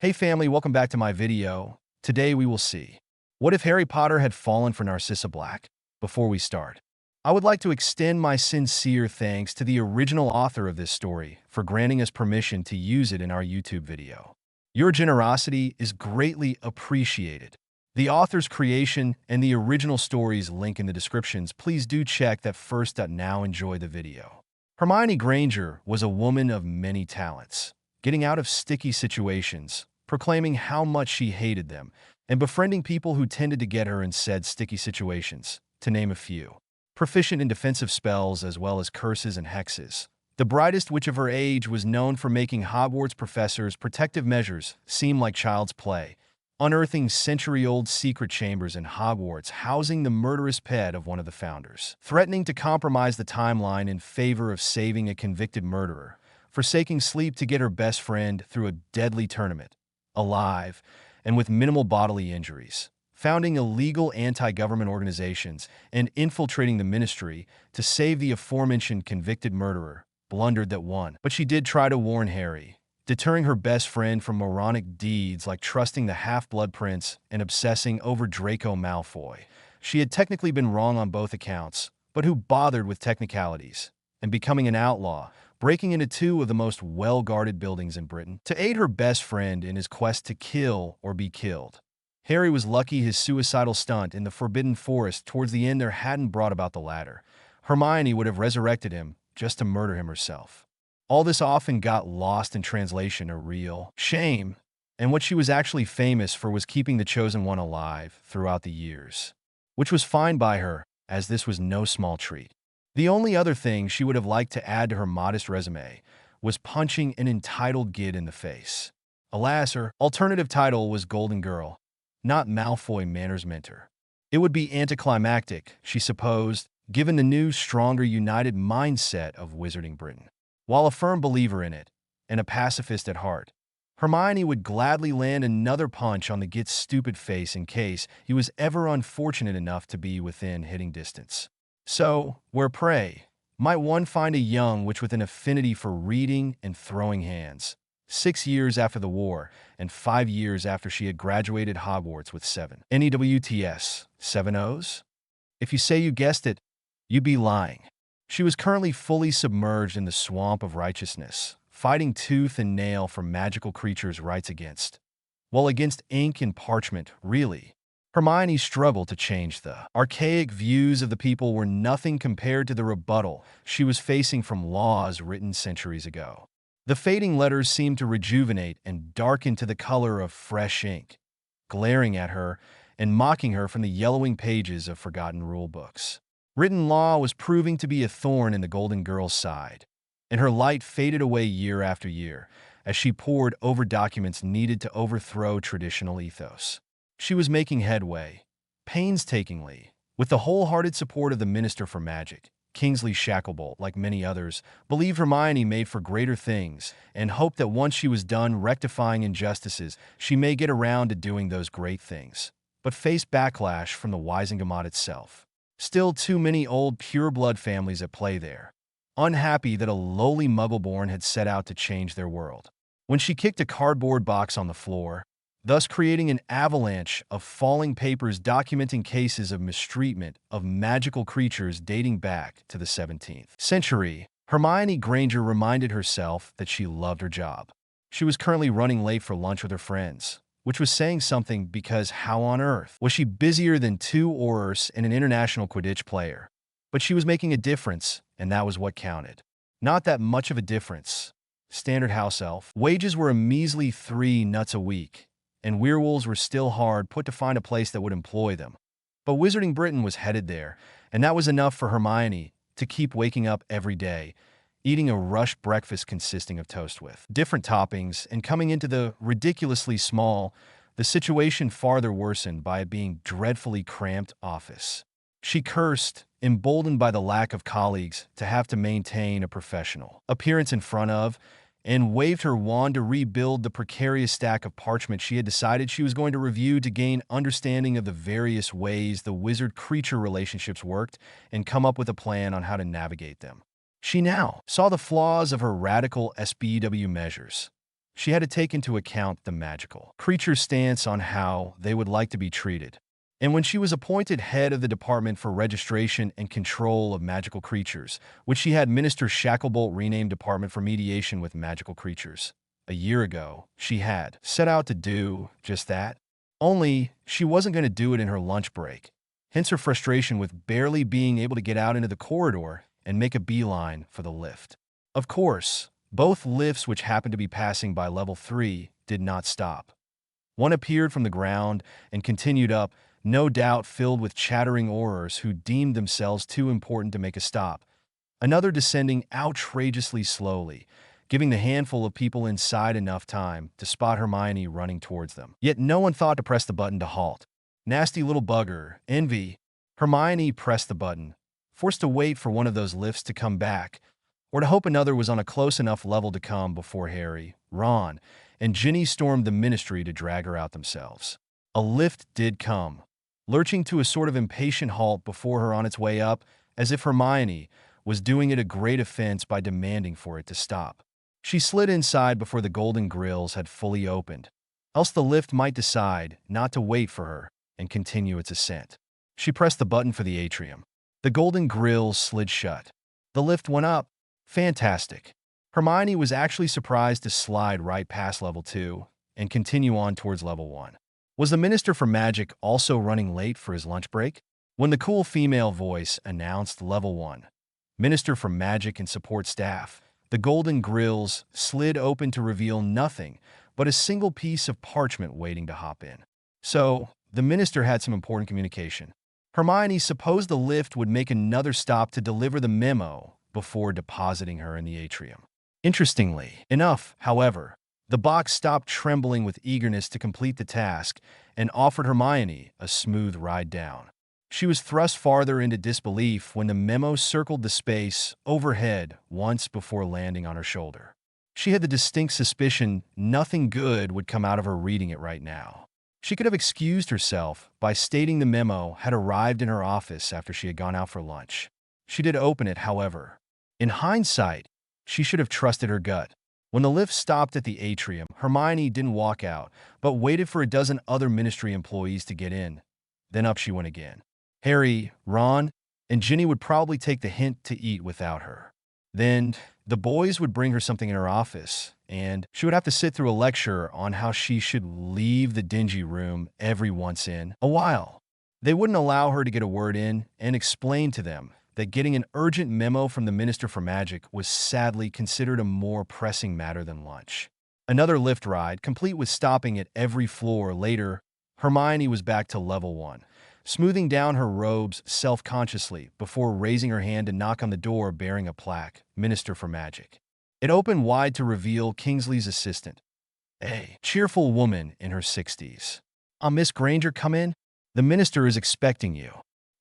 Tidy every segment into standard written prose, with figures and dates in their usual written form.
Hey family, welcome back to my video. Today we will see, what if Harry Potter had fallen for Narcissa Black? Before we start, I would like to extend my sincere thanks to the original author of this story for granting us permission to use it in our YouTube video. Your generosity is greatly appreciated. The author's creation and the original story's link in the descriptions. Please do check that first. Now enjoy the video. Hermione Granger was a woman of many talents, getting out of sticky situations, proclaiming how much she hated them, and befriending people who tended to get her in said sticky situations, to name a few. Proficient in defensive spells as well as curses and hexes, the brightest witch of her age was known for making Hogwarts professors' protective measures seem like child's play, unearthing century-old secret chambers in Hogwarts housing the murderous pet of one of the founders, threatening to compromise the timeline in favor of saving a convicted murderer, forsaking sleep to get her best friend through a deadly tournament, alive and with minimal bodily injuries, founding illegal anti-government organizations and infiltrating the ministry to save the aforementioned convicted murderer, blundered that one. But she did try to warn Harry, deterring her best friend from moronic deeds like trusting the Half-Blood Prince and obsessing over Draco Malfoy. She had technically been wrong on both accounts, but who bothered with technicalities? And becoming an outlaw, breaking into two of the most well-guarded buildings in Britain to aid her best friend in his quest to kill or be killed. Harry was lucky his suicidal stunt in the Forbidden Forest towards the end there hadn't brought about the latter. Hermione would have resurrected him just to murder him herself. All this often got lost in translation, a real shame, and what she was actually famous for was keeping the Chosen One alive throughout the years, which was fine by her, as this was no small treat. The only other thing she would have liked to add to her modest resume was punching an entitled gid in the face. Alas, her alternative title was Golden Girl, not Malfoy Manor's mentor. It would be anticlimactic, she supposed, given the new, stronger, united mindset of Wizarding Britain. While a firm believer in it, and a pacifist at heart, Hermione would gladly land another punch on the git's stupid face in case he was ever unfortunate enough to be within hitting distance. So, where pray, might one find a young witch with an affinity for reading and throwing hands, 6 years after the war, and 5 years after she had graduated Hogwarts with 7 NEWTS, 7 O's? If you say you guessed it, you'd be lying. She was currently fully submerged in the swamp of righteousness, fighting tooth and nail for magical creatures' rights against. Well, against ink and parchment, really. Hermione struggled to change the archaic views of the people were nothing compared to the rebuttal she was facing from laws written centuries ago. The fading letters seemed to rejuvenate and darken to the color of fresh ink, glaring at her and mocking her from the yellowing pages of forgotten rulebooks. Written law was proving to be a thorn in the Golden Girl's side, and her light faded away year after year as she pored over documents needed to overthrow traditional ethos. She was making headway, painstakingly, with the wholehearted support of the Minister for Magic. Kingsley Shacklebolt, like many others, believed Hermione made for greater things and hoped that once she was done rectifying injustices, she may get around to doing those great things, but faced backlash from the Wisingamot itself. Still too many old pure-blood families at play there, unhappy that a lowly muggle-born had set out to change their world. When she kicked a cardboard box on the floor, thus creating an avalanche of falling papers documenting cases of mistreatment of magical creatures dating back to the 17th century, Hermione Granger reminded herself that she loved her job. She was currently running late for lunch with her friends, which was saying something because how on earth was she busier than 2 Aurors and an international Quidditch player? But she was making a difference, and that was what counted. Not that much of a difference. Standard house elf. Wages were a measly 3 nuts a week, and werewolves were still hard put to find a place that would employ them. But Wizarding Britain was headed there, and that was enough for Hermione to keep waking up every day, eating a rushed breakfast consisting of toast with different toppings, and coming into the ridiculously small, the situation farther worsened by it being dreadfully cramped office. She cursed, emboldened by the lack of colleagues to have to maintain a professional appearance in front of, and waved her wand to rebuild the precarious stack of parchment she had decided she was going to review to gain understanding of the various ways the wizard-creature relationships worked and come up with a plan on how to navigate them. She now saw the flaws of her radical SBW measures. She had to take into account the magical creature's stance on how they would like to be treated. And when she was appointed head of the Department for Registration and Control of Magical Creatures, which she had Minister Shacklebolt renamed Department for Mediation with Magical Creatures, a year ago, she had set out to do just that. Only, she wasn't going to do it in her lunch break. Hence her frustration with barely being able to get out into the corridor and make a beeline for the lift. Of course, both lifts which happened to be passing by level 3 did not stop. One appeared from the ground and continued up, no doubt filled with chattering aurors who deemed themselves too important to make a stop. Another descending outrageously slowly, giving the handful of people inside enough time to spot Hermione running towards them. Yet no one thought to press the button to halt. Nasty little bugger, envy. Hermione pressed the button, forced to wait for one of those lifts to come back, or to hope another was on a close enough level to come before Harry, Ron, and Ginny stormed the ministry to drag her out themselves. A lift did come, lurching to a sort of impatient halt before her on its way up, as if Hermione was doing it a great offense by demanding for it to stop. She slid inside before the golden grills had fully opened, else the lift might decide not to wait for her and continue its ascent. She pressed the button for the atrium. The golden grills slid shut. The lift went up. Fantastic. Hermione was actually surprised to slide right past level 2 and continue on towards level 1. Was the Minister for Magic also running late for his lunch break? When the cool female voice announced level 1, Minister for Magic and Support Staff, the golden grills slid open to reveal nothing but a single piece of parchment waiting to hop in. So, the minister had some important communication. Hermione supposed the lift would make another stop to deliver the memo before depositing her in the atrium. Interestingly enough, however, the box stopped trembling with eagerness to complete the task and offered Hermione a smooth ride down. She was thrust farther into disbelief when the memo circled the space overhead once before landing on her shoulder. She had the distinct suspicion nothing good would come out of her reading it right now. She could have excused herself by stating the memo had arrived in her office after she had gone out for lunch. She did open it, however. In hindsight, she should have trusted her gut. When the lift stopped at the atrium, Hermione didn't walk out, but waited for a dozen other ministry employees to get in. Then up she went again. Harry, Ron, and Ginny would probably take the hint to eat without her. Then, the boys would bring her something in her office, and she would have to sit through a lecture on how she should leave the dingy room every once in a while. They wouldn't allow her to get a word in and explain to them that getting an urgent memo from the Minister for Magic was sadly considered a more pressing matter than lunch. Another lift ride, complete with stopping at every floor later, Hermione was back to level 1, smoothing down her robes self-consciously before raising her hand to knock on the door bearing a plaque, Minister for Magic. It opened wide to reveal Kingsley's assistant, a cheerful woman in her 60s. Miss Granger, come in. The minister is expecting you."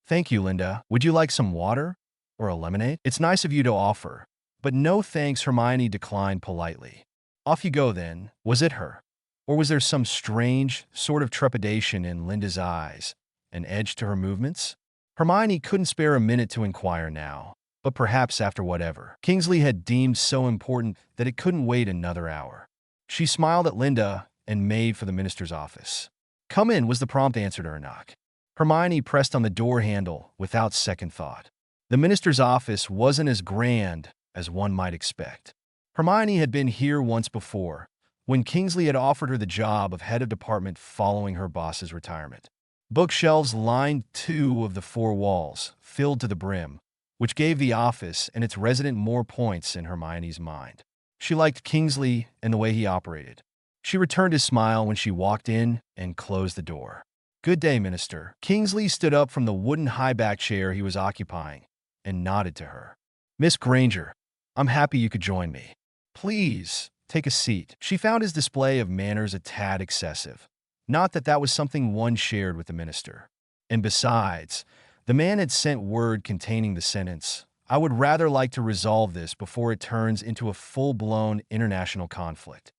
"Thank you, Linda. Would you like some water? Or a lemonade?" "It's nice of you to offer." "But no thanks," Hermione declined politely. "Off you go, then." Was it her? Or was there some strange sort of trepidation in Linda's eyes, an edge to her movements? Hermione couldn't spare a minute to inquire now, but perhaps after whatever Kingsley had deemed so important that it couldn't wait another hour. She smiled at Linda and made for the minister's office. "Come in," was the prompt answer to her knock. Hermione pressed on the door handle without second thought. The minister's office wasn't as grand as one might expect. Hermione had been here once before, when Kingsley had offered her the job of head of department following her boss's retirement. Bookshelves lined 2 of the 4 walls, filled to the brim, which gave the office and its resident more points in Hermione's mind. She liked Kingsley and the way he operated. She returned his smile when she walked in and closed the door. "Good day, Minister." Kingsley stood up from the wooden high-back chair he was occupying and nodded to her. "Miss Granger, I'm happy you could join me. Please, take a seat." She found his display of manners a tad excessive. Not that that was something one shared with the minister. And besides, the man had sent word containing the sentence, "I would rather like to resolve this before it turns into a full-blown international conflict."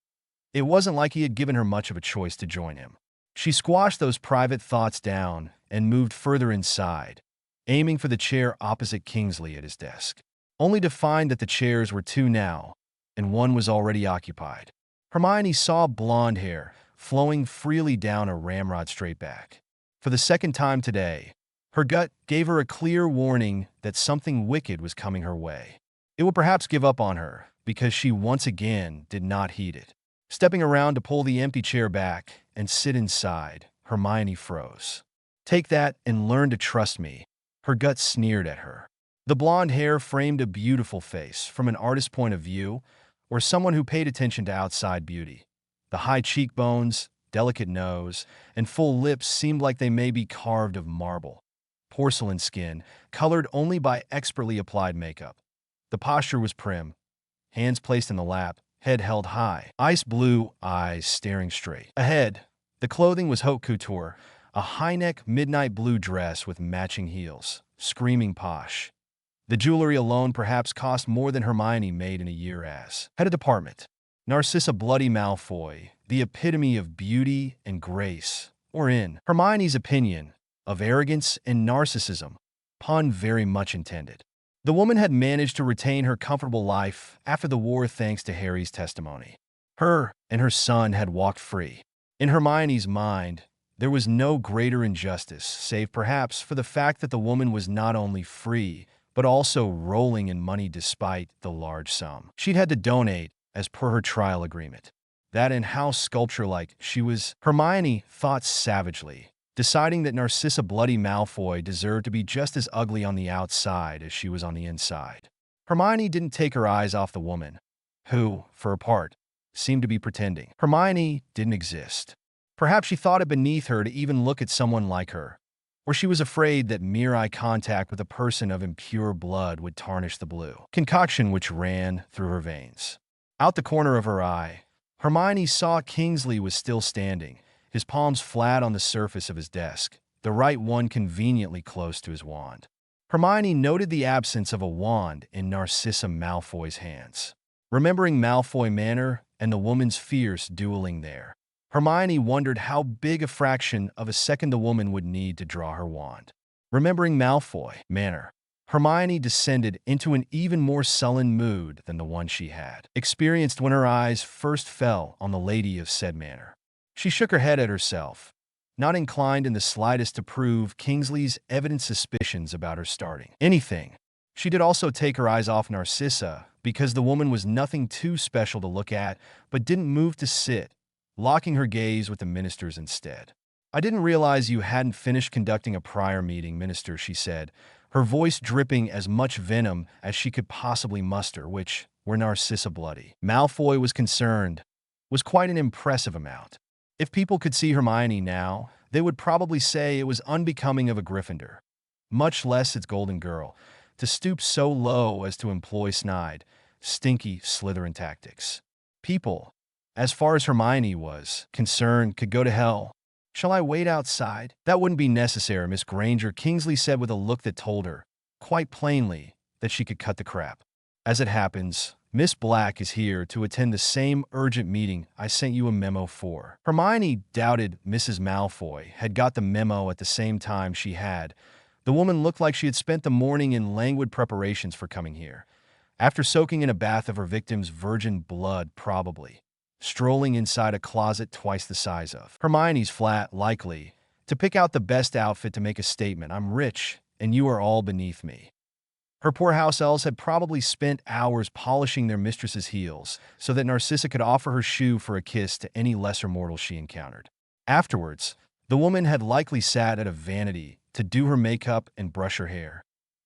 It wasn't like he had given her much of a choice to join him. She squashed those private thoughts down and moved further inside, aiming for the chair opposite Kingsley at his desk, only to find that the chairs were 2 now, and one was already occupied. Hermione saw blonde hair flowing freely down a ramrod straight back. For the second time today, her gut gave her a clear warning that something wicked was coming her way. It would perhaps give up on her, because she once again did not heed it. Stepping around to pull the empty chair back and sit inside, Hermione froze. "Take that and learn to trust me," her gut sneered at her. The blonde hair framed a beautiful face from an artist's point of view, or someone who paid attention to outside beauty. The high cheekbones, delicate nose, and full lips seemed like they may be carved of marble. Porcelain skin, colored only by expertly applied makeup. The posture was prim, hands placed in the lap, head held high, ice blue eyes staring straight ahead. The clothing was haute couture, a high-neck midnight blue dress with matching heels, screaming posh. The jewelry alone perhaps cost more than Hermione made in a year as head of department. Narcissa Bloody Malfoy, the epitome of beauty and grace, or in Hermione's opinion, of arrogance and narcissism, pun very much intended. The woman had managed to retain her comfortable life after the war thanks to Harry's testimony. Her and her son had walked free. In Hermione's mind, there was no greater injustice, save perhaps for the fact that the woman was not only free, but also rolling in money despite the large sum she'd had to donate as per her trial agreement. That in-house sculpture-like she was, Hermione thought savagely, deciding that Narcissa Bloody Malfoy deserved to be just as ugly on the outside as she was on the inside. Hermione didn't take her eyes off the woman, who, for her part, seemed to be pretending Hermione didn't exist. Perhaps she thought it beneath her to even look at someone like her, or she was afraid that mere eye contact with a person of impure blood would tarnish the blue concoction which ran through her veins. Out the corner of her eye, Hermione saw Kingsley was still standing, his palms flat on the surface of his desk, the right one conveniently close to his wand. Hermione noted the absence of a wand in Narcissa Malfoy's hands. Remembering Malfoy Manor and the woman's fierce dueling there, Hermione wondered how big a fraction of a second the woman would need to draw her wand. Remembering Malfoy Manor, Hermione descended into an even more sullen mood than the one she had experienced when her eyes first fell on the lady of said manor. She shook her head at herself, not inclined in the slightest to prove Kingsley's evident suspicions about her starting anything. She did also take her eyes off Narcissa, because the woman was nothing too special to look at, but didn't move to sit, locking her gaze with the ministers instead. "I didn't realize you hadn't finished conducting a prior meeting, Minister," she said, her voice dripping as much venom as she could possibly muster, which, where Narcissa Bloody Malfoy was concerned, was quite an impressive amount. If people could see Hermione now, they would probably say it was unbecoming of a Gryffindor, much less its golden girl, to stoop so low as to employ snide, stinky Slytherin tactics. People, as far as Hermione was concerned, could go to hell. "Shall I wait outside?" "That wouldn't be necessary, Miss Granger," Kingsley said with a look that told her, quite plainly, that she could cut the crap. "As it happens, Miss Black is here to attend the same urgent meeting I sent you a memo for." Hermione doubted Mrs. Malfoy had got the memo at the same time she had. The woman looked like she had spent the morning in languid preparations for coming here, after soaking in a bath of her victim's virgin blood probably, strolling inside a closet twice the size of Hermione's flat, likely, to pick out the best outfit to make a statement, "I'm rich, and you are all beneath me." Her poor house elves had probably spent hours polishing their mistress's heels so that Narcissa could offer her shoe for a kiss to any lesser mortal she encountered. Afterwards, the woman had likely sat at a vanity to do her makeup and brush her hair,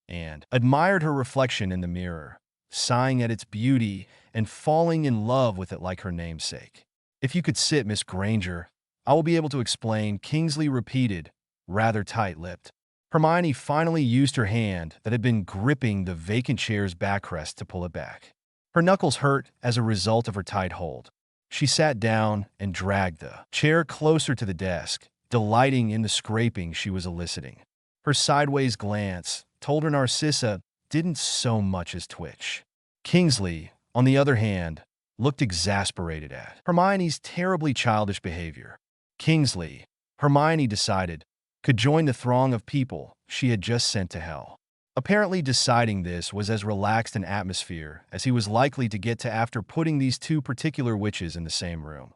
and admired her reflection in the mirror, sighing at its beauty and falling in love with it like her namesake. "If you could sit, Miss Granger, I will be able to explain," Kingsley repeated, rather tight-lipped. Hermione finally used her hand that had been gripping the vacant chair's backrest to pull it back. Her knuckles hurt as a result of her tight hold. She sat down and dragged the chair closer to the desk, delighting in the scraping she was eliciting. Her sideways glance told her Narcissa didn't so much as twitch. Kingsley, on the other hand, looked exasperated at Hermione's terribly childish behavior. Kingsley, Hermione decided, could join the throng of people she had just sent to hell. Apparently deciding this was as relaxed an atmosphere as he was likely to get to after putting these two particular witches in the same room.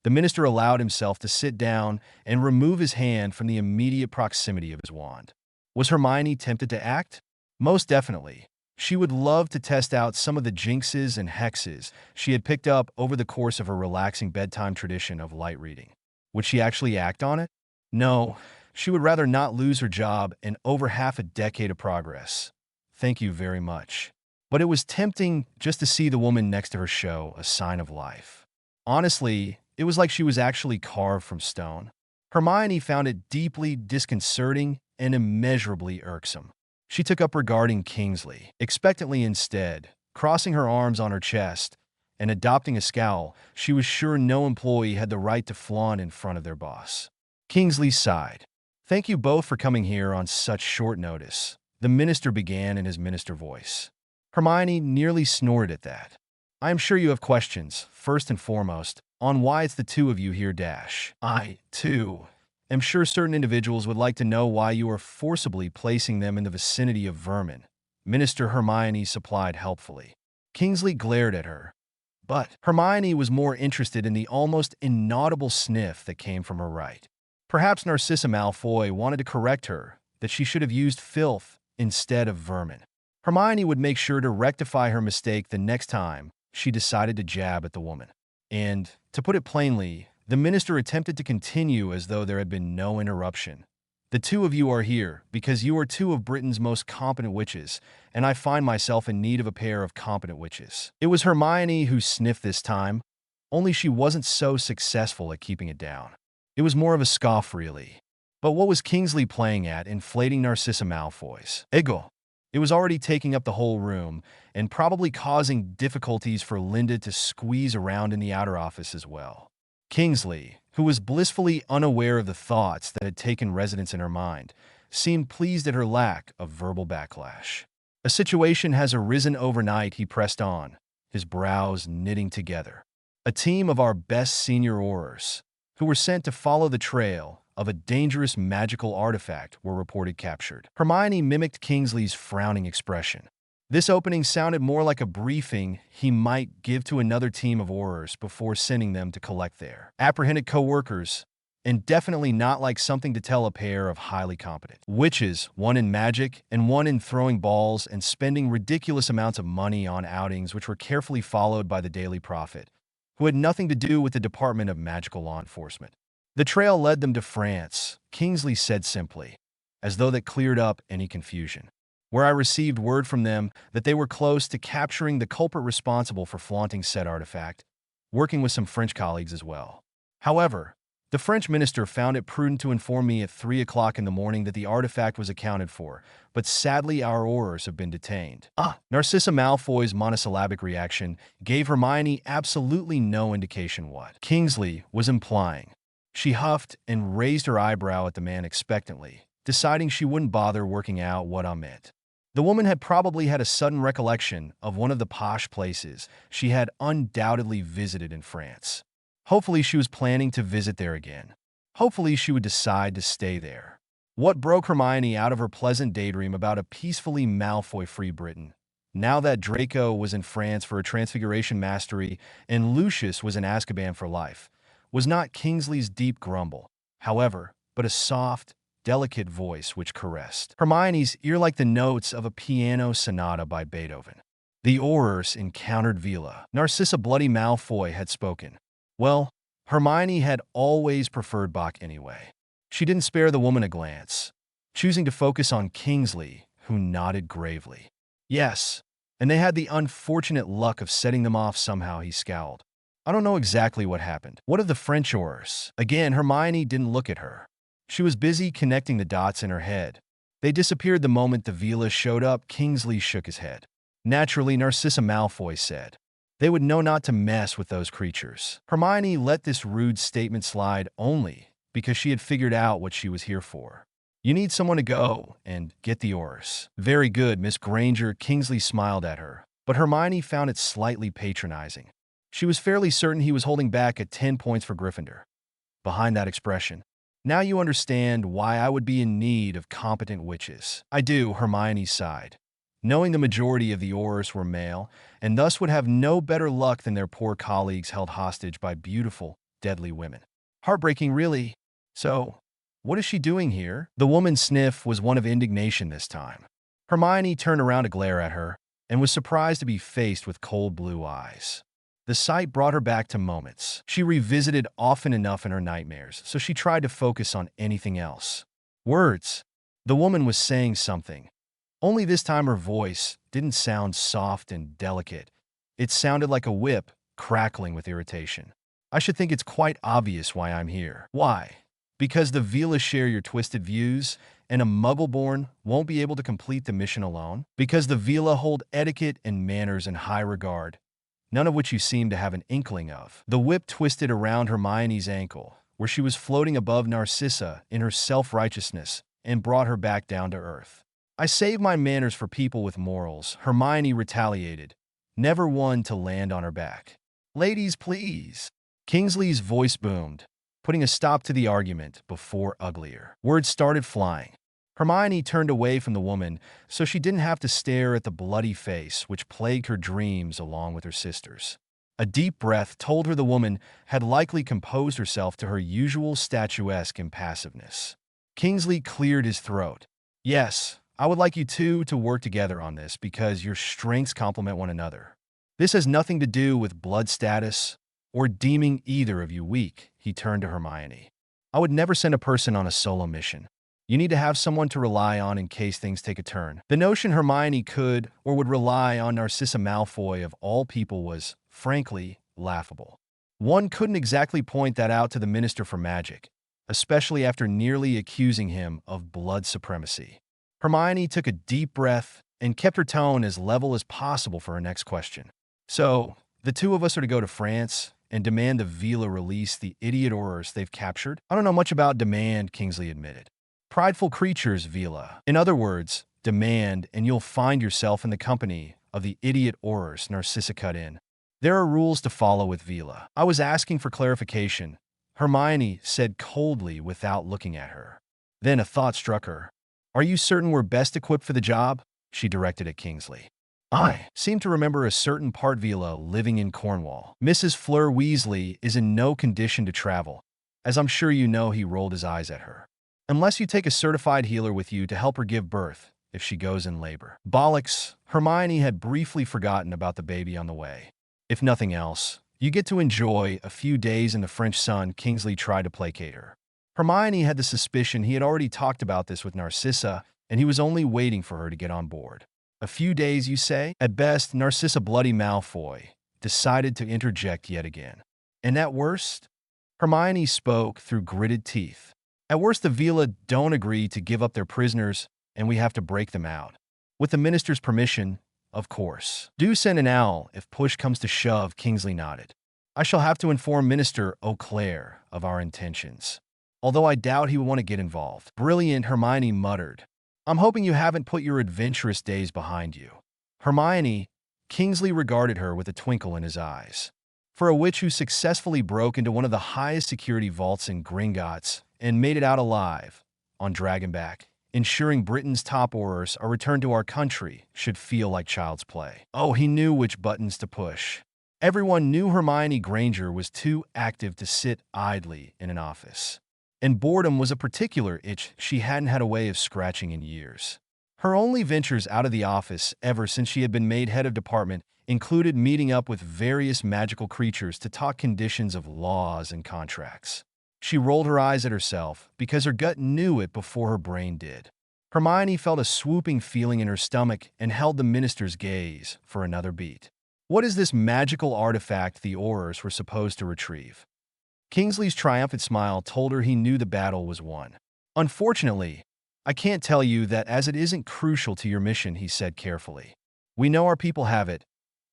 The minister allowed himself to sit down and remove his hand from the immediate proximity of his wand. Was Hermione tempted to act? Most definitely. She would love to test out some of the jinxes and hexes she had picked up over the course of her relaxing bedtime tradition of light reading. Would she actually act on it? No, she would rather not lose her job and over half a decade of progress. Thank you very much. But it was tempting just to see the woman next to her show a sign of life. Honestly, it was like she was actually carved from stone. Hermione found it deeply disconcerting and immeasurably irksome. She took up regarding Kingsley, expectantly instead, crossing her arms on her chest and adopting a scowl she was sure no employee had the right to flaunt in front of their boss. Kingsley sighed. Thank you both for coming here on such short notice, the minister began in his minister voice. Hermione nearly snorted at that. I am sure you have questions, first and foremost, on why it's the two of you here dash. I, too, am sure certain individuals would like to know why you are forcibly placing them in the vicinity of vermin. Minister Hermione supplied helpfully. Kingsley glared at her. But Hermione was more interested in the almost inaudible sniff that came from her right. Perhaps Narcissa Malfoy wanted to correct her that she should have used filth instead of vermin. Hermione would make sure to rectify her mistake the next time she decided to jab at the woman. And, to put it plainly, the minister attempted to continue as though there had been no interruption. The two of you are here because you are two of Britain's most competent witches, and I find myself in need of a pair of competent witches. It was Hermione who sniffed this time, only she wasn't so successful at keeping it down. It was more of a scoff, really. But what was Kingsley playing at, inflating Narcissa Malfoy's ego? It was already taking up the whole room, and probably causing difficulties for Linda to squeeze around in the outer office as well. Kingsley, who was blissfully unaware of the thoughts that had taken residence in her mind, seemed pleased at her lack of verbal backlash. A situation has arisen overnight, he pressed on, his brows knitting together. A team of our best senior aurors, who were sent to follow the trail of a dangerous magical artifact, were reported captured. Hermione mimicked Kingsley's frowning expression. This opening sounded more like a briefing he might give to another team of aurors before sending them to collect their apprehended co-workers, and definitely not like something to tell a pair of highly competent witches, one in magic and one in throwing balls and spending ridiculous amounts of money on outings which were carefully followed by the Daily Prophet, who had nothing to do with the Department of Magical Law Enforcement. The trail led them to France, Kingsley said simply, as though that cleared up any confusion, where I received word from them that they were close to capturing the culprit responsible for flaunting said artifact, working with some French colleagues as well. However, the French minister found it prudent to inform me at 3 o'clock in the morning that the artifact was accounted for, but sadly our aurors have been detained. Narcissa Malfoy's monosyllabic reaction gave Hermione absolutely no indication what Kingsley was implying. She huffed and raised her eyebrow at the man expectantly, deciding she wouldn't bother working out what I meant. The woman had probably had a sudden recollection of one of the posh places she had undoubtedly visited in France. Hopefully she was planning to visit there again. Hopefully she would decide to stay there. What broke Hermione out of her pleasant daydream about a peacefully Malfoy-free Britain, now that Draco was in France for a transfiguration mastery and Lucius was in Azkaban for life, was not Kingsley's deep grumble, however, but a soft, delicate voice which caressed Hermione's ear like the notes of a piano sonata by Beethoven. The aurors encountered Vila. Narcissa Bloody Malfoy had spoken. Well, Hermione had always preferred Bach anyway. She didn't spare the woman a glance, choosing to focus on Kingsley, who nodded gravely. Yes, and they had the unfortunate luck of setting them off somehow, he scowled. I don't know exactly what happened. What of the French aurors? Again, Hermione didn't look at her. She was busy connecting the dots in her head. They disappeared the moment the Vila showed up. Kingsley shook his head. Naturally, Narcissa Malfoy said. They would know not to mess with those creatures. Hermione let this rude statement slide only because she had figured out what she was here for. You need someone to go and get the aurors. Very good, Miss Granger. Kingsley smiled at her, but Hermione found it slightly patronizing. She was fairly certain he was holding back at 10 points for Gryffindor. Behind that expression, Now you understand why I would be in need of competent witches. I do, Hermione sighed, knowing the majority of the Aurors were male, and thus would have no better luck than their poor colleagues held hostage by beautiful, deadly women. Heartbreaking, really. So, what is she doing here? The woman's sniff was one of indignation this time. Hermione turned around to glare at her, and was surprised to be faced with cold blue eyes. The sight brought her back to moments she revisited often enough in her nightmares, so she tried to focus on anything else. Words. The woman was saying something. Only this time her voice didn't sound soft and delicate. It sounded like a whip, crackling with irritation. I should think it's quite obvious why I'm here. Why? Because the Vila share your twisted views, and a Muggle-born won't be able to complete the mission alone? Because the Vila hold etiquette and manners in high regard, none of which you seem to have an inkling of. The whip twisted around Hermione's ankle, where she was floating above Narcissa in her self-righteousness, and brought her back down to earth. I save my manners for people with morals, Hermione retaliated, never one to land on her back. Ladies, please. Kingsley's voice boomed, putting a stop to the argument before uglier. Words started flying. Hermione turned away from the woman so she didn't have to stare at the bloody face which plagued her dreams along with her sisters. A deep breath told her the woman had likely composed herself to her usual statuesque impassiveness. Kingsley cleared his throat. Yes, I would like you two to work together on this because your strengths complement one another. This has nothing to do with blood status or deeming either of you weak. He turned to Hermione. I would never send a person on a solo mission. You need to have someone to rely on in case things take a turn. The notion Hermione could or would rely on Narcissa Malfoy of all people was, frankly, laughable. One couldn't exactly point that out to the Minister for Magic, especially after nearly accusing him of blood supremacy. Hermione took a deep breath and kept her tone as level as possible for her next question. So, the two of us are to go to France and demand the Vila release the idiot Aurors they've captured? I don't know much about demand, Kingsley admitted. Prideful creatures, Vila. In other words, demand and you'll find yourself in the company of the idiot Aurors, Narcissa cut in. There are rules to follow with Vila. I was asking for clarification, Hermione said coldly without looking at her. Then a thought struck her. Are you certain we're best equipped for the job? She directed at Kingsley. I seem to remember a certain part Vila living in Cornwall. Mrs. Fleur Weasley is in no condition to travel. As I'm sure you know, he rolled his eyes at her. Unless you take a certified healer with you to help her give birth, if she goes in labor. Bollocks, Hermione had briefly forgotten about the baby on the way. If nothing else, you get to enjoy a few days in the French sun, Kingsley tried to placate her. Hermione had the suspicion he had already talked about this with Narcissa, and he was only waiting for her to get on board. A few days, you say? At best, Narcissa Bloody Malfoy decided to interject yet again. And at worst? Hermione spoke through gritted teeth. At worst, the Vila don't agree to give up their prisoners, and we have to break them out. With the minister's permission, of course. Do send an owl if push comes to shove, Kingsley nodded. I shall have to inform Minister O'Clair of our intentions. Although I doubt he will want to get involved. Brilliant, Hermione muttered. I'm hoping you haven't put your adventurous days behind you. Hermione, Kingsley regarded her with a twinkle in his eyes. For a witch who successfully broke into one of the highest security vaults in Gringotts and made it out alive on Dragonback, ensuring Britain's top Aurors are returned to our country should feel like child's play. Oh, he knew which buttons to push. Everyone knew Hermione Granger was too active to sit idly in an office. And boredom was a particular itch she hadn't had a way of scratching in years. Her only ventures out of the office ever since she had been made head of department included meeting up with various magical creatures to talk conditions of laws and contracts. She rolled her eyes at herself because her gut knew it before her brain did. Hermione felt a swooping feeling in her stomach and held the minister's gaze for another beat. What is this magical artifact the Aurors were supposed to retrieve? Kingsley's triumphant smile told her he knew the battle was won. Unfortunately, I can't tell you that as it isn't crucial to your mission, he said carefully. We know our people have it.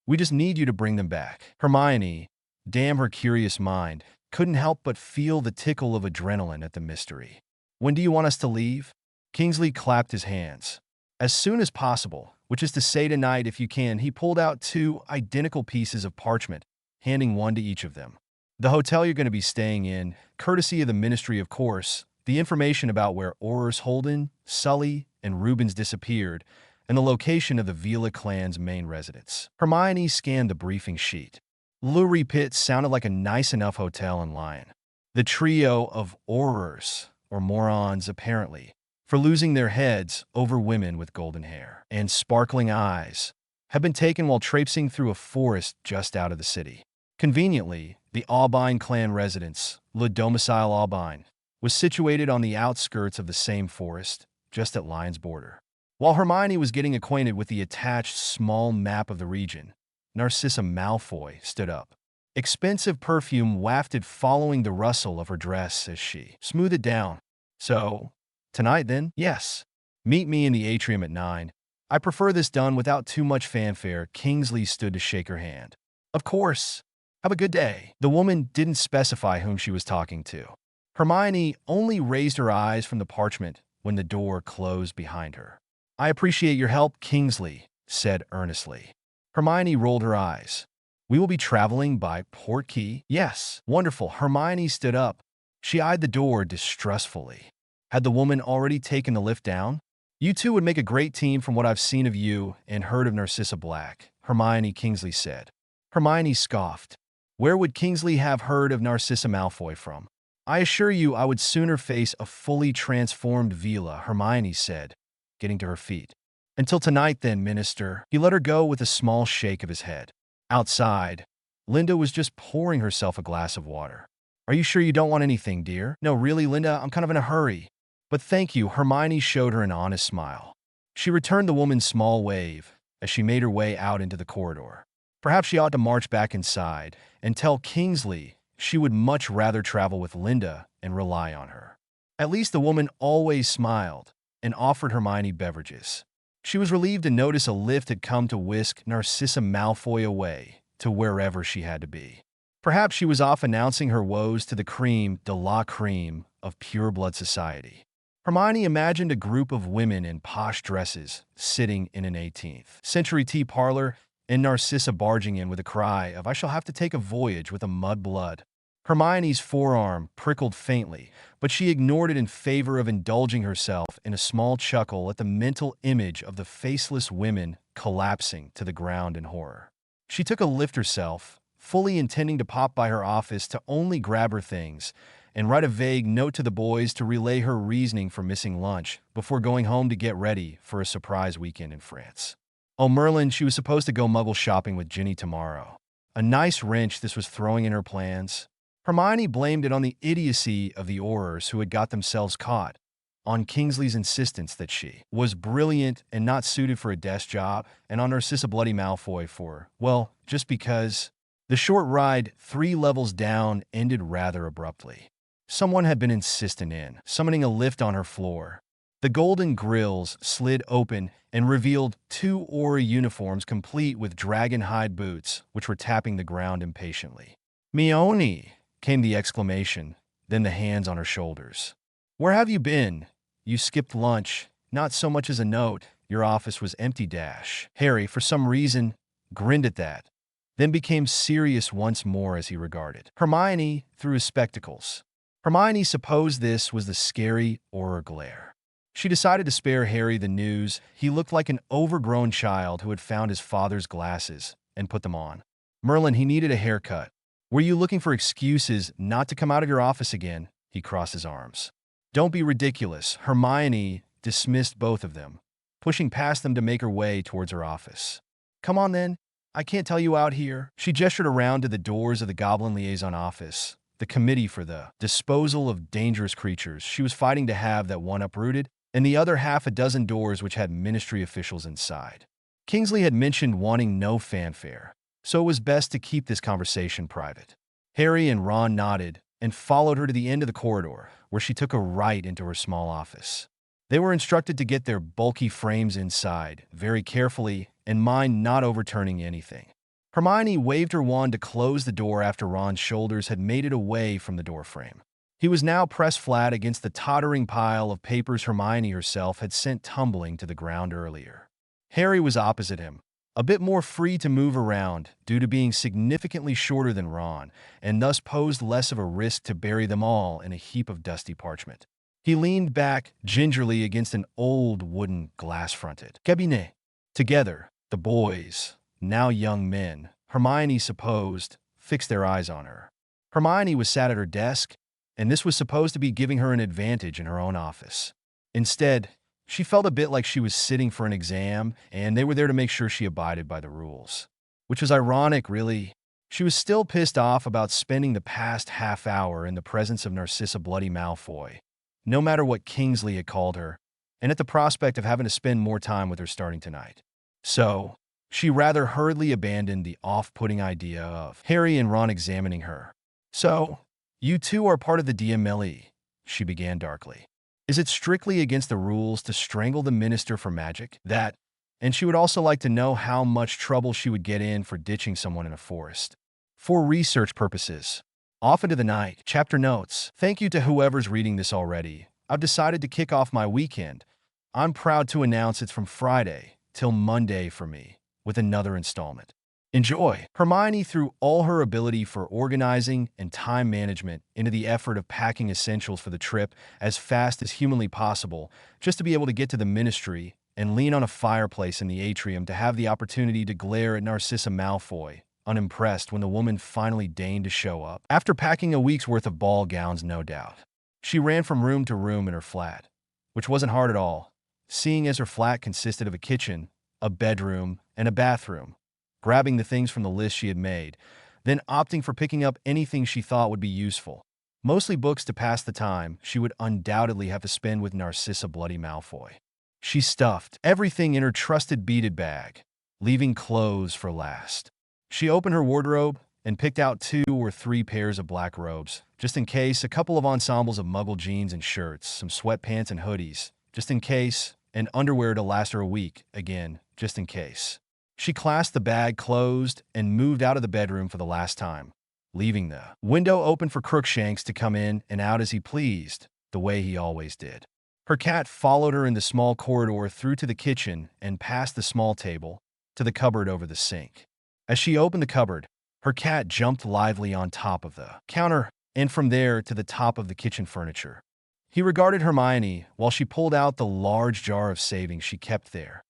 We just need you to bring them back. Hermione, damn her curious mind, couldn't help but feel the tickle of adrenaline at the mystery. When do you want us to leave? Kingsley clapped his hands. As soon as possible, which is to say tonight if you can. He pulled out 2 identical pieces of parchment, handing one to each of them. The hotel you're going to be staying in, courtesy of the ministry of course, the information about where Aurors Holden, Sully, and Rubens disappeared, and the location of the Vila clan's main residence. Hermione scanned the briefing sheet. Lurie Pit sounded like a nice enough hotel in Lyon. The trio of Aurors, or morons apparently, for losing their heads over women with golden hair and sparkling eyes, had been taken while traipsing through a forest just out of the city. Conveniently, the Albine clan residence, Le Domicile Albine, was situated on the outskirts of the same forest, just at Lyon's border. While Hermione was getting acquainted with the attached small map of the region, Narcissa Malfoy stood up. Expensive perfume wafted following the rustle of her dress as she smoothed it down. "So, tonight then?" "Yes. Meet me in the atrium at 9. I prefer this done without too much fanfare." Kingsley stood to shake her hand. "Of course. Have a good day." The woman didn't specify whom she was talking to. Hermione only raised her eyes from the parchment when the door closed behind her. "I appreciate your help," Kingsley said earnestly. Hermione rolled her eyes. "We will be traveling by Portkey?" "Yes." "Wonderful." Hermione stood up. She eyed the door distrustfully. Had the woman already taken the lift down? "You two would make a great team from what I've seen of you and heard of Narcissa Black," Hermione, Kingsley said. Hermione scoffed. Where would Kingsley have heard of Narcissa Malfoy from? "I assure you I would sooner face a fully transformed Vila," Hermione said, getting to her feet. "Until tonight then, Minister." He let her go with a small shake of his head. Outside, Linda was just pouring herself a glass of water. "Are you sure you don't want anything, dear?" "No, really, Linda, I'm kind of in a hurry." "But thank you." Hermione showed her an honest smile. She returned the woman's small wave as she made her way out into the corridor. Perhaps she ought to march back inside and tell Kingsley she would much rather travel with Linda and rely on her. At least the woman always smiled and offered Hermione beverages. She was relieved to notice a lift had come to whisk Narcissa Malfoy away to wherever she had to be. Perhaps she was off announcing her woes to the creme de la creme of pure-blood society. Hermione imagined a group of women in posh dresses sitting in an 18th century tea parlor and Narcissa barging in with a cry of, "I shall have to take a voyage with a mudblood." Hermione's forearm prickled faintly, but she ignored it in favor of indulging herself in a small chuckle at the mental image of the faceless women collapsing to the ground in horror. She took a lift herself, fully intending to pop by her office to only grab her things and write a vague note to the boys to relay her reasoning for missing lunch before going home to get ready for a surprise weekend in France. Oh, Merlin, she was supposed to go muggle shopping with Ginny tomorrow. A nice wrench this was throwing in her plans. Hermione blamed it on the idiocy of the Aurors who had got themselves caught, on Kingsley's insistence that she was brilliant and not suited for a desk job, and on Narcissa Bloody Malfoy for, well, just because. The short ride 3 levels down ended rather abruptly. Someone had been insistent in summoning a lift on her floor. The golden grills slid open and revealed 2 Aura uniforms complete with dragon hide boots, which were tapping the ground impatiently. "Mione!" came the exclamation, then the hands on her shoulders. "Where have you been? You skipped lunch. Not so much as a note. Your office was empty dash." Harry, for some reason, grinned at that, then became serious once more as he regarded Hermione through his spectacles. Hermione supposed this was the scary Aura glare. She decided to spare Harry the news. He looked like an overgrown child who had found his father's glasses and put them on. Merlin, he needed a haircut. "Were you looking for excuses not to come out of your office again?" He crossed his arms. "Don't be ridiculous." Hermione dismissed both of them, pushing past them to make her way towards her office. "Come on then. I can't tell you out here." She gestured around to the doors of the Goblin Liaison office, the committee for the disposal of dangerous creatures. She was fighting to have that one uprooted, and the other half a dozen doors which had ministry officials inside. Kingsley had mentioned wanting no fanfare, so it was best to keep this conversation private. Harry and Ron nodded and followed her to the end of the corridor, where she took a right into her small office. They were instructed to get their bulky frames inside very carefully and mind not overturning anything. Hermione waved her wand to close the door after Ron's shoulders had made it away from the doorframe. He was now pressed flat against the tottering pile of papers Hermione herself had sent tumbling to the ground earlier. Harry was opposite him, a bit more free to move around due to being significantly shorter than Ron, and thus posed less of a risk to bury them all in a heap of dusty parchment. He leaned back gingerly against an old wooden glass-fronted cabinet. Together, the boys, now young men, Hermione supposed, fixed their eyes on her. Hermione was sat at her desk, and this was supposed to be giving her an advantage in her own office. Instead, she felt a bit like she was sitting for an exam, and they were there to make sure she abided by the rules. Which was ironic, really. She was still pissed off about spending the past half hour in the presence of Narcissa bloody Malfoy, no matter what Kingsley had called her, and at the prospect of having to spend more time with her starting tonight. So, she rather hurriedly abandoned the off-putting idea of Harry and Ron examining her. "So, you two are part of the DMLE," she began darkly. "Is it strictly against the rules to strangle the Minister for Magic? That, and she would also like to know how much trouble she would get in for ditching someone in a forest. For research purposes. Off into the night. Chapter notes. Thank you to whoever's reading this already. I've decided to kick off my weekend. I'm proud to announce it's from Friday till Monday for me, with another installment. Enjoy." Hermione threw all her ability for organizing and time management into the effort of packing essentials for the trip as fast as humanly possible, just to be able to get to the ministry and lean on a fireplace in the atrium to have the opportunity to glare at Narcissa Malfoy, unimpressed when the woman finally deigned to show up. After packing a week's worth of ball gowns, no doubt. She ran from room to room in her flat, which wasn't hard at all, seeing as her flat consisted of a kitchen, a bedroom, and a bathroom, grabbing the things from the list she had made, then opting for picking up anything she thought would be useful. Mostly books to pass the time she would undoubtedly have to spend with Narcissa bloody Malfoy. She stuffed everything in her trusted beaded bag, leaving clothes for last. She opened her wardrobe and picked out 2 or 3 pairs of black robes, just in case, a couple of ensembles of muggle jeans and shirts, some sweatpants and hoodies, just in case, and underwear to last her a week, again, just in case. She clasped the bag closed and moved out of the bedroom for the last time, leaving the window open for Crookshanks to come in and out as he pleased, the way he always did. Her cat followed her in the small corridor through to the kitchen and past the small table to the cupboard over the sink. As she opened the cupboard, her cat jumped lively on top of the counter and from there to the top of the kitchen furniture. He regarded Hermione while she pulled out the large jar of savings she kept there,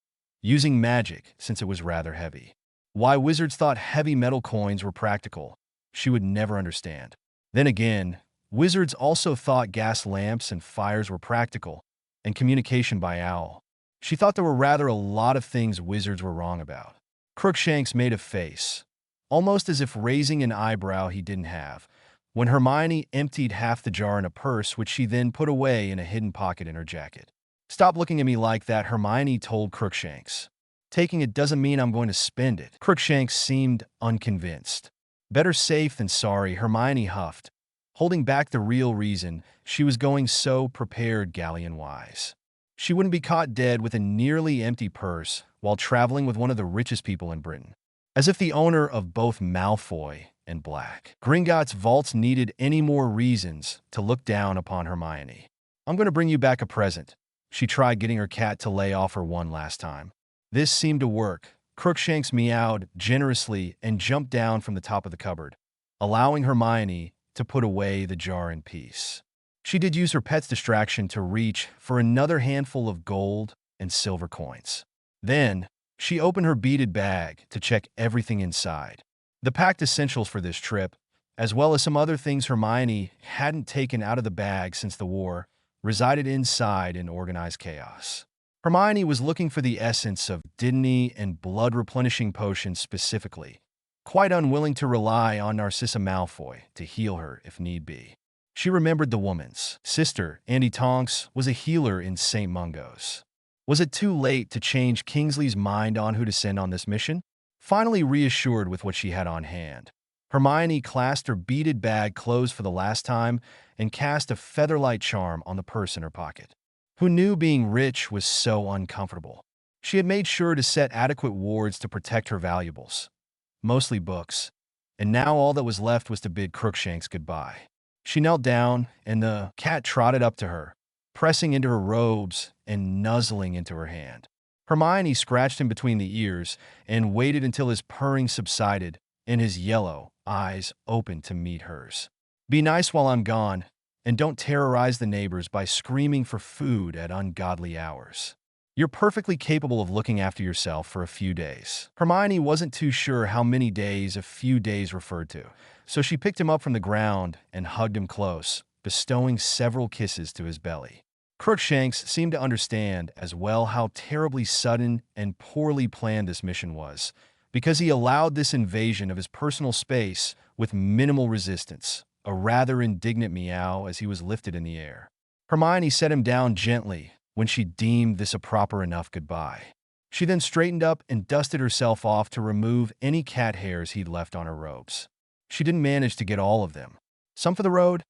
using magic since it was rather heavy. Why wizards thought heavy metal coins were practical, she would never understand. Then again, wizards also thought gas lamps and fires were practical, and communication by owl. She thought there were rather a lot of things wizards were wrong about. Crookshanks made a face, almost as if raising an eyebrow he didn't have, when Hermione emptied half the jar in a purse which she then put away in a hidden pocket in her jacket. "Stop looking at me like that," Hermione told Crookshanks. "Taking it doesn't mean I'm going to spend it." Crookshanks seemed unconvinced. "Better safe than sorry," Hermione huffed, holding back the real reason she was going so prepared galleon-wise. She wouldn't be caught dead with a nearly empty purse while traveling with one of the richest people in Britain. As if the owner of both Malfoy and Black Gringotts vaults needed any more reasons to look down upon Hermione. "I'm going to bring you back a present." She tried getting her cat to lay off her one last time. This seemed to work. Crookshanks meowed generously and jumped down from the top of the cupboard, allowing Hermione to put away the jar in peace. She did use her pet's distraction to reach for another handful of gold and silver coins. Then, she opened her beaded bag to check everything inside. The packed essentials for this trip, as well as some other things Hermione hadn't taken out of the bag since the war, resided inside in organized chaos. Hermione was looking for the essence of Dittany and blood-replenishing potions specifically, quite unwilling to rely on Narcissa Malfoy to heal her if need be. She remembered the woman's sister, Auntie Tonks, was a healer in St. Mungo's. Was it too late to change Kingsley's mind on who to send on this mission? Finally reassured with what she had on hand, Hermione clasped her beaded bag closed for the last time and cast a featherlight charm on the purse in her pocket. Who knew being rich was so uncomfortable? She had made sure to set adequate wards to protect her valuables, mostly books, and now all that was left was to bid Crookshanks goodbye. She knelt down, and the cat trotted up to her, pressing into her robes and nuzzling into her hand. Hermione scratched him between the ears and waited until his purring subsided and his yellow eyes opened to meet hers. "Be nice while I'm gone, and don't terrorize the neighbors by screaming for food at ungodly hours. You're perfectly capable of looking after yourself for a few days." Hermione wasn't too sure how many days a few days referred to, so she picked him up from the ground and hugged him close, bestowing several kisses to his belly. Crookshanks seemed to understand as well how terribly sudden and poorly planned this mission was, because he allowed this invasion of his personal space with minimal resistance, a rather indignant meow as he was lifted in the air. Hermione set him down gently when she deemed this a proper enough goodbye. She then straightened up and dusted herself off to remove any cat hairs he'd left on her robes. She didn't manage to get all of them. "Some for the road?"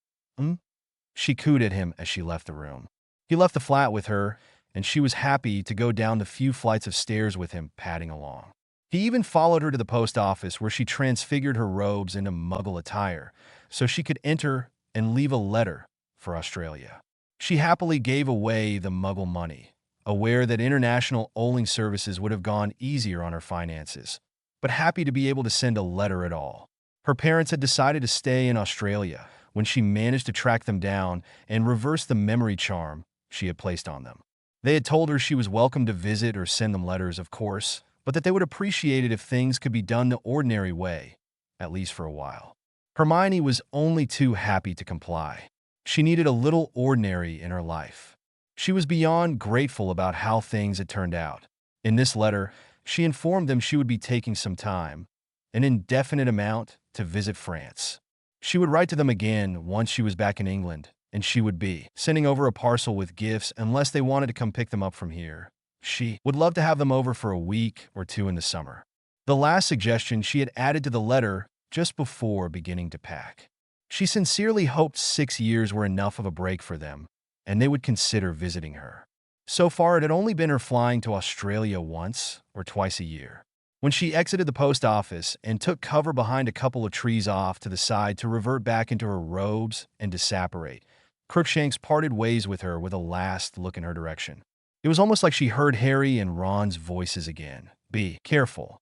She cooed at him as she left the room. He left the flat with her, and she was happy to go down the few flights of stairs with him padding along. He even followed her to the post office where she transfigured her robes into Muggle attire so she could enter and leave a letter for Australia. She happily gave away the Muggle money, aware that international rowling services would have gone easier on her finances, but happy to be able to send a letter at all. Her parents had decided to stay in Australia when she managed to track them down and reverse the memory charm she had placed on them. They had told her she was welcome to visit or send them letters, of course, but that they would appreciate it if things could be done the ordinary way, at least for a while. Hermione was only too happy to comply. She needed a little ordinary in her life. She was beyond grateful about how things had turned out. In this letter, she informed them she would be taking some time, an indefinite amount, to visit France. She would write to them again once she was back in England, and she would be sending over a parcel with gifts unless they wanted to come pick them up from here. She would love to have them over for a week or two in the summer. The last suggestion she had added to the letter just before beginning to pack. She sincerely hoped 6 years were enough of a break for them, and they would consider visiting her. So far, it had only been her flying to Australia once or twice a year. When she exited the post office and took cover behind a couple of trees off to the side to revert back into her robes and to separate, Crookshanks parted ways with her with a last look in her direction. It was almost like she heard Harry and Ron's voices again. "Be careful.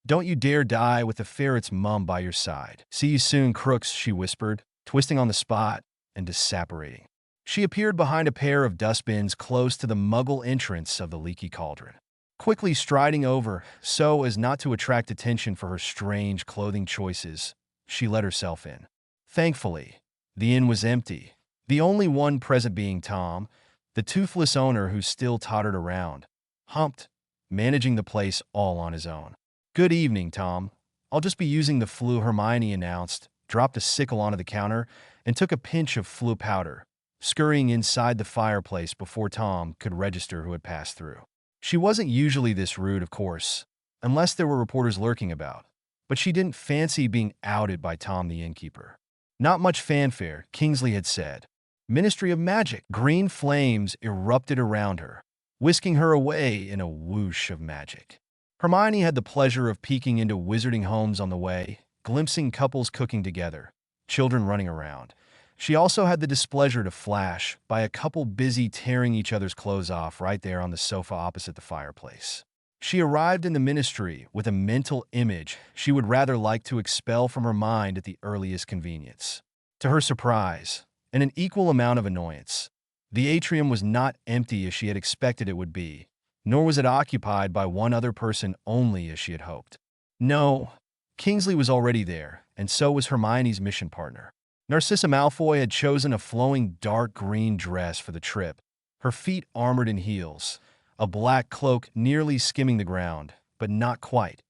Don't you dare die with the ferret's mum by your side. See you soon, Crooks," she whispered, twisting on the spot and disapparating. She appeared behind a pair of dustbins close to the Muggle entrance of the Leaky Cauldron. Quickly striding over, so as not to attract attention for her strange clothing choices, she let herself in. Thankfully, the inn was empty, the only one present being Tom, the toothless owner who still tottered around, humped, managing the place all on his own. "Good evening, Tom. I'll just be using the flu," Hermione announced, dropped a sickle onto the counter, and took a pinch of flu powder, scurrying inside the fireplace before Tom could register who had passed through. She wasn't usually this rude, of course, unless there were reporters lurking about, but she didn't fancy being outed by Tom the innkeeper. Not much fanfare, Kingsley had said. Ministry of Magic. Green flames erupted around her, whisking her away in a whoosh of magic. Hermione had the pleasure of peeking into wizarding homes on the way, glimpsing couples cooking together, children running around. She also had the displeasure to flash by a couple busy tearing each other's clothes off right there on the sofa opposite the fireplace. She arrived in the ministry with a mental image she would rather like to expel from her mind at the earliest convenience. To her surprise, and an equal amount of annoyance, the atrium was not empty as she had expected it would be, nor was it occupied by one other person only as she had hoped. No, Kingsley was already there, and so was Hermione's mission partner. Narcissa Malfoy had chosen a flowing dark green dress for the trip, her feet armored in heels, a black cloak nearly skimming the ground, but not quite,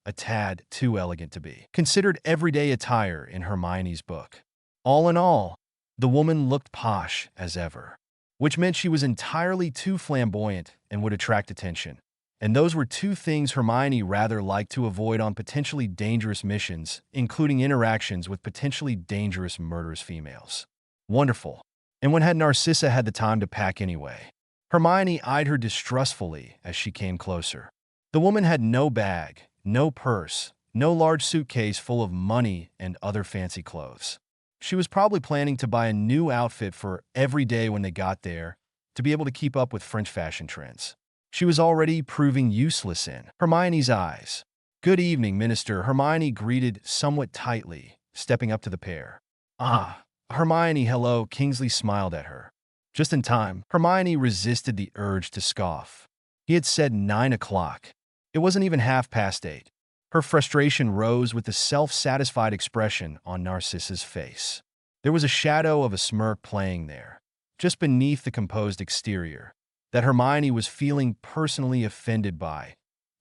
a tad too elegant to be considered everyday attire in Hermione's book. All in all, the woman looked posh as ever, which meant she was entirely too flamboyant and would attract attention. And those were two things Hermione rather liked to avoid on potentially dangerous missions, including interactions with potentially dangerous murderous females. Wonderful. And when had Narcissa had the time to pack anyway? Hermione eyed her distrustfully as she came closer. The woman had no bag, no purse, no large suitcase full of money and other fancy clothes. She was probably planning to buy a new outfit for every day when they got there to be able to keep up with French fashion trends. She was already proving useless in Hermione's eyes. "Good evening, Minister," Hermione greeted somewhat tightly, stepping up to the pair. "Ah, Hermione, hello, Kingsley smiled at her. Just in time, Hermione resisted the urge to scoff. He had said 9 o'clock. It wasn't even 8:30. Her frustration rose with the self-satisfied expression on Narcissa's face. There was a shadow of a smirk playing there, just beneath the composed exterior, that Hermione was feeling personally offended by,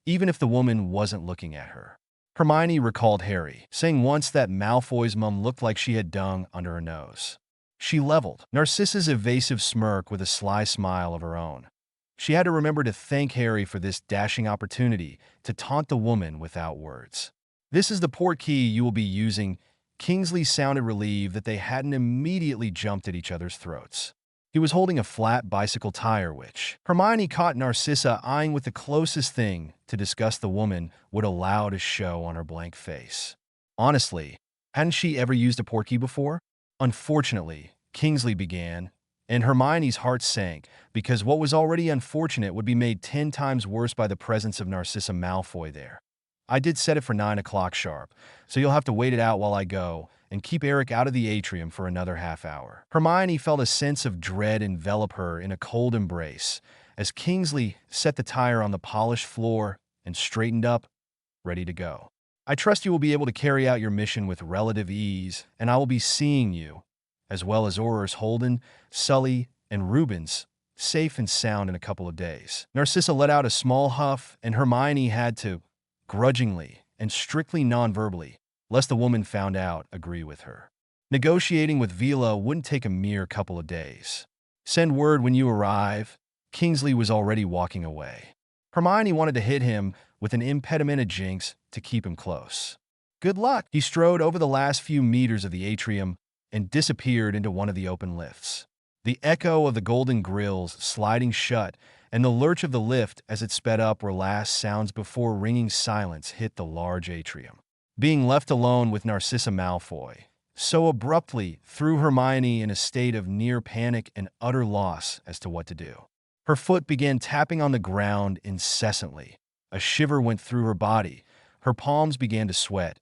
even if the woman wasn't looking at her. Hermione recalled Harry saying once that Malfoy's mum looked like she had dung under her nose. She leveled Narcissa's evasive smirk with a sly smile of her own. She had to remember to thank Harry for this dashing opportunity to taunt the woman without words. This is the Portkey you will be using. Kingsley sounded relieved that they hadn't immediately jumped at each other's throats. He was holding a flat bicycle tire which Hermione caught Narcissa eyeing with the closest thing to disgust the woman would allow to show on her blank face. Honestly, hadn't she ever used a Portkey before? Unfortunately, Kingsley began, and Hermione's heart sank because what was already unfortunate would be made 10 times worse by the presence of Narcissa Malfoy there. I did set it for 9 o'clock sharp, so you'll have to wait it out while I go, and keep Eric out of the atrium for another half hour. Hermione felt a sense of dread envelop her in a cold embrace as Kingsley set the tire on the polished floor and straightened up, ready to go. I trust you will be able to carry out your mission with relative ease, and I will be seeing you, as well as Aurors Holden, Sully, and Rubens, safe and sound in a couple of days. Narcissa let out a small huff, and Hermione had to, grudgingly and strictly non-verbally, lest the woman found out, agree with her. Negotiating with Vila wouldn't take a mere couple of days. Send word when you arrive. Kingsley was already walking away. Hermione wanted to hit him with an impedimenta jinx to keep him close. Good luck! He strode over the last few meters of the atrium and disappeared into one of the open lifts. The echo of the golden grills sliding shut and the lurch of the lift as it sped up were last sounds before ringing silence hit the large atrium. Being left alone with Narcissa Malfoy so abruptly threw Hermione in a state of near panic and utter loss as to what to do. Her foot began tapping on the ground incessantly. A shiver went through her body, her palms began to sweat,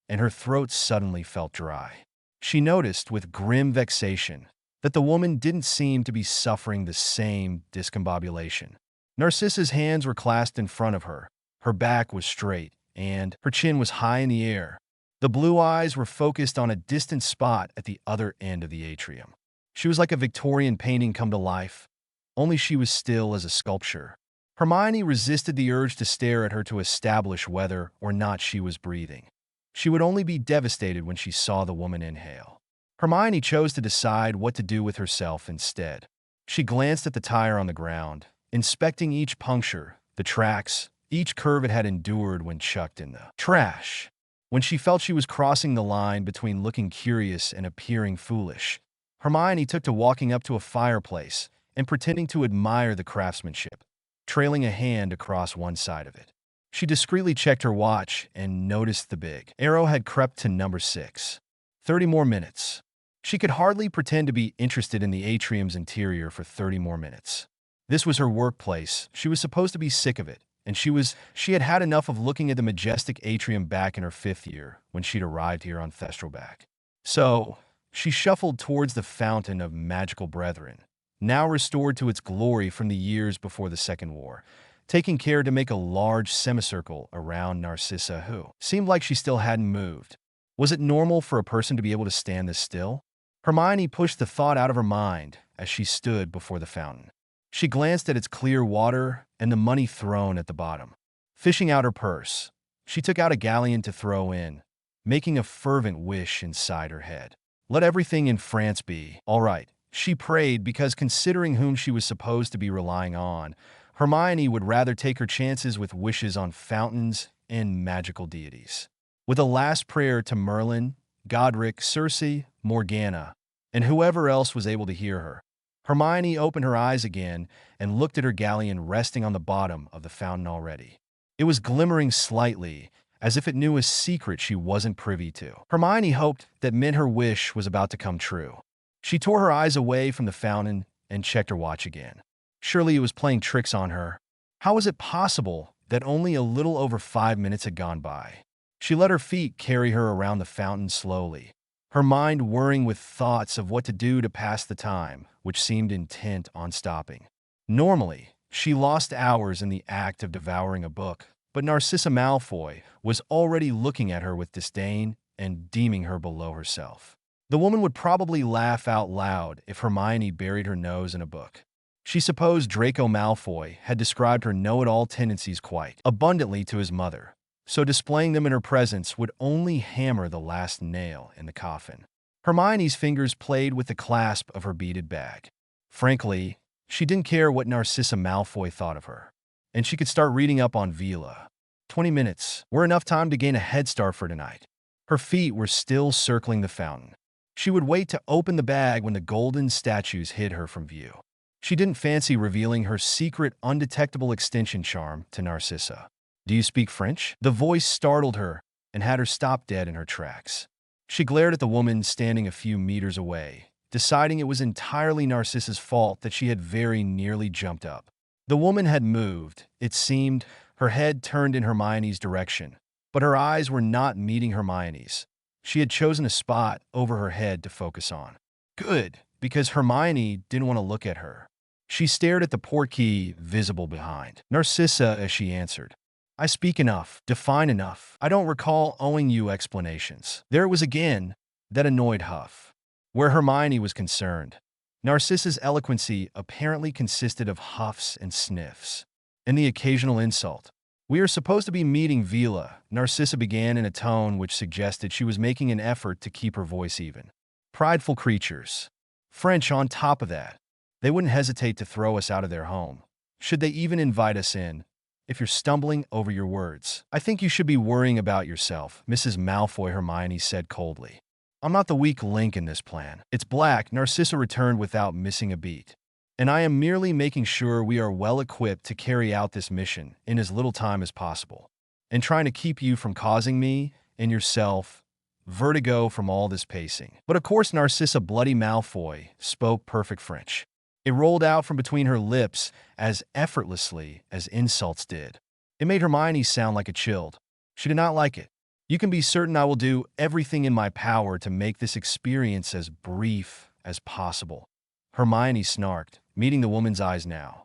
and her throat suddenly felt dry. She noticed with grim vexation that the woman didn't seem to be suffering the same discombobulation. Narcissa's hands were clasped in front of her, her back was straight, and her chin was high in the air. The blue eyes were focused on a distant spot at the other end of the atrium. She was like a Victorian painting come to life, only she was still as a sculpture. Hermione resisted the urge to stare at her to establish whether or not she was breathing. She would only be devastated when she saw the woman inhale. Hermione chose to decide what to do with herself instead. She glanced at the tire on the ground, inspecting each puncture, the tracks, each curve it had endured when chucked in the trash. When she felt she was crossing the line between looking curious and appearing foolish, Hermione took to walking up to a fireplace and pretending to admire the craftsmanship, trailing a hand across one side of it. She discreetly checked her watch and noticed the big arrow had crept to number 6. 30 more minutes. She could hardly pretend to be interested in the atrium's interior for 30 more minutes. This was her workplace. She was supposed to be sick of it, and she had had enough of looking at the majestic atrium back in her 5th year when she'd arrived here on Thestralback. So, she shuffled towards the fountain of magical brethren, now restored to its glory from the years before the Second War, taking care to make a large semicircle around Narcissa, who seemed like she still hadn't moved. Was it normal for a person to be able to stand this still? Hermione pushed the thought out of her mind as she stood before the fountain. She glanced at its clear water and the money thrown at the bottom. Fishing out her purse, she took out a galleon to throw in, making a fervent wish inside her head. Let everything in France be all right, she prayed, because considering whom she was supposed to be relying on, Hermione would rather take her chances with wishes on fountains and magical deities. With a last prayer to Merlin, Godric, Circe, Morgana, and whoever else was able to hear her, Hermione opened her eyes again and looked at her galleon resting on the bottom of the fountain already. It was glimmering slightly, as if it knew a secret she wasn't privy to. Hermione hoped that meant her wish was about to come true. She tore her eyes away from the fountain and checked her watch again. Surely it was playing tricks on her. How was it possible that only a little over 5 minutes had gone by? She let her feet carry her around the fountain slowly, her mind whirring with thoughts of what to do to pass the time, which seemed intent on stopping. Normally, she lost hours in the act of devouring a book, but Narcissa Malfoy was already looking at her with disdain and deeming her below herself. The woman would probably laugh out loud if Hermione buried her nose in a book. She supposed Draco Malfoy had described her know-it-all tendencies quite abundantly to his mother, so displaying them in her presence would only hammer the last nail in the coffin. Hermione's fingers played with the clasp of her beaded bag. Frankly, she didn't care what Narcissa Malfoy thought of her, and she could start reading up on Vila. 20 minutes were enough time to gain a head start for tonight. Her feet were still circling the fountain. She would wait to open the bag when the golden statues hid her from view. She didn't fancy revealing her secret, undetectable extension charm to Narcissa. "Do you speak French?" The voice startled her and had her stop dead in her tracks. She glared at the woman standing a few meters away, deciding it was entirely Narcissa's fault that she had very nearly jumped up. The woman had moved, it seemed, her head turned in Hermione's direction, but her eyes were not meeting Hermione's. She had chosen a spot over her head to focus on. Good, because Hermione didn't want to look at her. She stared at the Portkey visible behind Narcissa as she answered. "I speak enough, define enough. I don't recall owing you explanations." There it was again, that annoyed huff. Where Hermione was concerned, Narcissa's eloquency apparently consisted of huffs and sniffs, and the occasional insult. "We are supposed to be meeting Vila," Narcissa began in a tone which suggested she was making an effort to keep her voice even. "Prideful creatures. French on top of that. They wouldn't hesitate to throw us out of their home, should they even invite us in. If you're stumbling over your words, I think you should be worrying about yourself," Mrs. Malfoy Hermione said coldly. "I'm not the weak link in this plan." "It's black," Narcissa returned without missing a beat. "And I am merely making sure we are well equipped to carry out this mission in as little time as possible, and trying to keep you from causing me and yourself vertigo from all this pacing." But of course Narcissa Bloody Malfoy spoke perfect French. It rolled out from between her lips as effortlessly as insults did. It made Hermione sound like a chilled. She did not like it. "You can be certain I will do everything in my power to make this experience as brief as possible." Hermione snarked, meeting the woman's eyes now.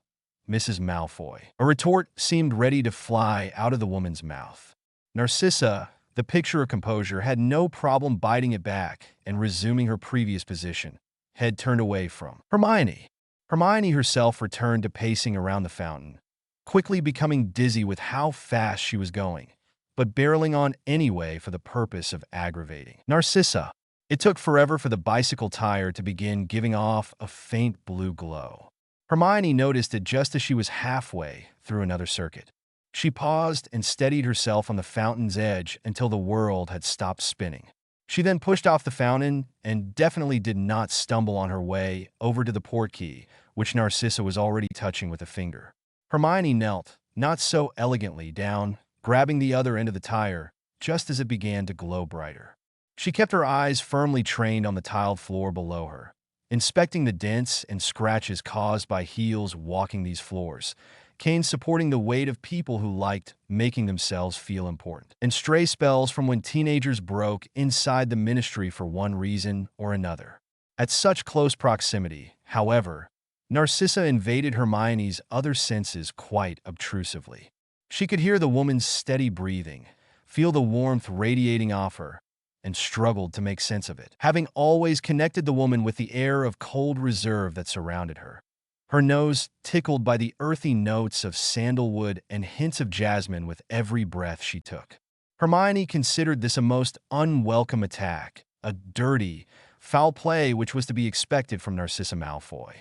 "Mrs. Malfoy." A retort seemed ready to fly out of the woman's mouth. Narcissa, the picture of composure, had no problem biting it back and resuming her previous position, head turned away from Hermione. Hermione herself returned to pacing around the fountain, quickly becoming dizzy with how fast she was going, but barreling on anyway for the purpose of aggravating Narcissa. It took forever for the bicycle tire to begin giving off a faint blue glow. Hermione noticed it just as she was halfway through another circuit. She paused and steadied herself on the fountain's edge until the world had stopped spinning. She then pushed off the fountain and definitely did not stumble on her way over to the Portkey, which Narcissa was already touching with a finger. Hermione knelt, not so elegantly, down, grabbing the other end of the tire, just as it began to glow brighter. She kept her eyes firmly trained on the tiled floor below her, inspecting the dents and scratches caused by heels walking these floors, canes supporting the weight of people who liked making themselves feel important, and stray spells from when teenagers broke inside the ministry for one reason or another. At such close proximity, however, Narcissa invaded Hermione's other senses quite obtrusively. She could hear the woman's steady breathing, feel the warmth radiating off her, and struggled to make sense of it, having always connected the woman with the air of cold reserve that surrounded her. Her nose tickled by the earthy notes of sandalwood and hints of jasmine with every breath she took. Hermione considered this a most unwelcome attack, a dirty, foul play which was to be expected from Narcissa Malfoy.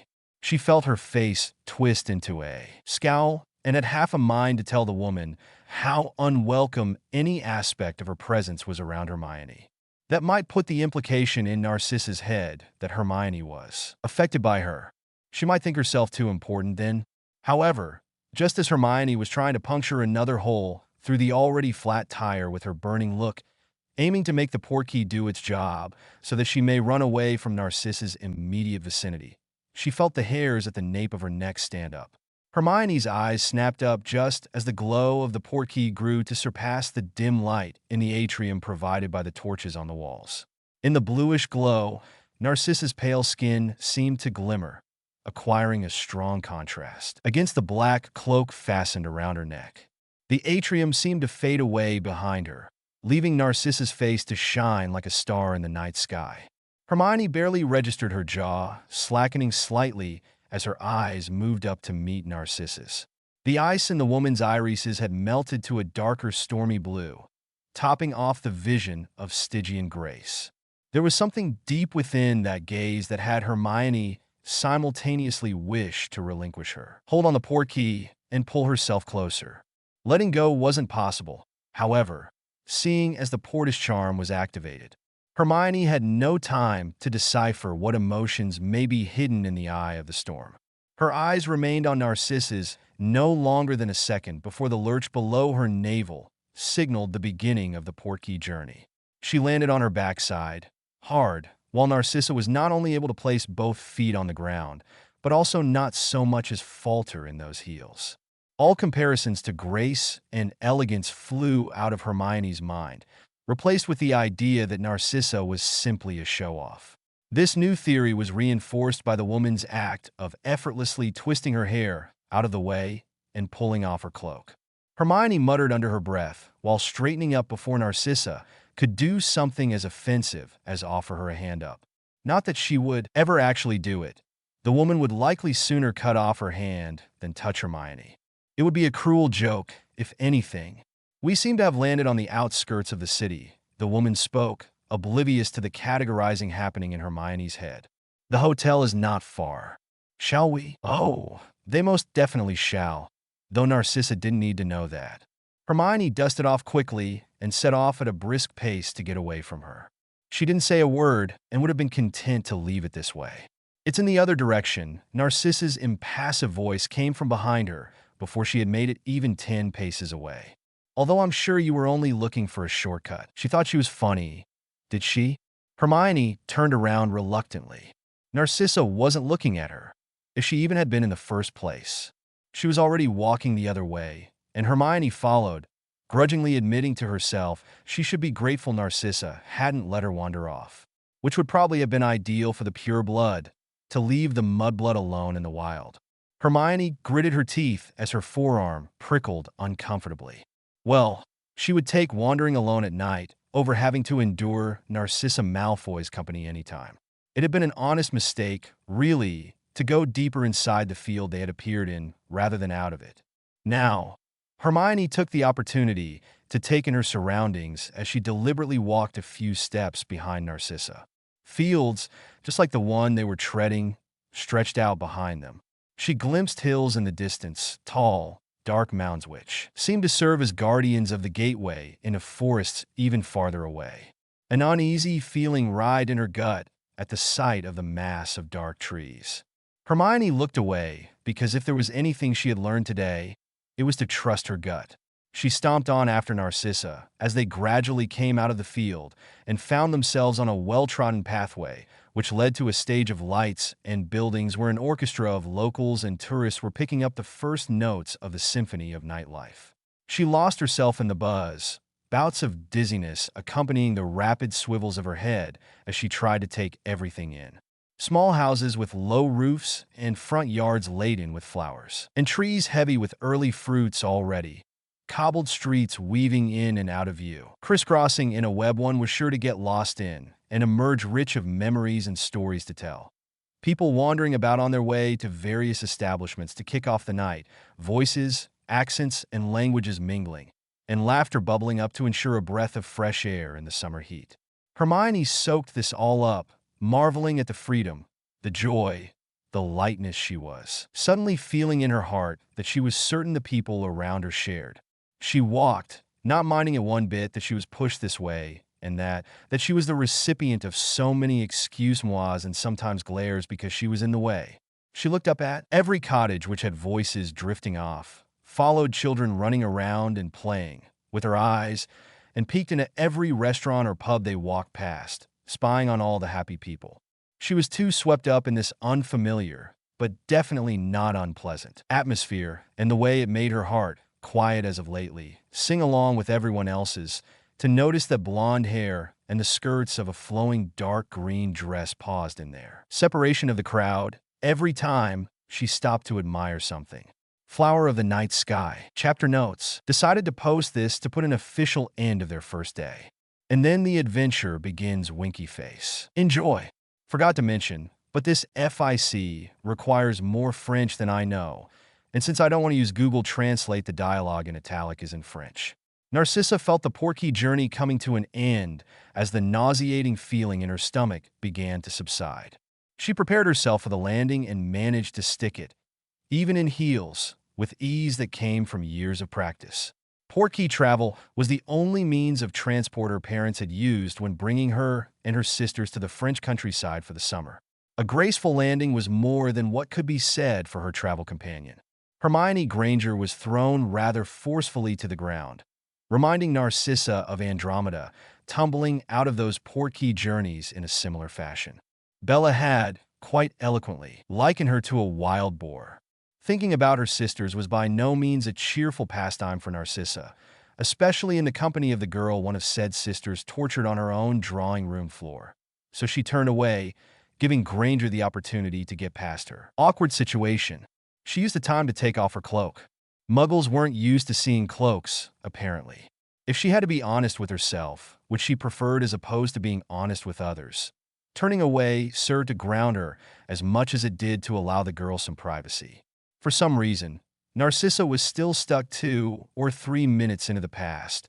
She felt her face twist into a scowl and had half a mind to tell the woman how unwelcome any aspect of her presence was around Hermione. That might put the implication in Narcissa's head that Hermione was affected by her. She might think herself too important then. However, just as Hermione was trying to puncture another hole through the already flat tire with her burning look, aiming to make the Portkey do its job so that she may run away from Narcissa's immediate vicinity, she felt the hairs at the nape of her neck stand up. Hermione's eyes snapped up just as the glow of the Portkey grew to surpass the dim light in the atrium provided by the torches on the walls. In the bluish glow, Narcissa's pale skin seemed to glimmer, acquiring a strong contrast against the black cloak fastened around her neck. The atrium seemed to fade away behind her, leaving Narcissa's face to shine like a star in the night sky. Hermione barely registered her jaw, slackening slightly as her eyes moved up to meet Narcissa's. The ice in the woman's irises had melted to a darker stormy blue, topping off the vision of Stygian grace. There was something deep within that gaze that had Hermione simultaneously wish to relinquish her, hold on the Portkey, and pull herself closer. Letting go wasn't possible, however, seeing as the Portish charm was activated. Hermione had no time to decipher what emotions may be hidden in the eye of the storm. Her eyes remained on Narcissa's no longer than a second before the lurch below her navel signaled the beginning of the Portkey journey. She landed on her backside, hard, while Narcissa was not only able to place both feet on the ground, but also not so much as falter in those heels. All comparisons to grace and elegance flew out of Hermione's mind, replaced with the idea that Narcissa was simply a show-off. This new theory was reinforced by the woman's act of effortlessly twisting her hair out of the way and pulling off her cloak. Hermione muttered under her breath, while straightening up before Narcissa could do something as offensive as offer her a hand up. Not that she would ever actually do it. The woman would likely sooner cut off her hand than touch Hermione. It would be a cruel joke, if anything. We seem to have landed on the outskirts of the city, the woman spoke, oblivious to the categorizing happening in Hermione's head. The hotel is not far. Shall we? Oh, they most definitely shall, though Narcissa didn't need to know that. Hermione dusted off quickly and set off at a brisk pace to get away from her. She didn't say a word and would have been content to leave it this way. It's in the other direction. Narcissa's impassive voice came from behind her before she had made it even 10 paces away. Although I'm sure you were only looking for a shortcut. She thought she was funny. Did she? Hermione turned around reluctantly. Narcissa wasn't looking at her, if she even had been in the first place. She was already walking the other way, and Hermione followed, grudgingly admitting to herself she should be grateful Narcissa hadn't let her wander off, which would probably have been ideal for the pure blood, to leave the mudblood alone in the wild. Hermione gritted her teeth as her forearm prickled uncomfortably. Well, she would take wandering alone at night over having to endure Narcissa Malfoy's company anytime. It had been an honest mistake, really, to go deeper inside the field they had appeared in rather than out of it. Now, Hermione took the opportunity to take in her surroundings as she deliberately walked a few steps behind Narcissa. Fields, just like the one they were treading, stretched out behind them. She glimpsed hills in the distance, tall, dark mounds which seemed to serve as guardians of the gateway into forests even farther away. An uneasy feeling writhed in her gut at the sight of the mass of dark trees. Hermione looked away because if there was anything she had learned today, it was to trust her gut. She stomped on after Narcissa as they gradually came out of the field and found themselves on a well-trodden pathway, which led to a stage of lights and buildings where an orchestra of locals and tourists were picking up the first notes of the symphony of nightlife. She lost herself in the buzz, bouts of dizziness accompanying the rapid swivels of her head as she tried to take everything in. Small houses with low roofs and front yards laden with flowers, and trees heavy with early fruits already. Cobbled streets weaving in and out of view, crisscrossing in a web one was sure to get lost in and emerge rich of memories and stories to tell. People wandering about on their way to various establishments to kick off the night, voices, accents, and languages mingling, and laughter bubbling up to ensure a breath of fresh air in the summer heat. Hermione soaked this all up, marveling at the freedom, the joy, the lightness she was, suddenly feeling in her heart that she was certain the people around her shared. She walked, not minding it one bit that she was pushed this way and that she was the recipient of so many excuse-mois and sometimes glares because she was in the way. She looked up at every cottage which had voices drifting off, followed children running around and playing with her eyes, and peeked into every restaurant or pub they walked past, spying on all the happy people. She was too swept up in this unfamiliar, but definitely not unpleasant, atmosphere and the way it made her heart, quiet as of lately, sing along with everyone else's, to notice that blonde hair and the skirts of a flowing dark green dress paused in there. Separation of the crowd, every time she stopped to admire something. Flower of the night sky. Chapter notes. Decided to post this to put an official end of their first day. And then the adventure begins, winky face. Enjoy. Forgot to mention, but this FIC requires more French than I know, and since I don't want to use Google Translate, the dialogue in italic is in French. Narcissa felt the Portkey journey coming to an end as the nauseating feeling in her stomach began to subside. She prepared herself for the landing and managed to stick it, even in heels, with ease that came from years of practice. Portkey travel was the only means of transport her parents had used when bringing her and her sisters to the French countryside for the summer. A graceful landing was more than what could be said for her travel companion. Hermione Granger was thrown rather forcefully to the ground, reminding Narcissa of Andromeda, tumbling out of those Portkey journeys in a similar fashion. Bella had, quite eloquently, likened her to a wild boar. Thinking about her sisters was by no means a cheerful pastime for Narcissa, especially in the company of the girl one of said sisters tortured on her own drawing room floor. So she turned away, giving Granger the opportunity to get past her. Awkward situation. She used the time to take off her cloak. Muggles weren't used to seeing cloaks, apparently. If she had to be honest with herself, which she preferred as opposed to being honest with others, turning away served to ground her as much as it did to allow the girl some privacy. For some reason, Narcissa was still stuck 2 or 3 minutes into the past,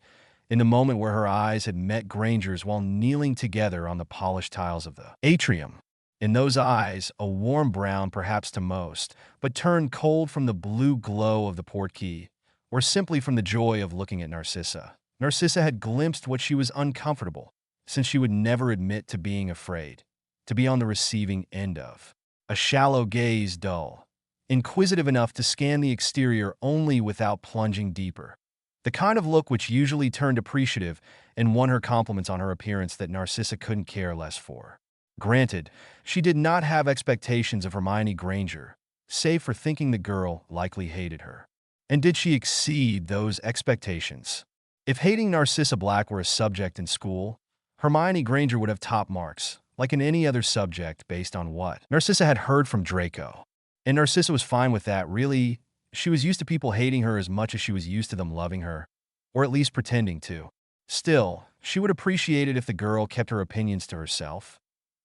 in the moment where her eyes had met Granger's while kneeling together on the polished tiles of the atrium. In those eyes, a warm brown perhaps to most, but turned cold from the blue glow of the Portkey, or simply from the joy of looking at Narcissa. Narcissa had glimpsed what she was uncomfortable, since she would never admit to being afraid, to be on the receiving end of. A shallow gaze, dull, inquisitive enough to scan the exterior only without plunging deeper. The kind of look which usually turned appreciative and won her compliments on her appearance that Narcissa couldn't care less for. Granted, she did not have expectations of Hermione Granger, save for thinking the girl likely hated her. And did she exceed those expectations? If hating Narcissa Black were a subject in school, Hermione Granger would have top marks, like in any other subject based on what Narcissa had heard from Draco. And Narcissa was fine with that, really. She was used to people hating her as much as she was used to them loving her, or at least pretending to. Still, she would appreciate it if the girl kept her opinions to herself,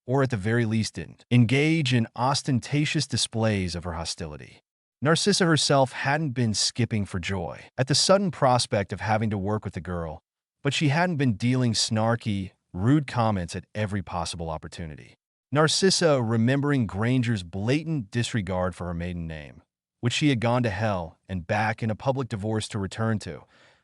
or at the very least didn't engage in ostentatious displays of her hostility. Narcissa herself hadn't been skipping for joy at the sudden prospect of having to work with the girl, but she hadn't been dealing snarky, rude comments at every possible opportunity. Narcissa, remembering Granger's blatant disregard for her maiden name, which she had gone to hell and back in a public divorce to return to,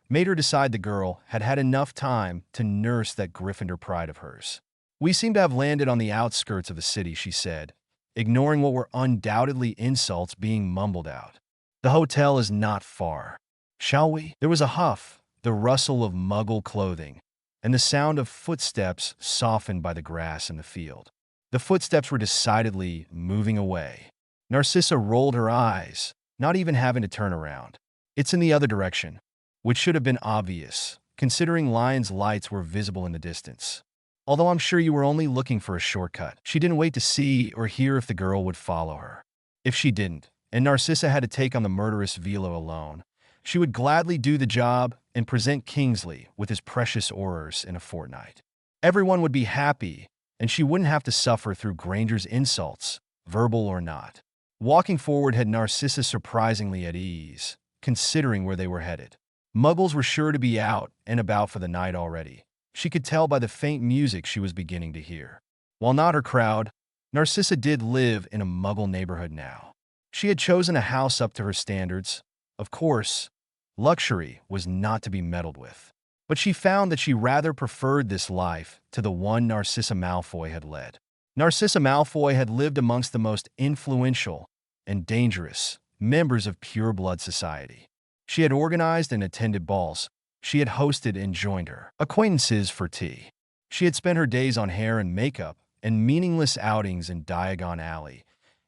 made her decide the girl had had enough time to nurse that Gryffindor pride of hers. "We seem to have landed on the outskirts of the city," she said, ignoring what were undoubtedly insults being mumbled out. "The hotel is not far. Shall we?" There was a huff, the rustle of Muggle clothing, and the sound of footsteps softened by the grass in the field. The footsteps were decidedly moving away. Narcissa rolled her eyes, not even having to turn around. "It's in the other direction," which should have been obvious, considering Lion's lights were visible in the distance. "Although I'm sure you were only looking for a shortcut." She didn't wait to see or hear if the girl would follow her. If she didn't, and Narcissa had to take on the murderous Velo alone, she would gladly do the job and present Kingsley with his precious Aurors in a fortnight. Everyone would be happy, and she wouldn't have to suffer through Granger's insults, verbal or not. Walking forward had Narcissa surprisingly at ease, considering where they were headed. Muggles were sure to be out and about for the night already. She could tell by the faint music she was beginning to hear. While not her crowd, Narcissa did live in a Muggle neighborhood now. She had chosen a house up to her standards. Of course, luxury was not to be meddled with. But she found that she rather preferred this life to the one Narcissa Malfoy had led. Narcissa Malfoy had lived amongst the most influential and dangerous members of pure-blood society. She had organized and attended balls. She had hosted and joined her acquaintances for tea. She had spent her days on hair and makeup and meaningless outings in Diagon Alley,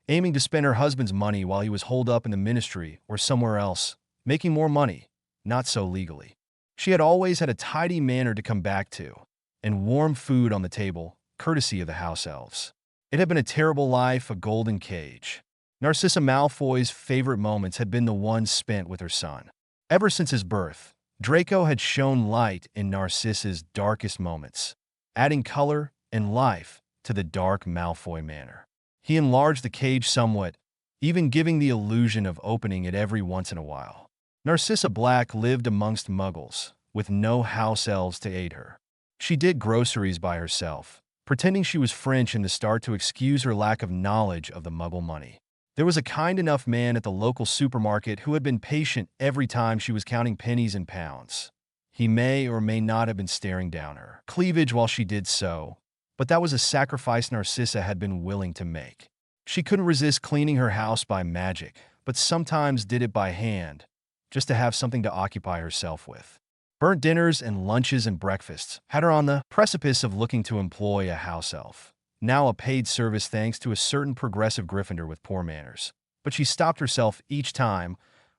aiming to spend her husband's money while he was holed up in the ministry or somewhere else, making more money, not so legally. She had always had a tidy manor to come back to, and warm food on the table, courtesy of the house elves. It had been a terrible life, a golden cage. Narcissa Malfoy's favorite moments had been the ones spent with her son. Ever since his birth, Draco had shone light in Narcissa's darkest moments, adding color and life to the dark Malfoy manor. He enlarged the cage somewhat, even giving the illusion of opening it every once in a while. Narcissa Black lived amongst muggles, with no house elves to aid her. She did groceries by herself, pretending she was French in the start to excuse her lack of knowledge of the muggle money. There was a kind enough man at the local supermarket who had been patient every time she was counting pennies and pounds. He may or may not have been staring down her cleavage while she did so, but that was a sacrifice Narcissa had been willing to make. She couldn't resist cleaning her house by magic, but sometimes did it by hand, just to have something to occupy herself with. Burnt dinners and lunches and breakfasts had her on the precipice of looking to employ a house elf, now a paid service thanks to a certain progressive Gryffindor with poor manners. But she stopped herself each time,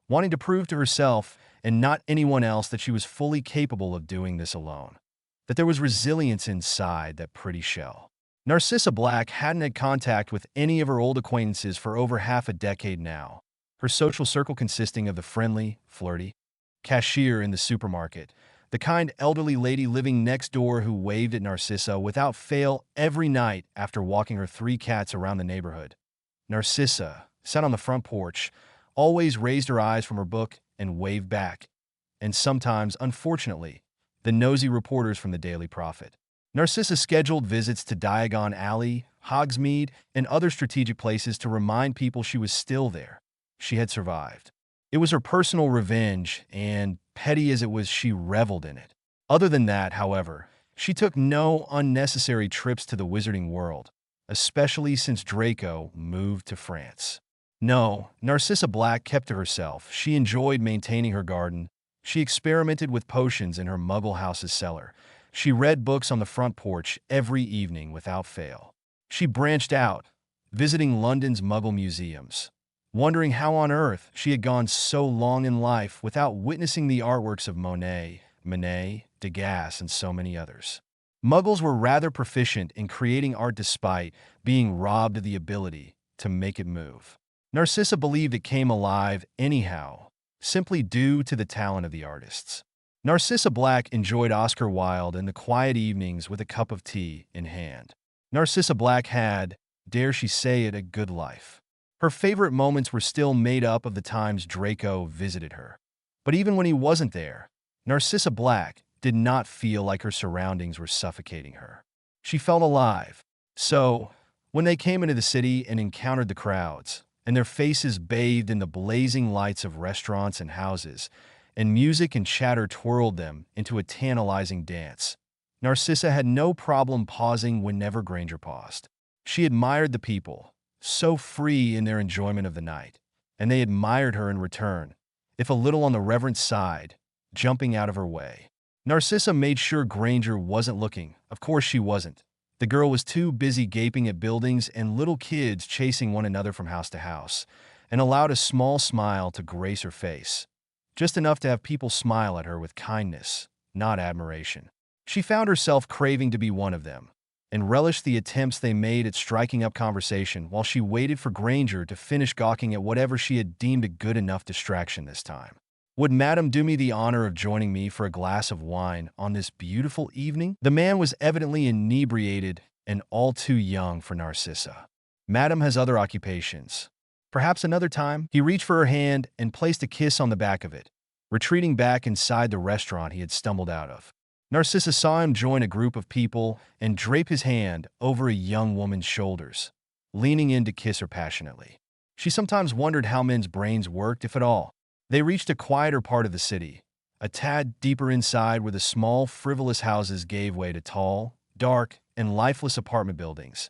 wanting to prove to herself and not anyone else that she was fully capable of doing this alone, that there was resilience inside that pretty shell. Narcissa Black hadn't had contact with any of her old acquaintances for over half a decade now, her social circle consisting of the friendly, flirty cashier in the supermarket, the kind elderly lady living next door who waved at Narcissa without fail every night after walking her 3 cats around the neighborhood. Narcissa sat on the front porch, always raised her eyes from her book and waved back, and sometimes, unfortunately, the nosy reporters from the Daily Prophet. Narcissa scheduled visits to Diagon Alley, Hogsmeade, and other strategic places to remind people she was still there. She had survived. It was her personal revenge, and, petty as it was, she reveled in it. Other than that, however, she took no unnecessary trips to the wizarding world, especially since Draco moved to France. No, Narcissa Black kept to herself. She enjoyed maintaining her garden. She experimented with potions in her muggle house's cellar. She read books on the front porch every evening without fail. She branched out, visiting London's muggle museums, wondering how on earth she had gone so long in life without witnessing the artworks of Monet, Manet, Degas, and so many others. Muggles were rather proficient in creating art despite being robbed of the ability to make it move. Narcissa believed it came alive anyhow, simply due to the talent of the artists. Narcissa Black enjoyed Oscar Wilde in the quiet evenings with a cup of tea in hand. Narcissa Black had, dare she say it, a good life. Her favorite moments were still made up of the times Draco visited her. But even when he wasn't there, Narcissa Black did not feel like her surroundings were suffocating her. She felt alive. So, when they came into the city and encountered the crowds, and their faces bathed in the blazing lights of restaurants and houses, and music and chatter twirled them into a tantalizing dance, Narcissa had no problem pausing whenever Granger paused. She admired the people, so free in their enjoyment of the night, and they admired her in return, if a little on the reverent side, jumping out of her way. Narcissa made sure Granger wasn't looking. Of course she wasn't. The girl was too busy gaping at buildings and little kids chasing one another from house to house, and allowed a small smile to grace her face, just enough to have people smile at her with kindness, not admiration. She found herself craving to be one of them, and relished the attempts they made at striking up conversation while she waited for Granger to finish gawking at whatever she had deemed a good enough distraction this time. "Would Madam do me the honor of joining me for a glass of wine on this beautiful evening?" The man was evidently inebriated and all too young for Narcissa. "Madam has other occupations. Perhaps another time?" He reached for her hand and placed a kiss on the back of it, retreating back inside the restaurant he had stumbled out of. Narcissa saw him join a group of people and drape his hand over a young woman's shoulders, leaning in to kiss her passionately. She sometimes wondered how men's brains worked, if at all. They reached a quieter part of the city, a tad deeper inside where the small, frivolous houses gave way to tall, dark, and lifeless apartment buildings,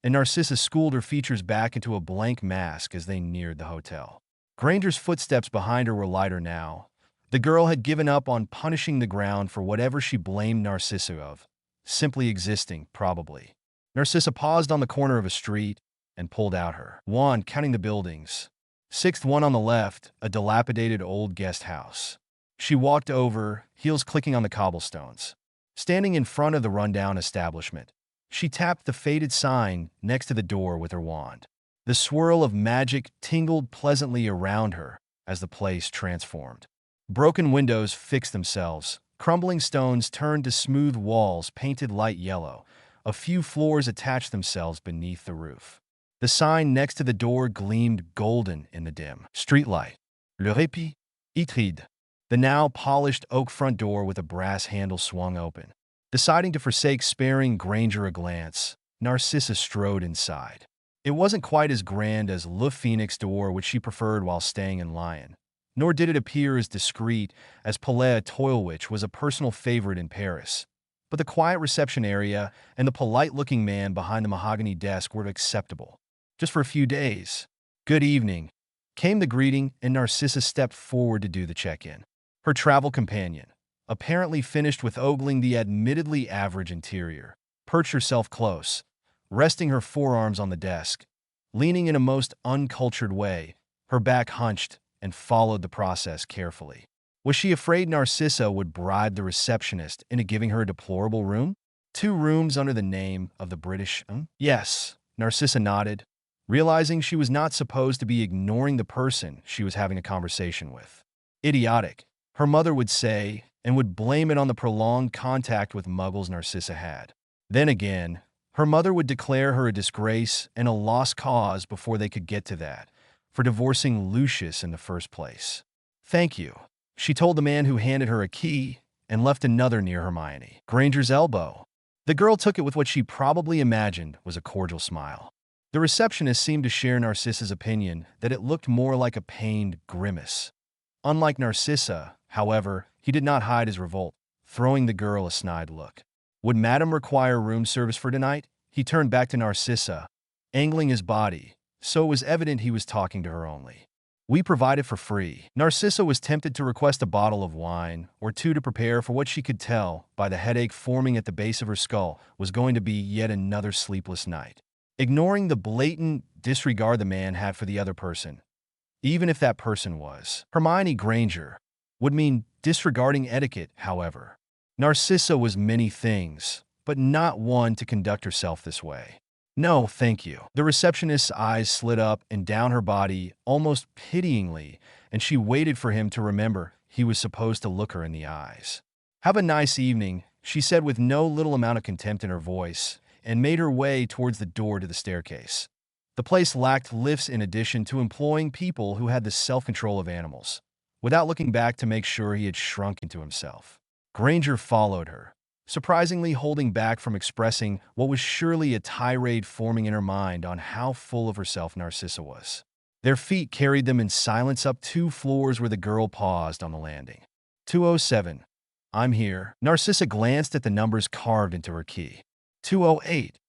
and Narcissa schooled her features back into a blank mask as they neared the hotel. Granger's footsteps behind her were lighter now. The girl had given up on punishing the ground for whatever she blamed Narcissa of, simply existing, probably. Narcissa paused on the corner of a street and pulled out her wand, counting the buildings. Sixth one on the left, a dilapidated old guest house. She walked over, heels clicking on the cobblestones. Standing in front of the rundown establishment, she tapped the faded sign next to the door with her wand. The swirl of magic tingled pleasantly around her as the place transformed. Broken windows fixed themselves, crumbling stones turned to smooth walls painted light yellow. A few floors attached themselves beneath the roof. The sign next to the door gleamed golden in the dim streetlight. Le répit étride. The now polished oak front door with a brass handle swung open. Deciding to forsake sparing Granger a glance, Narcissa strode inside. It wasn't quite as grand as Le Phoenix door, which she preferred while staying in Lyon, nor did it appear as discreet as Palais Toil, which was a personal favorite in Paris. But the quiet reception area and the polite-looking man behind the mahogany desk were acceptable. Just for a few days. "Good evening," came the greeting, and Narcissa stepped forward to do the check-in. Her travel companion, apparently finished with ogling the admittedly average interior, perched herself close, resting her forearms on the desk, leaning in a most uncultured way, her back hunched, and followed the process carefully. Was she afraid Narcissa would bribe the receptionist into giving her a deplorable room? 2 rooms under the name of the British. Yes, Narcissa nodded, realizing she was not supposed to be ignoring the person she was having a conversation with. Idiotic, her mother would say, and would blame it on the prolonged contact with muggles Narcissa had. Then again, her mother would declare her a disgrace and a lost cause before they could get to that, for divorcing Lucius in the first place. "Thank you," she told the man who handed her a key and left another near Hermione Granger's elbow. The girl took it with what she probably imagined was a cordial smile. The receptionist seemed to share Narcissa's opinion that it looked more like a pained grimace. Unlike Narcissa, however, he did not hide his revolt, throwing the girl a snide look. Would Madame require room service for tonight? He turned back to Narcissa, angling his body, so it was evident he was talking to her only. "We provide it for free." Narcissa was tempted to request a bottle of wine or two to prepare for what she could tell by the headache forming at the base of her skull was going to be yet another sleepless night. Ignoring the blatant disregard the man had for the other person, even if that person was Hermione Granger, would mean disregarding etiquette, however. Narcissa was many things, but not one to conduct herself this way. "No, thank you." The receptionist's eyes slid up and down her body almost pityingly, and she waited for him to remember he was supposed to look her in the eyes. "Have a nice evening," she said with no little amount of contempt in her voice, and made her way towards the door to the staircase. The place lacked lifts in addition to employing people who had the self-control of animals. Without looking back to make sure he had shrunk into himself, Granger followed her, surprisingly holding back from expressing what was surely a tirade forming in her mind on how full of herself Narcissa was. Their feet carried them in silence up 2 floors where the girl paused on the landing. 207. "I'm here." Narcissa glanced at the numbers carved into her key. 208.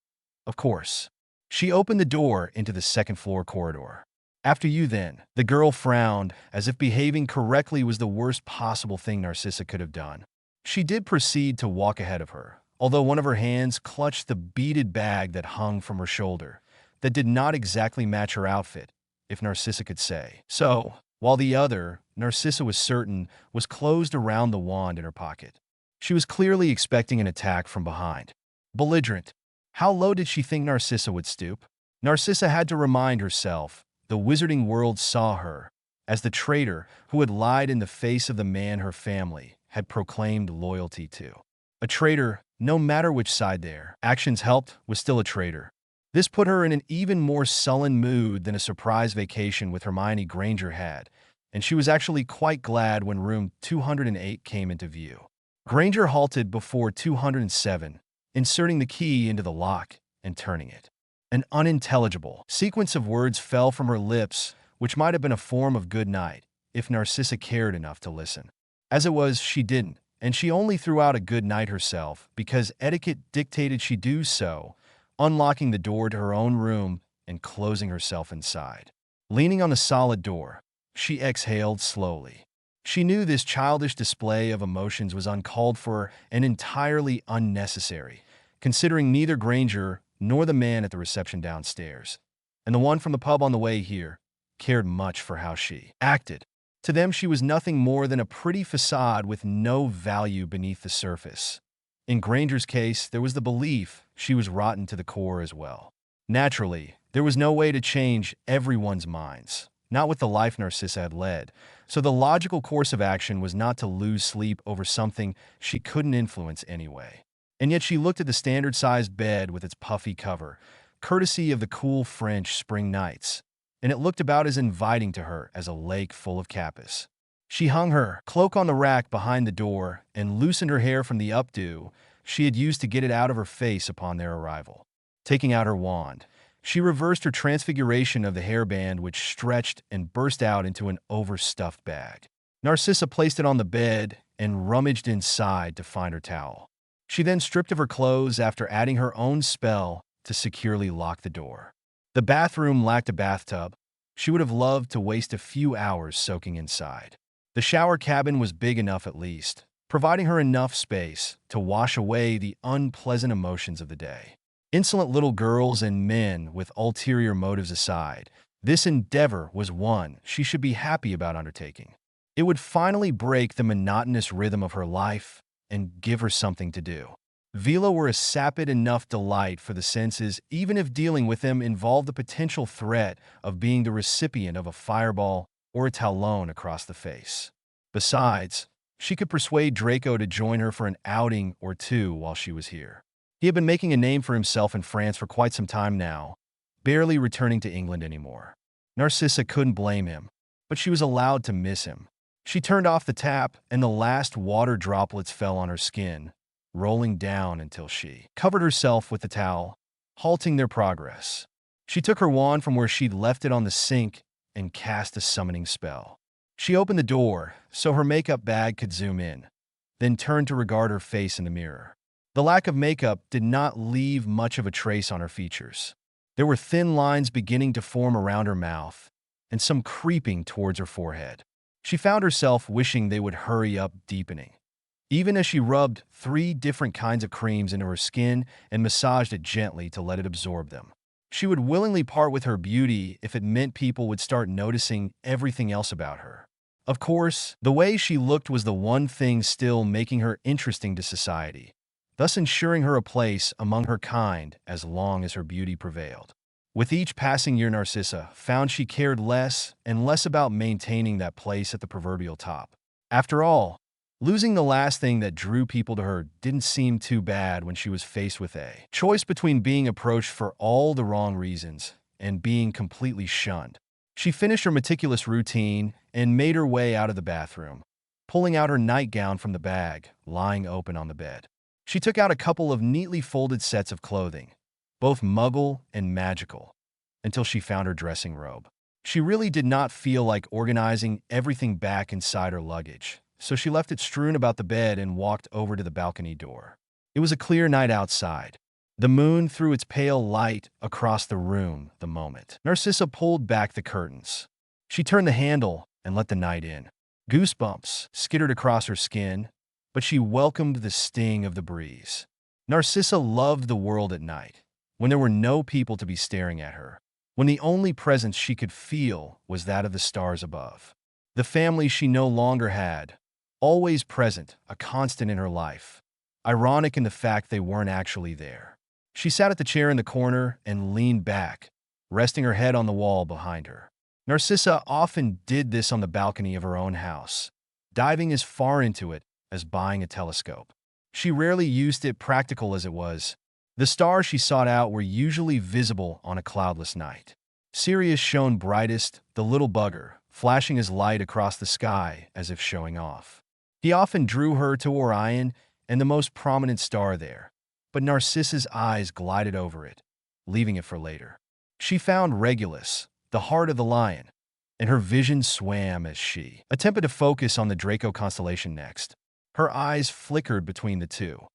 Of course. She opened the door into the second-floor corridor. "After you, then." The girl frowned, as if behaving correctly was the worst possible thing Narcissa could have done. She did proceed to walk ahead of her, although one of her hands clutched the beaded bag that hung from her shoulder, that did not exactly match her outfit, if Narcissa could say so, while the other, Narcissa was certain, was closed around the wand in her pocket. She was clearly expecting an attack from behind. Belligerent. How low did she think Narcissa would stoop? Narcissa had to remind herself the wizarding world saw her as the traitor who had lied in the face of the man her family had proclaimed loyalty to. A traitor, no matter which side their actions helped, was still a traitor. This put her in an even more sullen mood than a surprise vacation with Hermione Granger had, and she was actually quite glad when room 208 came into view. Granger halted before 207, inserting the key into the lock and turning it. An unintelligible sequence of words fell from her lips, which might have been a form of good night, if Narcissa cared enough to listen. As it was, she didn't, and she only threw out a good night herself because etiquette dictated she do so, unlocking the door to her own room and closing herself inside. Leaning on the solid door, she exhaled slowly. She knew this childish display of emotions was uncalled for and entirely unnecessary, considering neither Granger nor the man at the reception downstairs, and the one from the pub on the way here, cared much for how she acted. To them, she was nothing more than a pretty facade with no value beneath the surface. In Granger's case, there was the belief she was rotten to the core as well. Naturally, there was no way to change everyone's minds, not with the life Narcissa had led, so the logical course of action was not to lose sleep over something she couldn't influence anyway. And yet she looked at the standard-sized bed with its puffy cover, courtesy of the cool French spring nights, and it looked about as inviting to her as a lake full of campus. She hung her cloak on the rack behind the door and loosened her hair from the updo she had used to get it out of her face upon their arrival. Taking out her wand, she reversed her transfiguration of the hairband, which stretched and burst out into an overstuffed bag. Narcissa placed it on the bed and rummaged inside to find her towel. She then stripped of her clothes after adding her own spell to securely lock the door. The bathroom lacked a bathtub. She would have loved to waste a few hours soaking inside. The shower cabin was big enough at least, providing her enough space to wash away the unpleasant emotions of the day. Insolent little girls and men with ulterior motives aside, this endeavor was one she should be happy about undertaking. It would finally break the monotonous rhythm of her life and give her something to do. Vila were a sapid enough delight for the senses, even if dealing with them involved the potential threat of being the recipient of a fireball or a talon across the face. Besides, she could persuade Draco to join her for an outing or two while she was here. He had been making a name for himself in France for quite some time now, barely returning to England anymore. Narcissa couldn't blame him, but she was allowed to miss him. She turned off the tap, and the last water droplets fell on her skin, rolling down until she covered herself with the towel, halting their progress. She took her wand from where she'd left it on the sink and cast a summoning spell. She opened the door so her makeup bag could zoom in, then turned to regard her face in the mirror. The lack of makeup did not leave much of a trace on her features. There were thin lines beginning to form around her mouth, and some creeping towards her forehead. She found herself wishing they would hurry up, deepening. Even as she rubbed 3 different kinds of creams into her skin and massaged it gently to let it absorb them. She would willingly part with her beauty if it meant people would start noticing everything else about her. Of course, the way she looked was the one thing still making her interesting to society, thus ensuring her a place among her kind as long as her beauty prevailed. With each passing year, Narcissa found she cared less and less about maintaining that place at the proverbial top. After all, losing the last thing that drew people to her didn't seem too bad when she was faced with a choice between being approached for all the wrong reasons and being completely shunned. She finished her meticulous routine and made her way out of the bathroom, pulling out her nightgown from the bag lying open on the bed. She took out a couple of neatly folded sets of clothing, both muggle and magical, until she found her dressing robe. She really did not feel like organizing everything back inside her luggage, so she left it strewn about the bed and walked over to the balcony door. It was a clear night outside. The moon threw its pale light across the room the moment Narcissa pulled back the curtains. She turned the handle and let the night in. Goosebumps skittered across her skin, but she welcomed the sting of the breeze. Narcissa loved the world at night, when there were no people to be staring at her, when the only presence she could feel was that of the stars above. The family she no longer had, always present, a constant in her life, ironic in the fact they weren't actually there. She sat at the chair in the corner and leaned back, resting her head on the wall behind her. Narcissa often did this on the balcony of her own house, diving as far into it as buying a telescope. She rarely used it, practical as it was. The stars she sought out were usually visible on a cloudless night. Sirius shone brightest, the little bugger, flashing his light across the sky as if showing off. He often drew her to Orion and the most prominent star there, but Narcissa's eyes glided over it, leaving it for later. She found Regulus, the heart of the lion, and her vision swam as she attempted to focus on the Draco constellation next. Her eyes flickered between the two,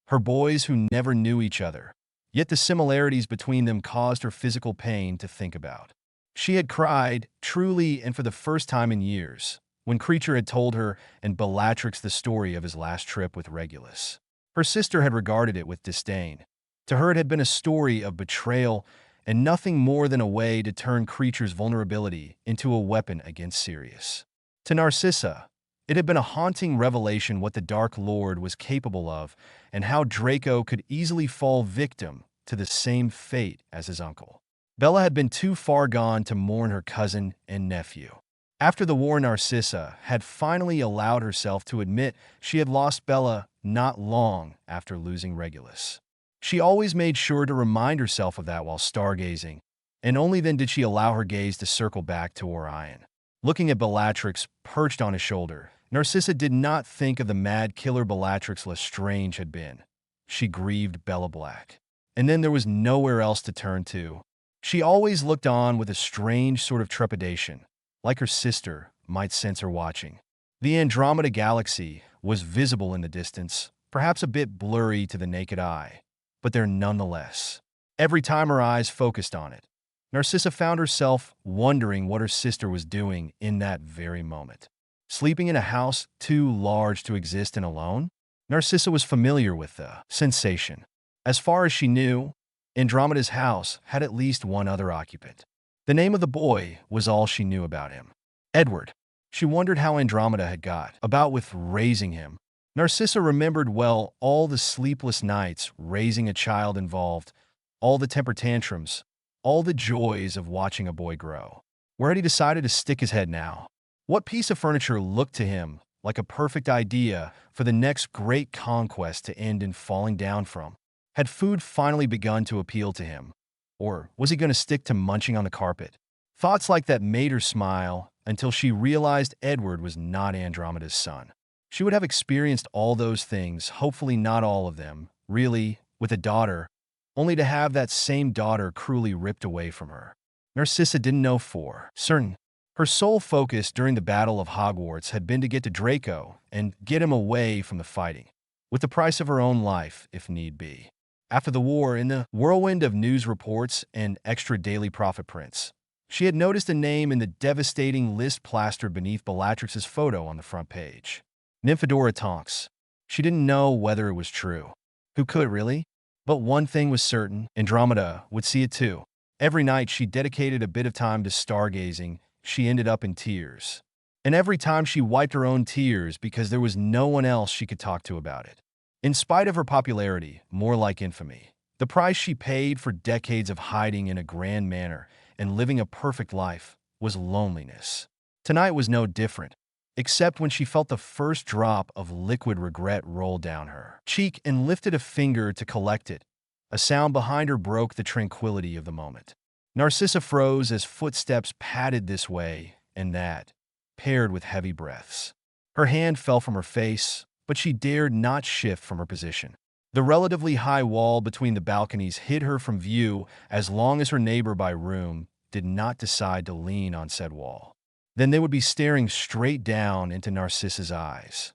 her boys who never knew each other, yet the similarities between them caused her physical pain to think about. She had cried, truly and for the first time in years, when Creature had told her and Bellatrix the story of his last trip with Regulus. Her sister had regarded it with disdain. To her it had been a story of betrayal and nothing more than a way to turn Creature's vulnerability into a weapon against Sirius. To Narcissa, It had been a haunting revelation what the Dark Lord was capable of and how Draco could easily fall victim to the same fate as his uncle. Bella had been too far gone to mourn her cousin and nephew. After the war, Narcissa had finally allowed herself to admit she had lost Bella not long after losing Regulus. She always made sure to remind herself of that while stargazing, and only then did she allow her gaze to circle back to Orion. Looking at Bellatrix perched on his shoulder, Narcissa did not think of the mad killer Bellatrix Lestrange had been. She grieved Bella Black. And then there was nowhere else to turn to. She always looked on with a strange sort of trepidation, like her sister might sense her watching. The Andromeda Galaxy was visible in the distance, perhaps a bit blurry to the naked eye, but there nonetheless. Every time her eyes focused on it, Narcissa found herself wondering what her sister was doing in that very moment. Sleeping in a house too large to exist in alone? Narcissa was familiar with the sensation. As far as she knew, Andromeda's house had at least one other occupant. The name of the boy was all she knew about him. Edward. She wondered how Andromeda had got about with raising him. Narcissa remembered well all the sleepless nights raising a child involved, all the temper tantrums, all the joys of watching a boy grow. Where had he decided to stick his head now? What piece of furniture looked to him like a perfect idea for the next great conquest to end in falling down from? Had food finally begun to appeal to him? Or was he going to stick to munching on the carpet? Thoughts like that made her smile until she realized Edward was not Andromeda's son. She would have experienced all those things, hopefully not all of them, really, with a daughter, only to have that same daughter cruelly ripped away from her. Narcissa didn't know for certain. Her sole focus during the Battle of Hogwarts had been to get to Draco and get him away from the fighting, with the price of her own life, if need be. After the war, in the whirlwind of news reports and extra daily profit prints, she had noticed a name in the devastating list plastered beneath Bellatrix's photo on the front page. Nymphadora Tonks. She didn't know whether it was true. Who could, really? But one thing was certain, Andromeda would see it too. Every night she dedicated a bit of time to stargazing, she ended up in tears. And every time she wiped her own tears because there was no one else she could talk to about it. In spite of her popularity, more like infamy, the price she paid for decades of hiding in a grand manner and living a perfect life was loneliness. Tonight was no different, except when she felt the first drop of liquid regret roll down her cheek and lifted a finger to collect it. A sound behind her broke the tranquility of the moment. Narcissa froze as footsteps padded this way and that, paired with heavy breaths. Her hand fell from her face, but she dared not shift from her position. The relatively high wall between the balconies hid her from view as long as her neighbor by room did not decide to lean on said wall. Then they would be staring straight down into Narcissa's eyes.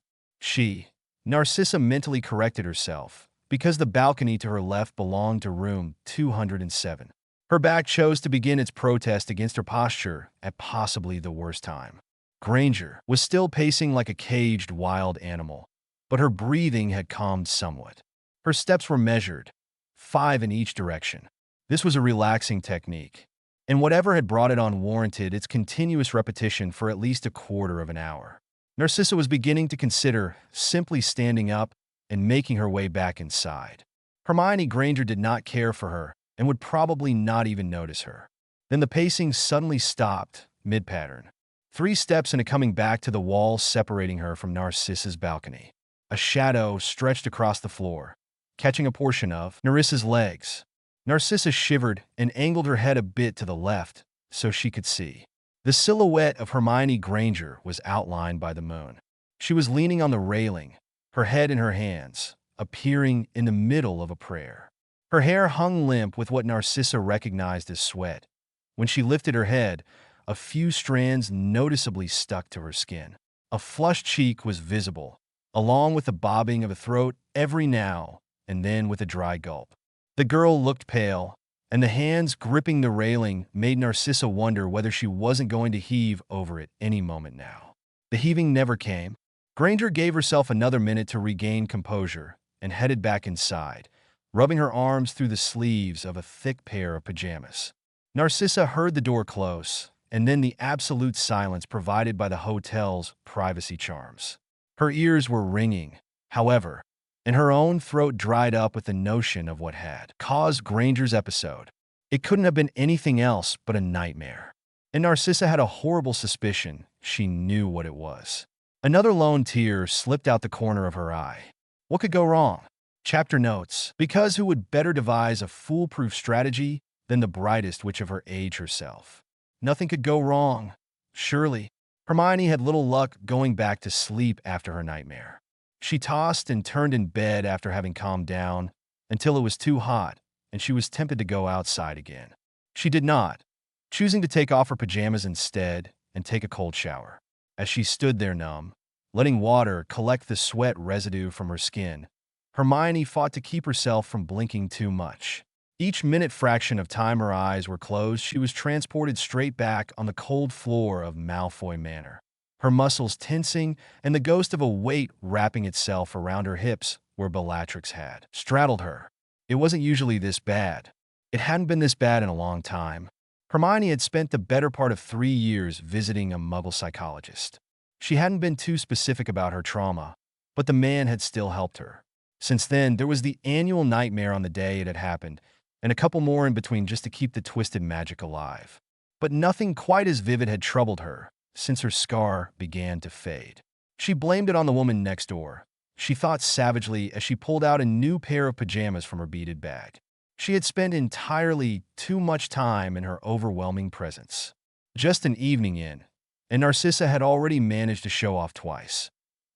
Narcissa mentally corrected herself, because the balcony to her left belonged to room 207. Her back chose to begin its protest against her posture at possibly the worst time. Granger was still pacing like a caged wild animal, but her breathing had calmed somewhat. Her steps were measured, 5 in each direction. This was a relaxing technique, and whatever had brought it on warranted its continuous repetition for at least a quarter of an hour. Narcissa was beginning to consider simply standing up and making her way back inside. Hermione Granger did not care for her and would probably not even notice her. Then the pacing suddenly stopped, mid-pattern. 3 steps and a coming back to the wall separating her from Narcissa's balcony. A shadow stretched across the floor, catching a portion of Narissa's legs. Narcissa shivered and angled her head a bit to the left so she could see. The silhouette of Hermione Granger was outlined by the moon. She was leaning on the railing, her head in her hands, appearing in the middle of a prayer. Her hair hung limp with what Narcissa recognized as sweat. When she lifted her head, a few strands noticeably stuck to her skin. A flushed cheek was visible, along with the bobbing of a throat every now and then with a dry gulp. The girl looked pale, and the hands gripping the railing made Narcissa wonder whether she wasn't going to heave over it any moment now. The heaving never came. Granger gave herself another minute to regain composure and headed back inside, rubbing her arms through the sleeves of a thick pair of pajamas. Narcissa heard the door close and then the absolute silence provided by the hotel's privacy charms. Her ears were ringing, however, and her own throat dried up with the notion of what had caused Granger's episode. It couldn't have been anything else but a nightmare. And Narcissa had a horrible suspicion she knew what it was. Another lone tear slipped out the corner of her eye. What could go wrong? Chapter notes, because who would better devise a foolproof strategy than the brightest witch of her age herself? Nothing could go wrong. Surely, Hermione had little luck going back to sleep after her nightmare. She tossed and turned in bed after having calmed down until it was too hot and she was tempted to go outside again. She did not, choosing to take off her pajamas instead and take a cold shower. As she stood there numb, letting water collect the sweat residue from her skin, Hermione fought to keep herself from blinking too much. Each minute fraction of time her eyes were closed, she was transported straight back on the cold floor of Malfoy Manor, her muscles tensing and the ghost of a weight wrapping itself around her hips where Bellatrix had straddled her. It wasn't usually this bad. It hadn't been this bad in a long time. Hermione had spent the better part of 3 years visiting a Muggle psychologist. She hadn't been too specific about her trauma, but the man had still helped her. Since then, there was the annual nightmare on the day it had happened, and a couple more in between just to keep the twisted magic alive. But nothing quite as vivid had troubled her since her scar began to fade. She blamed it on the woman next door. She thought savagely as she pulled out a new pair of pajamas from her beaded bag. She had spent entirely too much time in her overwhelming presence. Just an evening in, and Narcissa had already managed to show off twice.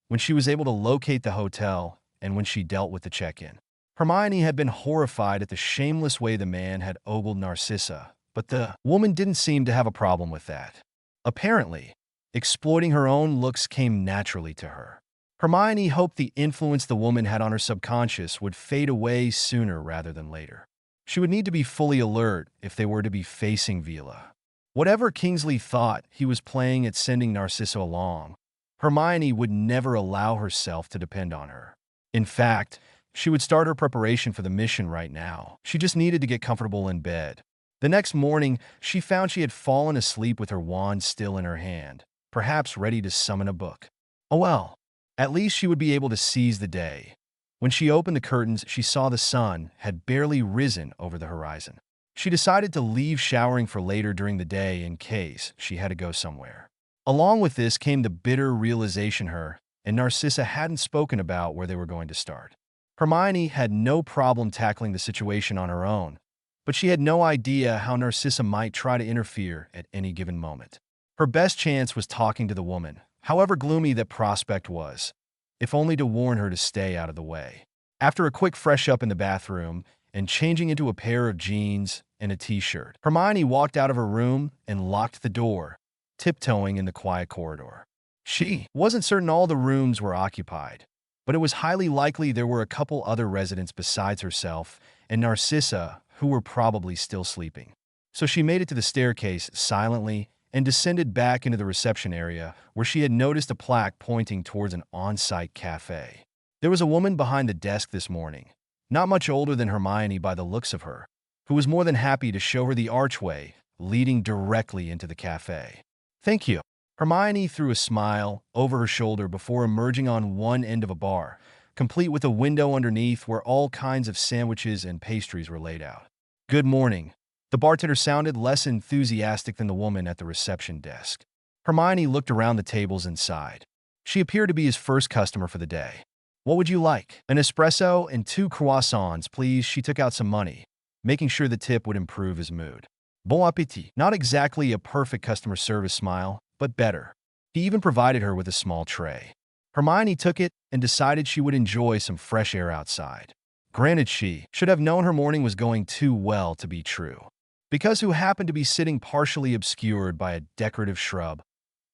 When she was able to locate the hotel and when she dealt with the check-in. Hermione had been horrified at the shameless way the man had ogled Narcissa, but the woman didn't seem to have a problem with that. Apparently, exploiting her own looks came naturally to her. Hermione hoped the influence the woman had on her subconscious would fade away sooner rather than later. She would need to be fully alert if they were to be facing Vila. Whatever Kingsley thought he was playing at sending Narcissa along, Hermione would never allow herself to depend on her. In fact, she would start her preparation for the mission right now. She just needed to get comfortable in bed. The next morning, she found she had fallen asleep with her wand still in her hand, perhaps ready to summon a book. Oh well, at least she would be able to seize the day. When she opened the curtains, she saw the sun had barely risen over the horizon. She decided to leave showering for later during the day in case she had to go somewhere. Along with this came the bitter realization her and Narcissa hadn't spoken about where they were going to start. Hermione had no problem tackling the situation on her own, but she had no idea how Narcissa might try to interfere at any given moment. Her best chance was talking to the woman, however gloomy that prospect was, if only to warn her to stay out of the way. After a quick fresh up in the bathroom and changing into a pair of jeans and a t-shirt, Hermione walked out of her room and locked the door, tiptoeing in the quiet corridor. She wasn't certain all the rooms were occupied, but it was highly likely there were a couple other residents besides herself and Narcissa who were probably still sleeping. So she made it to the staircase silently and descended back into the reception area where she had noticed a plaque pointing towards an on-site cafe. There was a woman behind the desk this morning, not much older than Hermione by the looks of her, who was more than happy to show her the archway leading directly into the cafe. "Thank you." Hermione threw a smile over her shoulder before emerging on one end of a bar, complete with a window underneath where all kinds of sandwiches and pastries were laid out. "Good morning." The bartender sounded less enthusiastic than the woman at the reception desk. Hermione looked around the tables inside. She appeared to be his first customer for the day. "What would you like?" "An espresso and 2 croissants, please." She took out some money, making sure the tip would improve his mood. "Bon appétit." Not exactly a perfect customer service smile, but better. He even provided her with a small tray. Hermione took it and decided she would enjoy some fresh air outside. Granted, she should have known her morning was going too well to be true, because who happened to be sitting partially obscured by a decorative shrub,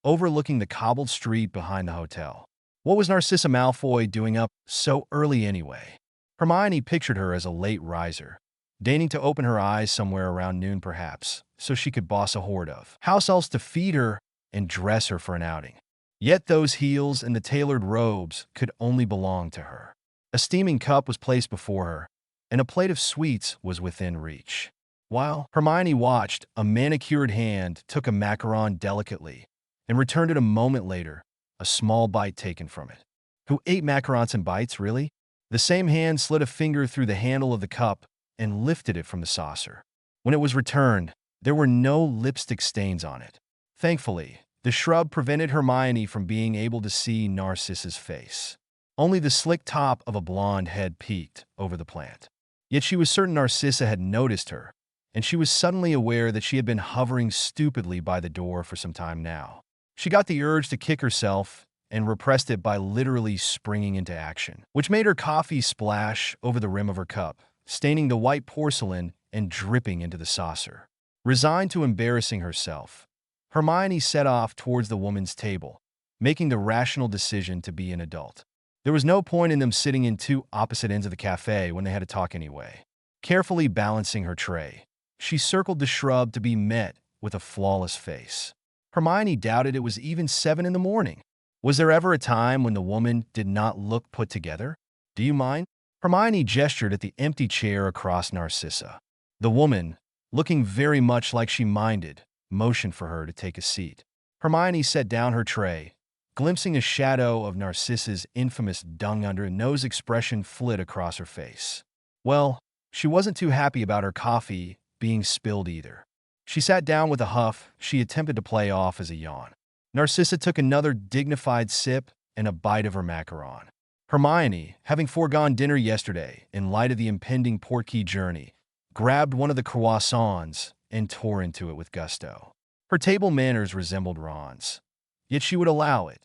overlooking the cobbled street behind the hotel. What was Narcissa Malfoy doing up so early anyway? Hermione pictured her as a late riser, deigning to open her eyes somewhere around noon perhaps, so she could boss a horde of house elves to feed her and dress her for an outing. Yet those heels and the tailored robes could only belong to her. A steaming cup was placed before her, and a plate of sweets was within reach. While Hermione watched, a manicured hand took a macaron delicately and returned it a moment later, a small bite taken from it. Who ate macarons in bites, really? The same hand slid a finger through the handle of the cup and lifted it from the saucer. When it was returned, there were no lipstick stains on it. Thankfully, the shrub prevented Hermione from being able to see Narcissa's face. Only the slick top of a blonde head peeked over the plant. Yet she was certain Narcissa had noticed her, and she was suddenly aware that she had been hovering stupidly by the door for some time now. She got the urge to kick herself and repressed it by literally springing into action, which made her coffee splash over the rim of her cup, staining the white porcelain and dripping into the saucer. Resigned to embarrassing herself, Hermione set off towards the woman's table, making the rational decision to be an adult. There was no point in them sitting in two opposite ends of the cafe when they had to talk anyway. Carefully balancing her tray, she circled the shrub to be met with a flawless face. Hermione doubted it was even 7 in the morning. Was there ever a time when the woman did not look put together? Do you mind? Hermione gestured at the empty chair across Narcissa. The woman, looking very much like she minded, motioned for her to take a seat. Hermione set down her tray, glimpsing a shadow of Narcissa's infamous dung under a nose expression flit across her face. Well, she wasn't too happy about her coffee being spilled either. She sat down with a huff she attempted to play off as a yawn. Narcissa took another dignified sip and a bite of her macaron. Hermione, having foregone dinner yesterday in light of the impending Portkey journey, grabbed one of the croissants and tore into it with gusto. Her table manners resembled Ron's, yet she would allow it,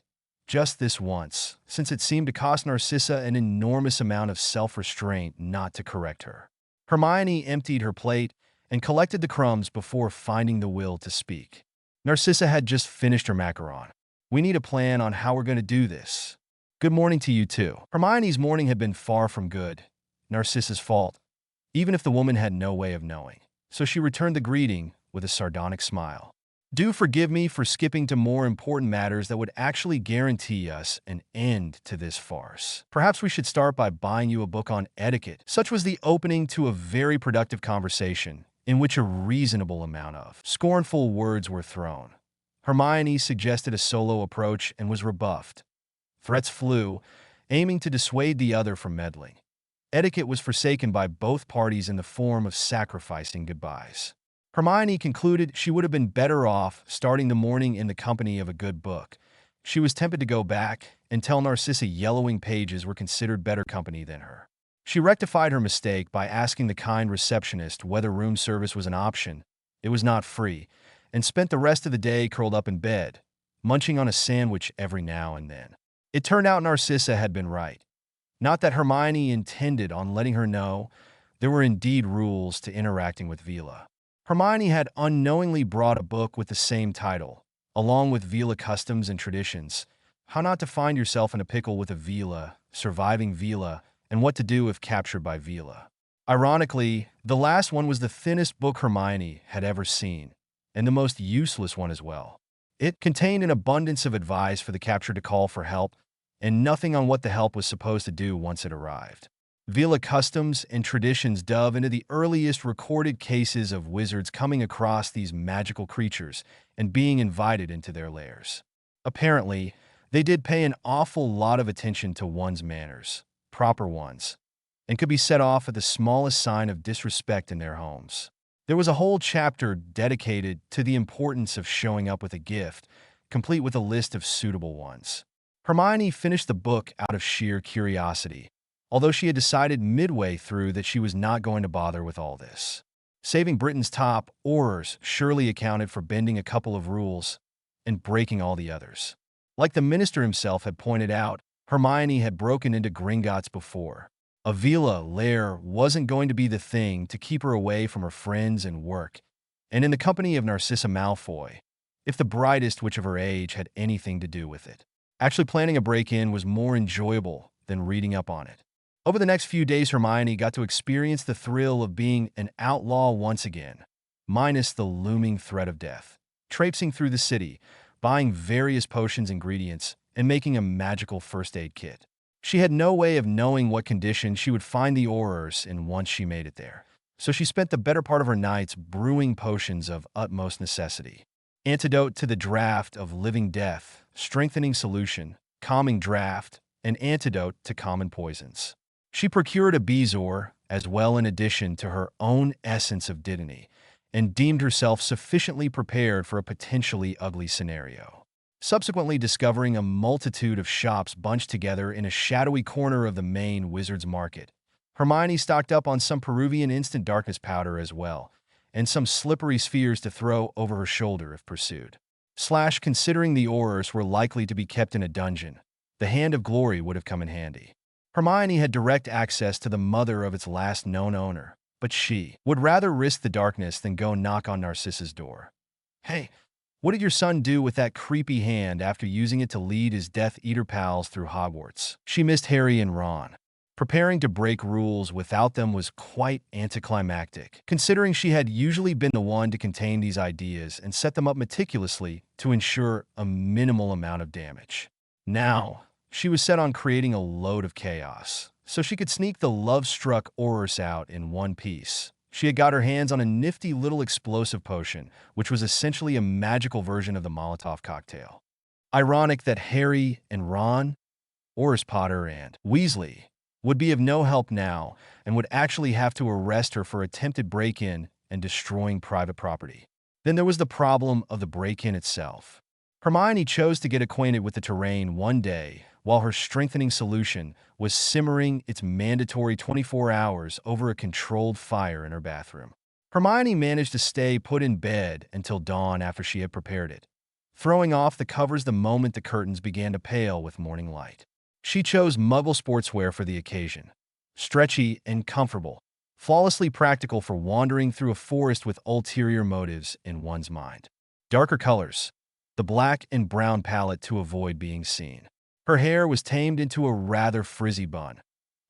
just this once, since it seemed to cost Narcissa an enormous amount of self-restraint not to correct her. Hermione emptied her plate and collected the crumbs before finding the will to speak. Narcissa had just finished her macaron. We need a plan on how we're going to do this. Good morning to you too. Hermione's morning had been far from good, Narcissa's fault, even if the woman had no way of knowing. So she returned the greeting with a sardonic smile. Do forgive me for skipping to more important matters that would actually guarantee us an end to this farce. Perhaps we should start by buying you a book on etiquette. Such was the opening to a very productive conversation, in which a reasonable amount of scornful words were thrown. Hermione suggested a solo approach and was rebuffed. Threats flew, aiming to dissuade the other from meddling. Etiquette was forsaken by both parties in the form of sacrificing goodbyes. Hermione concluded she would have been better off starting the morning in the company of a good book. She was tempted to go back and tell Narcissa yellowing pages were considered better company than her. She rectified her mistake by asking the kind receptionist whether room service was an option. It was not free, and spent the rest of the day curled up in bed, munching on a sandwich every now and then. It turned out Narcissa had been right. Not that Hermione intended on letting her know there were indeed rules to interacting with Vila. Hermione had unknowingly brought a book with the same title, along with Vila Customs and Traditions. How not to find yourself in a pickle with a Vila, surviving Vila, and what to do if captured by Vila. Ironically, the last one was the thinnest book Hermione had ever seen, and the most useless one as well. It contained an abundance of advice for the captured to call for help, and nothing on what the help was supposed to do once it arrived. Vila Customs and Traditions dove into the earliest recorded cases of wizards coming across these magical creatures and being invited into their lairs. Apparently, they did pay an awful lot of attention to one's manners, proper ones, and could be set off at the smallest sign of disrespect in their homes. There was a whole chapter dedicated to the importance of showing up with a gift, complete with a list of suitable ones. Hermione finished the book out of sheer curiosity, although she had decided midway through that she was not going to bother with all this. Saving Britain's top Aurors surely accounted for bending a couple of rules and breaking all the others. Like the minister himself had pointed out, Hermione had broken into Gringotts before. A Vila lair wasn't going to be the thing to keep her away from her friends and work, and in the company of Narcissa Malfoy, if the brightest witch of her age had anything to do with it. Actually planning a break-in was more enjoyable than reading up on it. Over the next few days, Hermione got to experience the thrill of being an outlaw once again, minus the looming threat of death. Traipsing through the city, buying various potions ingredients, and making a magical first aid kit. She had no way of knowing what condition she would find the Aurors in once she made it there. so she spent the better part of her nights brewing potions of utmost necessity. Antidote to the draft of living death, strengthening solution, calming draft, and antidote to common poisons. She procured a bezoar as well in addition to her own essence of divinity, and deemed herself sufficiently prepared for a potentially ugly scenario. Subsequently discovering a multitude of shops bunched together in a shadowy corner of the main wizard's market, Hermione stocked up on some Peruvian instant darkness powder as well, and some slippery spheres to throw over her shoulder if pursued. Considering the Aurors were likely to be kept in a dungeon, the Hand of Glory would have come in handy. Hermione had direct access to the mother of its last known owner, but she would rather risk the darkness than go knock on Narcissa's door. "Hey, what did your son do with that creepy hand after using it to lead his Death Eater pals through Hogwarts?" She missed Harry and Ron. Preparing to break rules without them was quite anticlimactic, considering she had usually been the one to contain these ideas and set them up meticulously to ensure a minimal amount of damage. Now, she was set on creating a load of chaos, so she could sneak the love-struck Aurors out in one piece. She had got her hands on a nifty little explosive potion, which was essentially a magical version of the Molotov cocktail. Ironic that Harry and Ron, Aurors Potter, and Weasley would be of no help now and would actually have to arrest her for attempted break-in and destroying private property. Then there was the problem of the break-in itself. Hermione chose to get acquainted with the terrain one day while her strengthening solution was simmering its mandatory 24 hours over a controlled fire in her bathroom. Hermione managed to stay put in bed until dawn after she had prepared it, throwing off the covers the moment the curtains began to pale with morning light. She chose Muggle sportswear for the occasion, stretchy and comfortable, flawlessly practical for wandering through a forest with ulterior motives in one's mind. Darker colors, the black and brown palette to avoid being seen. Her hair was tamed into a rather frizzy bun,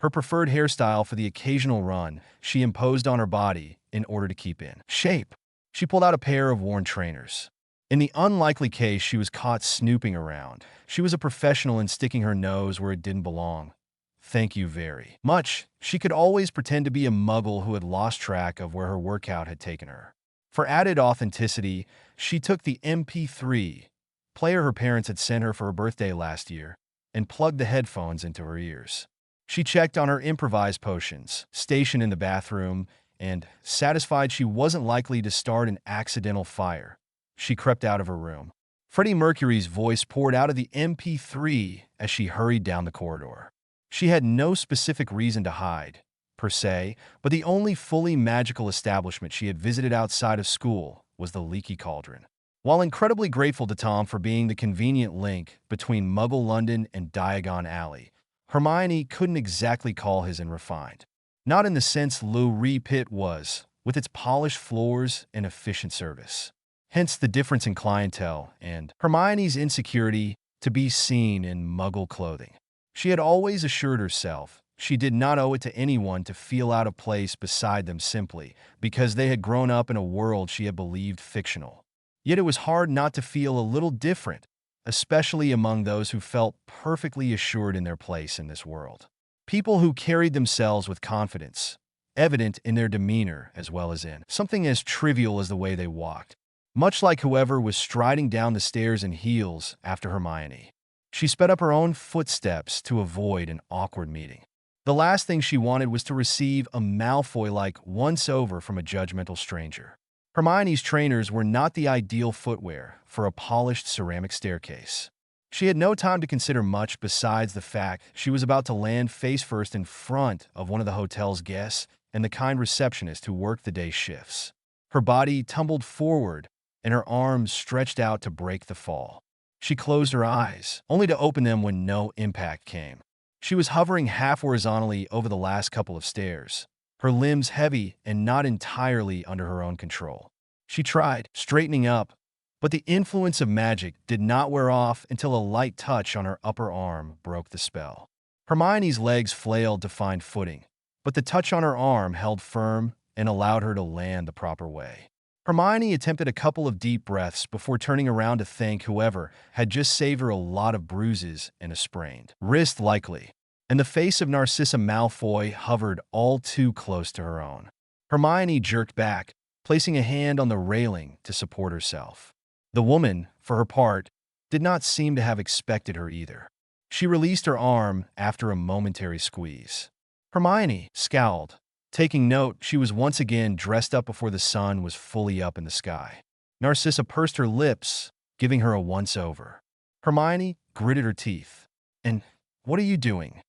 her preferred hairstyle for the occasional run she imposed on her body in order to keep in shape. She pulled out a pair of worn trainers. In the unlikely case she was caught snooping around, she was a professional in sticking her nose where it didn't belong. Thank you very much. She could always pretend to be a muggle who had lost track of where her workout had taken her. For added authenticity, she took the MP3 player her parents had sent her for her birthday last year and plugged the headphones into her ears. She checked on her improvised potions, stationed in the bathroom, and, satisfied she wasn't likely to start an accidental fire, she crept out of her room. Freddie Mercury's voice poured out of the MP3 as she hurried down the corridor. She had no specific reason to hide, per se, but the only fully magical establishment she had visited outside of school was the Leaky Cauldron. While incredibly grateful to Tom for being the convenient link between Muggle London and Diagon Alley, Hermione couldn't exactly call his refined. Not in the sense Lou Pit was, with its polished floors and efficient service. Hence the difference in clientele and Hermione's insecurity to be seen in Muggle clothing. She had always assured herself she did not owe it to anyone to feel out of place beside them simply because they had grown up in a world she had believed fictional. Yet it was hard not to feel a little different, especially among those who felt perfectly assured in their place in this world. People who carried themselves with confidence, evident in their demeanor as well as in something as trivial as the way they walked. Much like whoever was striding down the stairs in heels after Hermione. She sped up her own footsteps to avoid an awkward meeting. The last thing she wanted was to receive a Malfoy-like once-over from a judgmental stranger. Hermione's trainers were not the ideal footwear for a polished ceramic staircase. She had no time to consider much besides the fact she was about to land face-first in front of one of the hotel's guests and the kind receptionist who worked the day shifts. Her body tumbled forward and her arms stretched out to break the fall. She closed her eyes, only to open them when no impact came. She was hovering half horizontally over the last couple of stairs, her limbs heavy and not entirely under her own control. She tried, straightening up, but the influence of magic did not wear off until a light touch on her upper arm broke the spell. Hermione's legs flailed to find footing, but the touch on her arm held firm and allowed her to land the proper way. Hermione attempted a couple of deep breaths before turning around to thank whoever had just saved her a lot of bruises and a sprained wrist likely, and the face of Narcissa Malfoy hovered all too close to her own. Hermione jerked back, placing a hand on the railing to support herself. The woman, for her part, did not seem to have expected her either. She released her arm after a momentary squeeze. Hermione scowled, taking note she was once again dressed up before the sun was fully up in the sky. Narcissa pursed her lips, giving her a once-over. Hermione gritted her teeth. "And what are you doing?"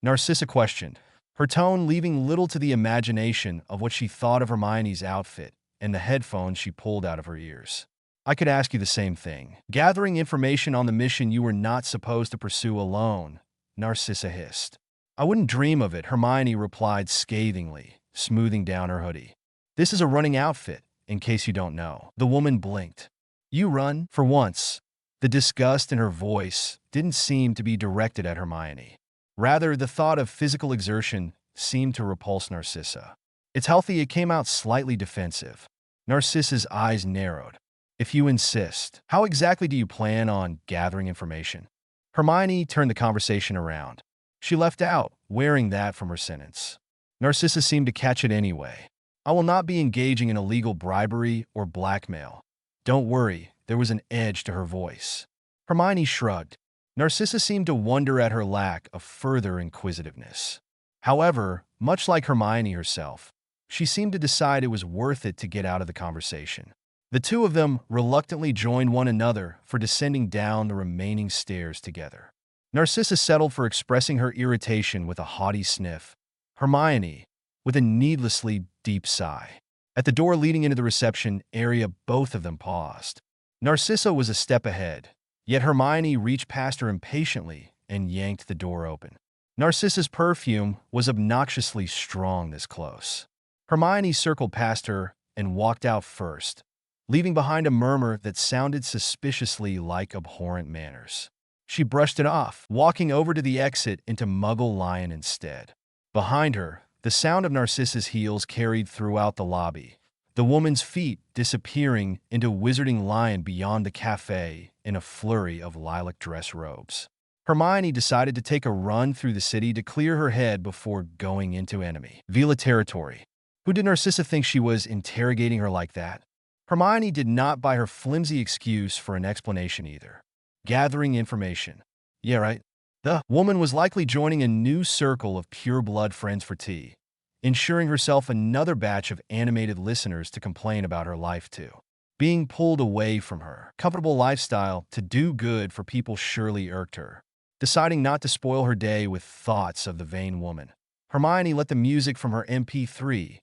Narcissa questioned, her tone leaving little to the imagination of what she thought of Hermione's outfit and the headphones she pulled out of her ears. "I could ask you the same thing. Gathering information on the mission you were not supposed to pursue alone," Narcissa hissed. "I wouldn't dream of it," Hermione replied scathingly, smoothing down her hoodie. "This is a running outfit, in case you don't know." The woman blinked. "You run?" For once, the disgust in her voice didn't seem to be directed at Hermione. Rather, the thought of physical exertion seemed to repulse Narcissa. "It's healthy," it came out slightly defensive. Narcissa's eyes narrowed. "If you insist, how exactly do you plan on gathering information?" Hermione turned the conversation around. She left out wearing that from her sentence. Narcissa seemed to catch it anyway. "I will not be engaging in illegal bribery or blackmail." "Don't worry," there was an edge to her voice. Hermione shrugged. Narcissa seemed to wonder at her lack of further inquisitiveness. However, much like Hermione herself, she seemed to decide it was worth it to get out of the conversation. The two of them reluctantly joined one another for descending down the remaining stairs together. Narcissa settled for expressing her irritation with a haughty sniff. Hermione, with a needlessly deep sigh. At the door leading into the reception area, both of them paused. Narcissa was a step ahead, yet Hermione reached past her impatiently and yanked the door open. Narcissa's perfume was obnoxiously strong this close. Hermione circled past her and walked out first, leaving behind a murmur that sounded suspiciously like abhorrent manners. She brushed it off, walking over to the exit into Muggle Lion instead. Behind her, the sound of Narcissa's heels carried throughout the lobby, the woman's feet disappearing into Wizarding Lion beyond the cafe in a flurry of lilac dress robes. Hermione decided to take a run through the city to clear her head before going into enemy Vila territory. Who did Narcissa think she was, interrogating her like that? Hermione did not buy her flimsy excuse for an explanation either. Gathering information. Yeah, right. The woman was likely joining a new circle of pure-blood friends for tea, ensuring herself another batch of animated listeners to complain about her life to. Being pulled away from her comfortable lifestyle to do good for people surely irked her. Deciding not to spoil her day with thoughts of the vain woman, Hermione let the music from her MP3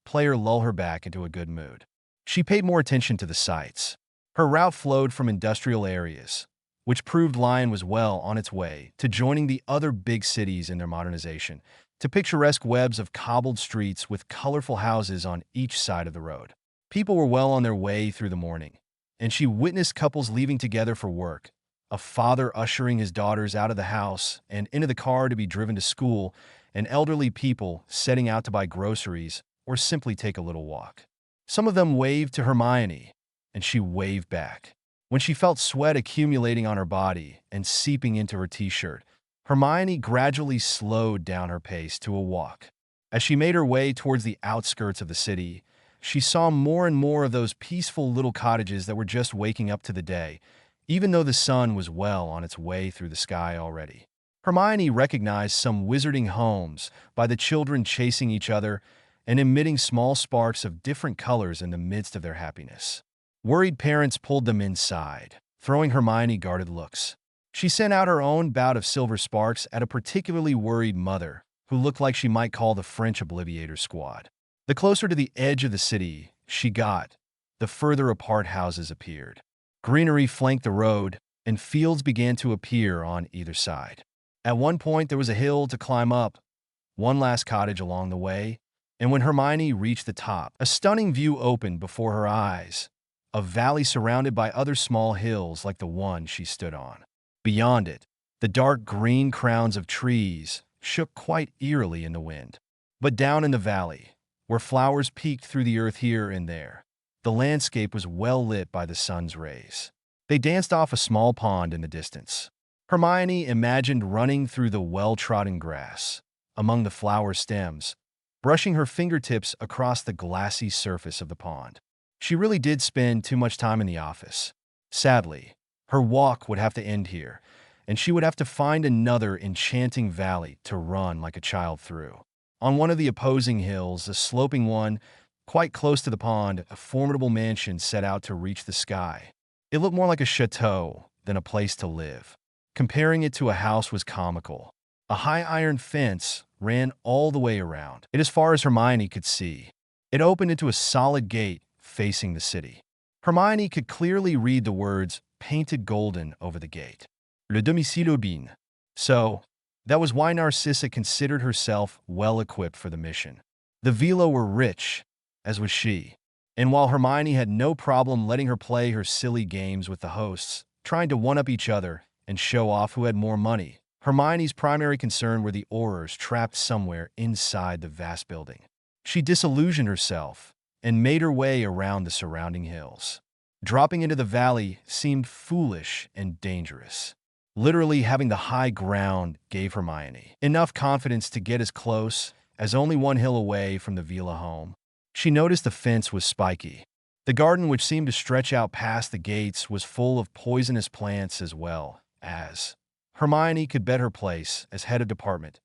player lull her back into a good mood. She paid more attention to the sights. Her route flowed from industrial areas, which proved Lion was well on its way to joining the other big cities in their modernization, to picturesque webs of cobbled streets with colorful houses on each side of the road. People were well on their way through the morning, and she witnessed couples leaving together for work, a father ushering his daughters out of the house and into the car to be driven to school, and elderly people setting out to buy groceries or simply take a little walk. Some of them waved to Hermione, and she waved back. When she felt sweat accumulating on her body and seeping into her t-shirt, Hermione gradually slowed down her pace to a walk. As she made her way towards the outskirts of the city, she saw more and more of those peaceful little cottages that were just waking up to the day, even though the sun was well on its way through the sky already. Hermione recognized some wizarding homes by the children chasing each other and emitting small sparks of different colors in the midst of their happiness. Worried parents pulled them inside, throwing Hermione guarded looks. She sent out her own bout of silver sparks at a particularly worried mother, who looked like she might call the French Obliviator Squad. The closer to the edge of the city she got, the further apart houses appeared. Greenery flanked the road, and fields began to appear on either side. At one point, there was a hill to climb up, one last cottage along the way, and when Hermione reached the top, a stunning view opened before her eyes, a valley surrounded by other small hills like the one she stood on. Beyond it, the dark green crowns of trees shook quite eerily in the wind. But down in the valley, where flowers peeked through the earth here and there, the landscape was well lit by the sun's rays. They danced off a small pond in the distance. Hermione imagined running through the well-trodden grass, among the flower stems, brushing her fingertips across the glassy surface of the pond. She really did spend too much time in the office. Sadly, her walk would have to end here, and she would have to find another enchanting valley to run like a child through. On one of the opposing hills, a sloping one, quite close to the pond, a formidable mansion set out to reach the sky. It looked more like a chateau than a place to live. Comparing it to a house was comical. A high iron fence ran all the way around it as far as Hermione could see. It opened into a solid gate facing the city. Hermione could clearly read the words painted golden over the gate. Le domicile bien. So, that was why Narcissa considered herself well-equipped for the mission. The Vila were rich, as was she. And while Hermione had no problem letting her play her silly games with the hosts, trying to one-up each other and show off who had more money, Hermione's primary concern were the Aurors trapped somewhere inside the vast building. She disillusioned herself and made her way around the surrounding hills. Dropping into the valley seemed foolish and dangerous. Literally having the high ground gave Hermione enough confidence to get as close as only one hill away from the Vila home. She noticed the fence was spiky. The garden, which seemed to stretch out past the gates, was full of poisonous plants as well as Hermione could bet her place as head of department,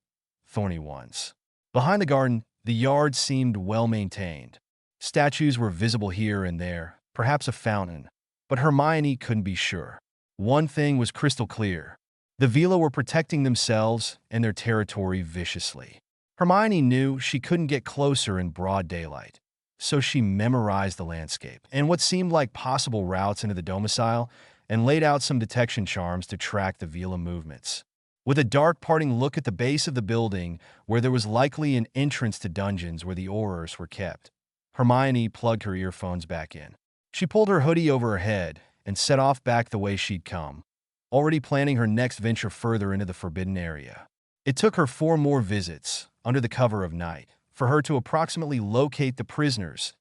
thorny ones. Behind the garden, the yard seemed well-maintained. Statues were visible here and there, perhaps a fountain, but Hermione couldn't be sure. One thing was crystal clear. The Vila were protecting themselves and their territory viciously. Hermione knew she couldn't get closer in broad daylight, so she memorized the landscape and what seemed like possible routes into the domicile and laid out some detection charms to track the Vila movements. With a dark parting look at the base of the building where there was likely an entrance to dungeons where the Aurors were kept, Hermione plugged her earphones back in. She pulled her hoodie over her head and set off back the way she'd come, already planning her next venture further into the forbidden area. It took her 4 more visits, under the cover of night, for her to approximately locate the prisoners,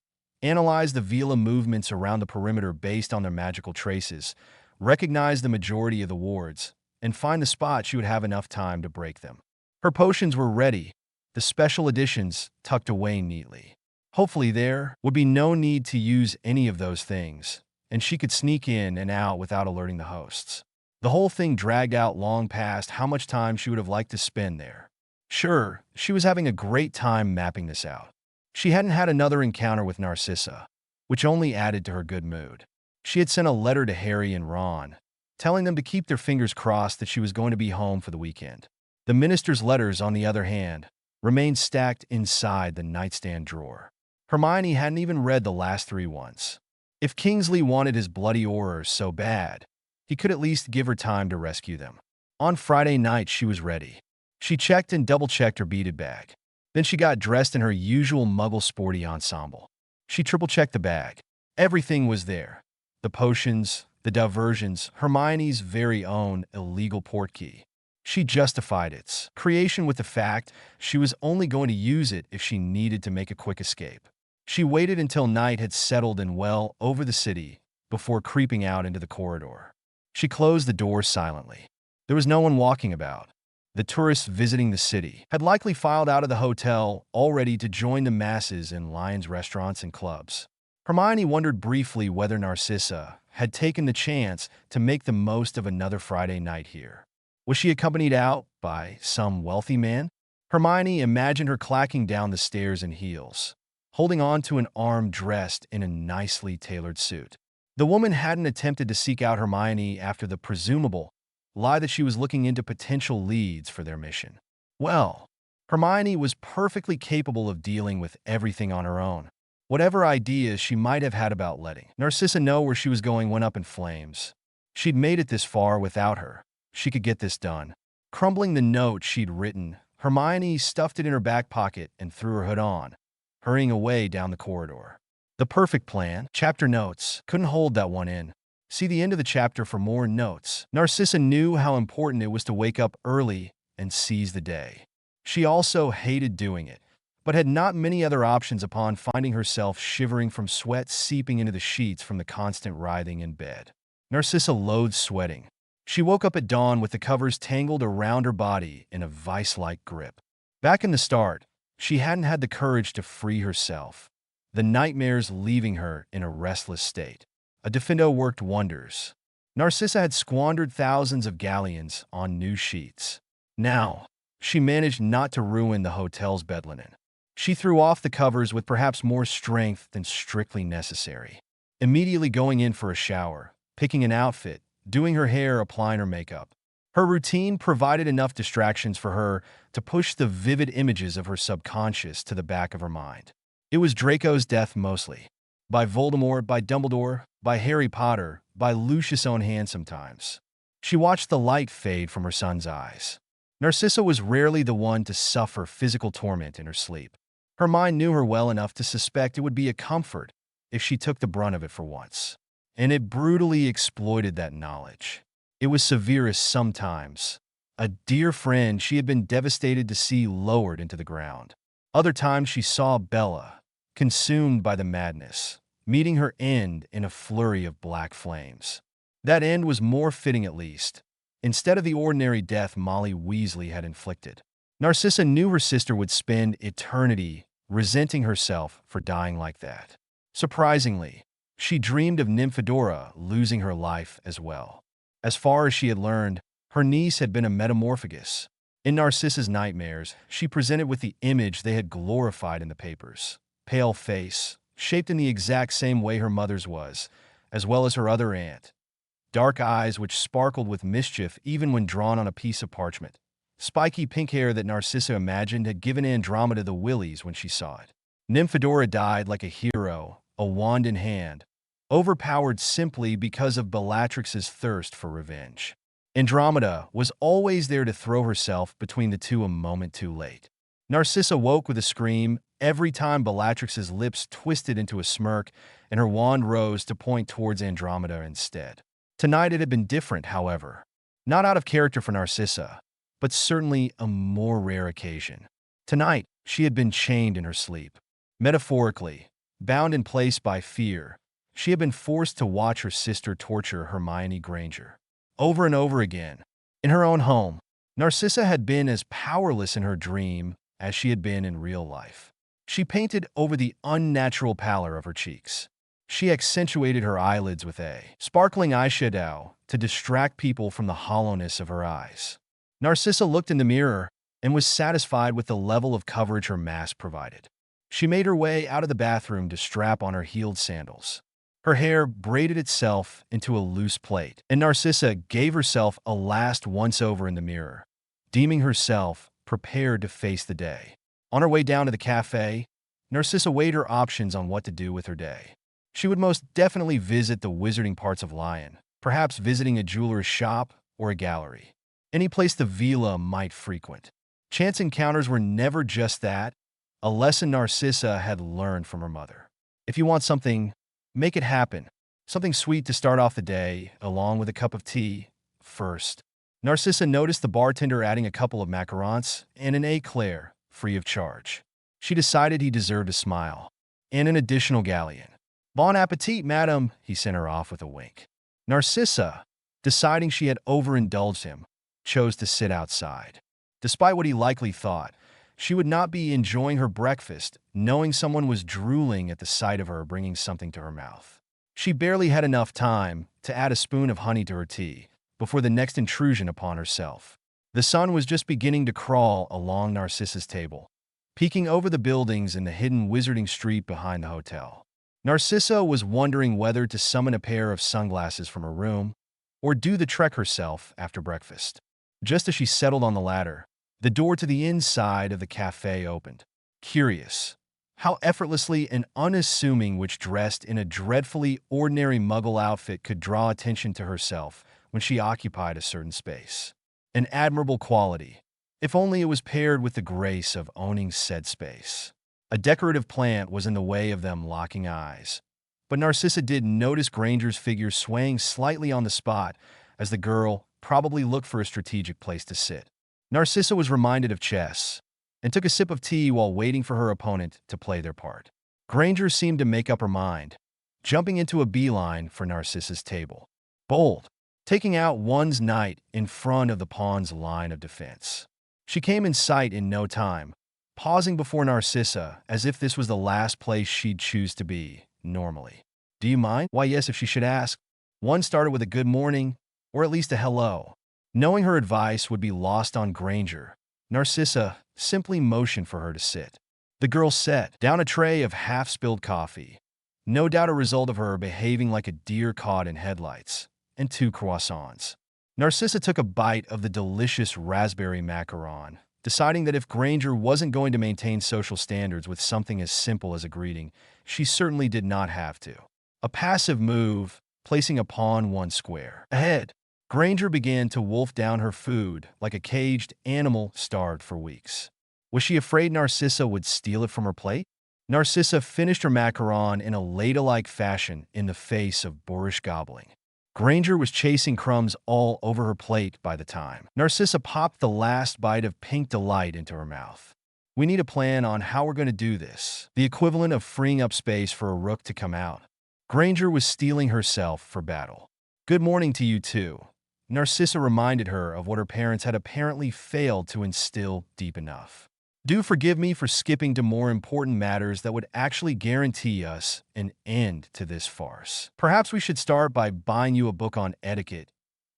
analyze the Vila movements around the perimeter based on their magical traces, recognize the majority of the wards, and find the spot she would have enough time to break them. Her potions were ready, the special editions tucked away neatly. Hopefully there would be no need to use any of those things, and she could sneak in and out without alerting the hosts. The whole thing dragged out long past how much time she would have liked to spend there. Sure, she was having a great time mapping this out. She hadn't had another encounter with Narcissa, which only added to her good mood. She had sent a letter to Harry and Ron, telling them to keep their fingers crossed that she was going to be home for the weekend. The minister's letters, on the other hand, remained stacked inside the nightstand drawer. Hermione hadn't even read the last 3 once. If Kingsley wanted his bloody Aurors so bad, he could at least give her time to rescue them. On Friday night, she was ready. She checked and double-checked her beaded bag. Then she got dressed in her usual Muggle sporty ensemble. She triple-checked the bag. Everything was there. The potions, the diversions, Hermione's very own illegal Portkey. She justified its creation with the fact she was only going to use it if she needed to make a quick escape. She waited until night had settled in well over the city before creeping out into the corridor. She closed the door silently. There was no one walking about. The tourists visiting the city had likely filed out of the hotel, all ready to join the masses in Lion's restaurants and clubs. Hermione wondered briefly whether Narcissa had taken the chance to make the most of another Friday night here. Was she accompanied out by some wealthy man? Hermione imagined her clacking down the stairs in heels, holding on to an arm dressed in a nicely tailored suit. The woman hadn't attempted to seek out Hermione after the presumable lie that she was looking into potential leads for their mission. Well, Hermione was perfectly capable of dealing with everything on her own. Whatever ideas she might have had about letting Narcissa know where she was going went up in flames. She'd made it this far without her. She could get this done. Crumbling the note she'd written, Hermione stuffed it in her back pocket and threw her hood on, hurrying away down the corridor. The perfect plan, chapter notes, couldn't hold that one in. See the end of the chapter for more notes. Narcissa knew how important it was to wake up early and seize the day. She also hated doing it, but had not many other options upon finding herself shivering from sweat seeping into the sheets from the constant writhing in bed. Narcissa loathed sweating. She woke up at dawn with the covers tangled around her body in a vice-like grip. Back in the start, She hadn't had the courage to free herself, the nightmares leaving her in a restless state. A defendo worked wonders. Narcissa had squandered thousands of galleons on new sheets. Now, she managed not to ruin the hotel's bed linen. She threw off the covers with perhaps more strength than strictly necessary. Immediately going in for a shower, picking an outfit, doing her hair, applying her makeup. Her routine provided enough distractions for her to push the vivid images of her subconscious to the back of her mind. It was Draco's death mostly. By Voldemort, by Dumbledore, by Harry Potter, by Lucius' own hand sometimes. She watched the light fade from her son's eyes. Narcissa was rarely the one to suffer physical torment in her sleep. Her mind knew her well enough to suspect it would be a comfort if she took the brunt of it for once. And it brutally exploited that knowledge. It was severest sometimes. A dear friend she had been devastated to see lowered into the ground. Other times she saw Bella, consumed by the madness, meeting her end in a flurry of black flames. That end was more fitting at least, instead of the ordinary death Molly Weasley had inflicted. Narcissa knew her sister would spend eternity resenting herself for dying like that. Surprisingly, she dreamed of Nymphadora losing her life as well. As far as she had learned, her niece had been a metamorphogus. In Narcissa's nightmares, she presented with the image they had glorified in the papers. Pale face, shaped in the exact same way her mother's was, as well as her other aunt. Dark eyes which sparkled with mischief even when drawn on a piece of parchment. Spiky pink hair that Narcissa imagined had given Andromeda the willies when she saw it. Nymphadora died like a hero, a wand in hand, overpowered simply because of Bellatrix's thirst for revenge. Andromeda was always there to throw herself between the two a moment too late. Narcissa woke with a scream every time Bellatrix's lips twisted into a smirk and her wand rose to point towards Andromeda instead. Tonight it had been different, however. Not out of character for Narcissa, but certainly a more rare occasion. Tonight, she had been chained in her sleep. Metaphorically, bound in place by fear, she had been forced to watch her sister torture Hermione Granger. Over and over again. In her own home, Narcissa had been as powerless in her dream as she had been in real life. She painted over the unnatural pallor of her cheeks. She accentuated her eyelids with a sparkling eyeshadow to distract people from the hollowness of her eyes. Narcissa looked in the mirror and was satisfied with the level of coverage her mask provided. She made her way out of the bathroom to strap on her heeled sandals. Her hair braided itself into a loose plait, and Narcissa gave herself a last once-over in the mirror, deeming herself prepared to face the day. On her way down to the cafe, Narcissa weighed her options on what to do with her day. She would most definitely visit the wizarding parts of Lyon, perhaps visiting a jeweler's shop or a gallery. Any place the Vila might frequent. Chance encounters were never just that, a lesson Narcissa had learned from her mother. If you want something, make it happen. Something sweet to start off the day, along with a cup of tea. First, Narcissa noticed the bartender adding a couple of macarons and an éclair, free of charge. She decided he deserved a smile. And an additional galleon. Bon appetit, madame, he sent her off with a wink. Narcissa, deciding she had overindulged him, chose to sit outside. Despite what he likely thought, she would not be enjoying her breakfast, knowing someone was drooling at the sight of her bringing something to her mouth. She barely had enough time to add a spoon of honey to her tea before the next intrusion upon herself. The sun was just beginning to crawl along Narcissa's table, peeking over the buildings in the hidden wizarding street behind the hotel. Narcissa was wondering whether to summon a pair of sunglasses from her room or do the trek herself after breakfast. Just as she settled on the latter, the door to the inside of the cafe opened. Curious how effortlessly and unassuming witch dressed in a dreadfully ordinary muggle outfit could draw attention to herself when she occupied a certain space. An admirable quality, if only it was paired with the grace of owning said space. A decorative plant was in the way of them locking eyes, but Narcissa did notice Granger's figure swaying slightly on the spot as the girl probably looked for a strategic place to sit. Narcissa was reminded of chess and took a sip of tea while waiting for her opponent to play their part. Granger seemed to make up her mind, jumping into a beeline for Narcissa's table. Bold, taking out one's knight in front of the pawn's line of defense. She came in sight in no time, pausing before Narcissa as if this was the last place she'd choose to be, normally. Do you mind? Why, yes, if she should ask. One started with a good morning, or at least a hello. Knowing her advice would be lost on Granger, Narcissa simply motioned for her to sit. The girl set down a tray of half-spilled coffee, no doubt a result of her behaving like a deer caught in headlights, and 2 croissants. Narcissa took a bite of the delicious raspberry macaron, deciding that if Granger wasn't going to maintain social standards with something as simple as a greeting, she certainly did not have to. A passive move, placing a pawn 1 square ahead. Granger began to wolf down her food like a caged animal starved for weeks. Was she afraid Narcissa would steal it from her plate? Narcissa finished her macaron in a ladle-like fashion in the face of boorish gobbling. Granger was chasing crumbs all over her plate by the time Narcissa popped the last bite of pink delight into her mouth. We need a plan on how we're going to do this, the equivalent of freeing up space for a rook to come out. Granger was steeling herself for battle. Good morning to you too. Narcissa reminded her of what her parents had apparently failed to instill deep enough. Do forgive me for skipping to more important matters that would actually guarantee us an end to this farce. Perhaps we should start by buying you a book on etiquette.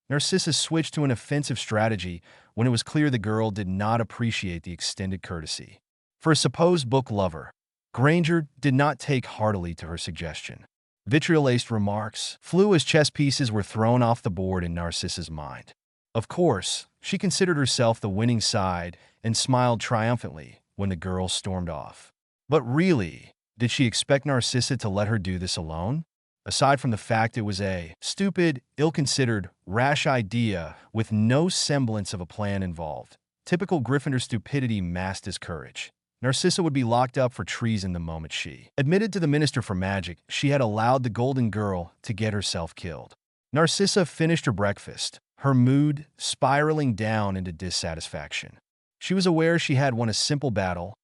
Narcissa switched to an offensive strategy when it was clear the girl did not appreciate the extended courtesy. For a supposed book lover, Granger did not take heartily to her suggestion. Vitriol-laced remarks flew as chess pieces were thrown off the board in Narcissa's mind. Of course, she considered herself the winning side and smiled triumphantly when the girl stormed off. But really, did she expect Narcissa to let her do this alone? Aside from the fact it was a stupid, ill-considered, rash idea with no semblance of a plan involved, typical Gryffindor stupidity masked as courage. Narcissa would be locked up for treason the moment she admitted to the Minister for Magic she had allowed the Golden Girl to get herself killed. Narcissa finished her breakfast, her mood spiraling down into dissatisfaction. She was aware she had won a simple battle,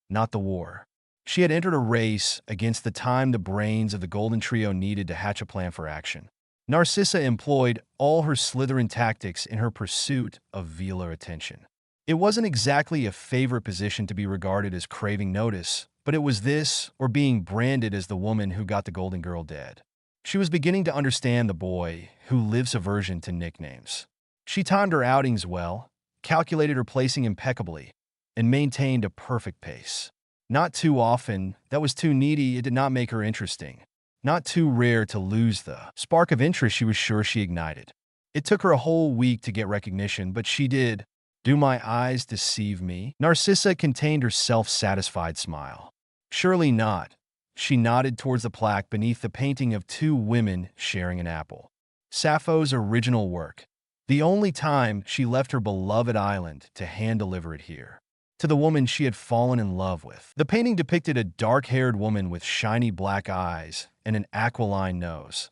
not the war. She had entered a race against the time the brains of the Golden Trio needed to hatch a plan for action. Narcissa employed all her Slytherin tactics in her pursuit of velar attention. It wasn't exactly a favorite position to be regarded as craving notice, but it was this or being branded as the woman who got the Golden Girl dead. She was beginning to understand the boy who lives aversion to nicknames. She timed her outings well, calculated her placing impeccably, and maintained a perfect pace. Not too often, that was too needy, it did not make her interesting. Not too rare to lose the spark of interest she was sure she ignited. It took her a whole week to get recognition, but she did. Do my eyes deceive me? Narcissa contained her self-satisfied smile. Surely not. She nodded towards the plaque beneath the painting of 2 women sharing an apple. Sappho's original work. The only time she left her beloved island to hand-deliver it here. To the woman she had fallen in love with. The painting depicted a dark-haired woman with shiny black eyes and an aquiline nose,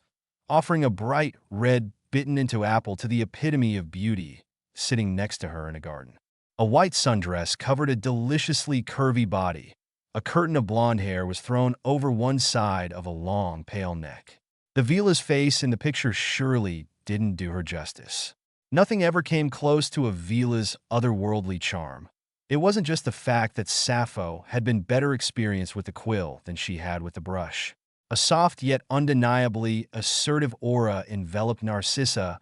offering a bright red bitten-into apple to the epitome of beauty, sitting next to her in a garden. A white sundress covered a deliciously curvy body. A curtain of blonde hair was thrown over one side of a long, pale neck. The Vila's face in the picture surely didn't do her justice. Nothing ever came close to a Vila's otherworldly charm. It wasn't just the fact that Sappho had been better experienced with the quill than she had with the brush. A soft yet undeniably assertive aura enveloped Narcissa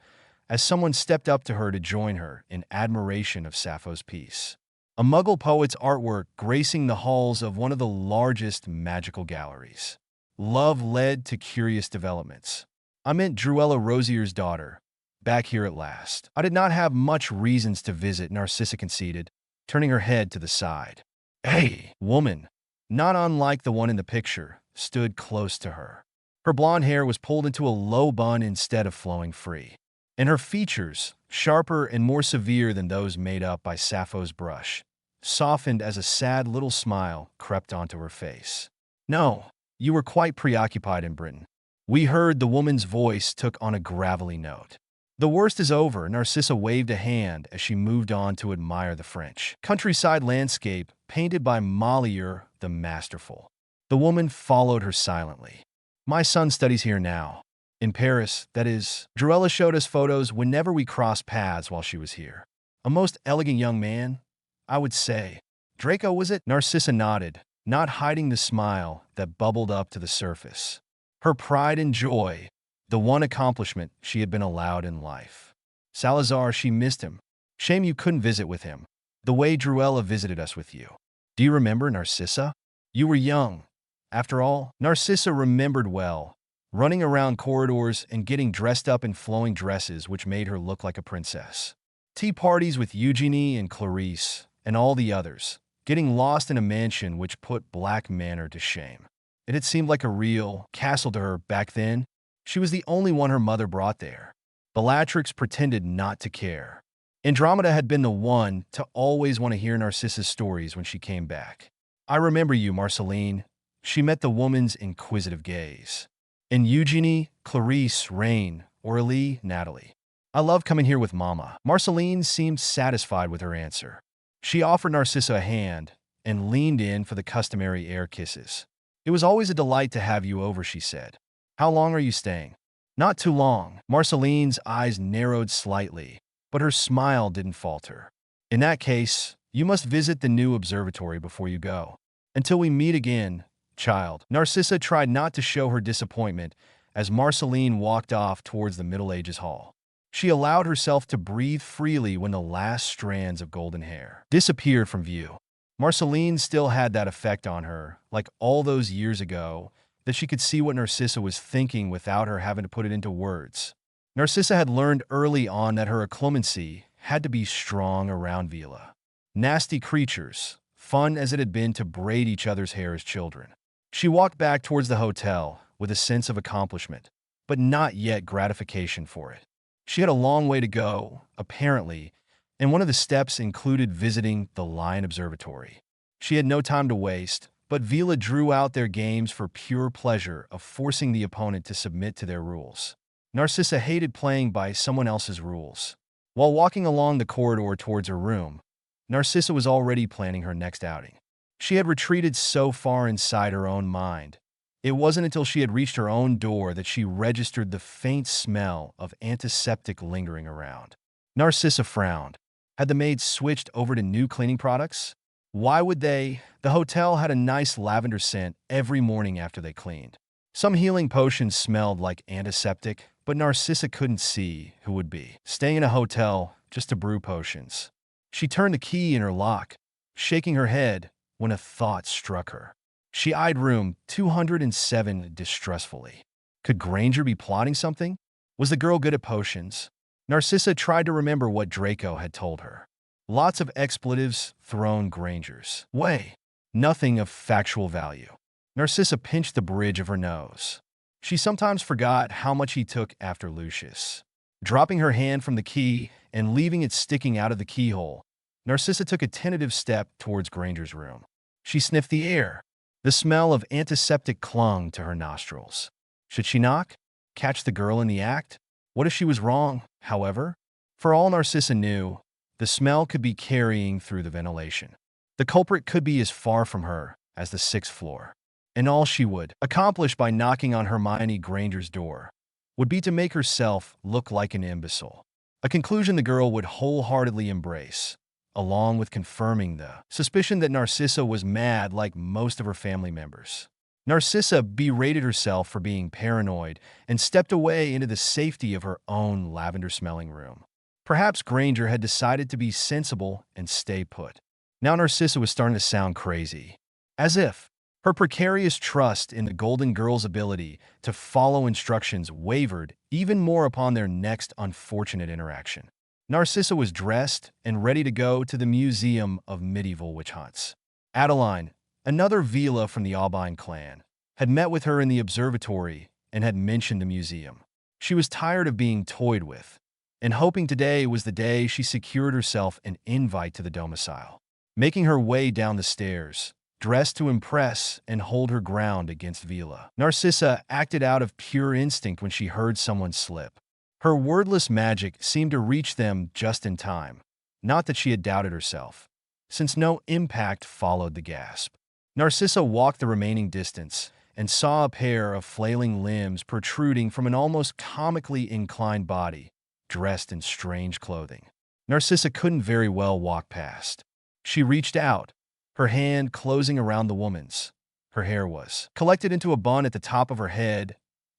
as someone stepped up to her to join her in admiration of Sappho's piece. A Muggle poet's artwork gracing the halls of one of the largest magical galleries. Love led to curious developments. I meant Druella Rosier's daughter, back here at last. I did not have much reasons to visit, Narcissa conceded, turning her head to the side. A woman, not unlike the one in the picture, stood close to her. Her blonde hair was pulled into a low bun instead of flowing free, and her features, sharper and more severe than those made up by Sappho's brush, softened as a sad little smile crept onto her face. No, you were quite preoccupied in Britain. We heard the woman's voice took on a gravelly note. The worst is over, Narcissa waved a hand as she moved on to admire the French countryside landscape painted by Molière the Masterful. The woman followed her silently. My son studies here now. In Paris, that is. Druella showed us photos whenever we crossed paths while she was here. A most elegant young man, I would say. Draco, was it? Narcissa nodded, not hiding the smile that bubbled up to the surface. Her pride and joy, the one accomplishment she had been allowed in life. Salazar, she missed him. Shame you couldn't visit with him, the way Druella visited us with you. Do you remember, Narcissa? You were young. After all, Narcissa remembered well, running around corridors and getting dressed up in flowing dresses which made her look like a princess. Tea parties with Eugenie and Clarice and all the others, getting lost in a mansion which put Black Manor to shame. It had seemed like a real castle to her back then. She was the only one her mother brought there. Bellatrix pretended not to care. Andromeda had been the one to always want to hear Narcissa's stories when she came back. I remember you, Marceline. She met the woman's inquisitive gaze. And Eugenie, Clarice, Rain, Aurélie, Natalie. I love coming here with Mama. Marceline seemed satisfied with her answer. She offered Narcissa a hand and leaned in for the customary air kisses. It was always a delight to have you over, she said. How long are you staying? Not too long. Marceline's eyes narrowed slightly, but her smile didn't falter. In that case, you must visit the new observatory before you go. Until we meet again, child. Narcissa tried not to show her disappointment as Marceline walked off towards the Middle Ages hall. She allowed herself to breathe freely when the last strands of golden hair disappeared from view. Marceline still had that effect on her, like all those years ago, that she could see what Narcissa was thinking without her having to put it into words. Narcissa had learned early on that her occlumency had to be strong around Vila. Nasty creatures, fun as it had been to braid each other's hair as children. She walked back towards the hotel with a sense of accomplishment, but not yet gratification for it. She had a long way to go, apparently, and one of the steps included visiting the Lion Observatory. She had no time to waste, but Vila drew out their games for pure pleasure of forcing the opponent to submit to their rules. Narcissa hated playing by someone else's rules. While walking along the corridor towards her room, Narcissa was already planning her next outing. She had retreated so far inside her own mind. It wasn't until she had reached her own door that she registered the faint smell of antiseptic lingering around. Narcissa frowned. Had the maids switched over to new cleaning products? Why would they? The hotel had a nice lavender scent every morning after they cleaned. Some healing potions smelled like antiseptic, but Narcissa couldn't see who would be staying in a hotel just to brew potions. She turned the key in her lock, shaking her head when a thought struck her. She eyed room 207 distrustfully. Could Granger be plotting something? Was the girl good at potions? Narcissa tried to remember what Draco had told her. Lots of expletives thrown Granger's way. Nothing of factual value. Narcissa pinched the bridge of her nose. She sometimes forgot how much he took after Lucius. Dropping her hand from the key and leaving it sticking out of the keyhole, Narcissa took a tentative step towards Granger's room. She sniffed the air. The smell of antiseptic clung to her nostrils. Should she knock? Catch the girl in the act? What if she was wrong, however? For all Narcissa knew, the smell could be carrying through the ventilation. The culprit could be as far from her as the 6th floor. And all she would accomplish by knocking on Hermione Granger's door would be to make herself look like an imbecile. A conclusion the girl would wholeheartedly embrace, along with confirming the suspicion that Narcissa was mad like most of her family members. Narcissa berated herself for being paranoid and stepped away into the safety of her own lavender-smelling room. Perhaps Granger had decided to be sensible and stay put. Now Narcissa was starting to sound crazy. As if her precarious trust in the Golden Girl's ability to follow instructions wavered even more upon their next unfortunate interaction. Narcissa was dressed and ready to go to the Museum of Medieval Witch Hunts. Adeline, another Vila from the Albine clan, had met with her in the observatory and had mentioned the museum. She was tired of being toyed with, and hoping today was the day she secured herself an invite to the domicile. Making her way down the stairs, dressed to impress and hold her ground against Vila, Narcissa acted out of pure instinct when she heard someone slip. Her wordless magic seemed to reach them just in time. Not that she had doubted herself, since no impact followed the gasp. Narcissa walked the remaining distance and saw a pair of flailing limbs protruding from an almost comically inclined body, dressed in strange clothing. Narcissa couldn't very well walk past. She reached out, her hand closing around the woman's. Her hair was collected into a bun at the top of her head,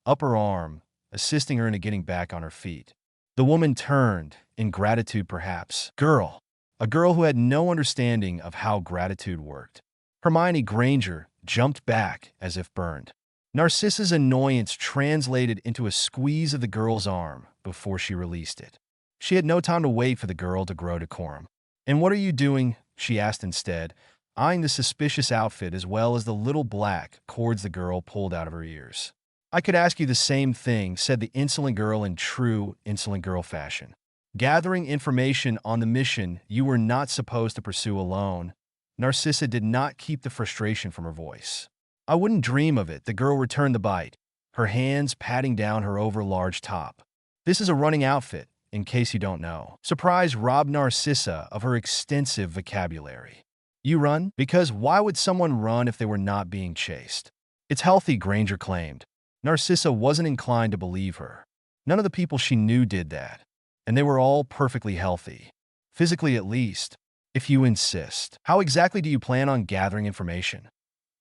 up her arm, assisting her in getting back on her feet. The woman turned, in gratitude perhaps. Girl. A girl who had no understanding of how gratitude worked. Hermione Granger jumped back as if burned. Narcissa's annoyance translated into a squeeze of the girl's arm before she released it. She had no time to wait for the girl to grow decorum. "And what are you doing?" she asked instead, eyeing the suspicious outfit as well as the little black cords the girl pulled out of her ears. "I could ask you the same thing," said the insolent girl in true insolent girl fashion. "Gathering information on the mission you were not supposed to pursue alone." Narcissa did not keep the frustration from her voice. "I wouldn't dream of it," the girl returned the bite, her hands patting down her overlarge top. "This is a running outfit, in case you don't know." Surprise robbed Narcissa of her extensive vocabulary. "You run? Because why would someone run if they were not being chased?" "It's healthy," Granger claimed. Narcissa wasn't inclined to believe her. None of the people she knew did that, and they were all perfectly healthy. Physically at least, if you insist. "How exactly do you plan on gathering information?"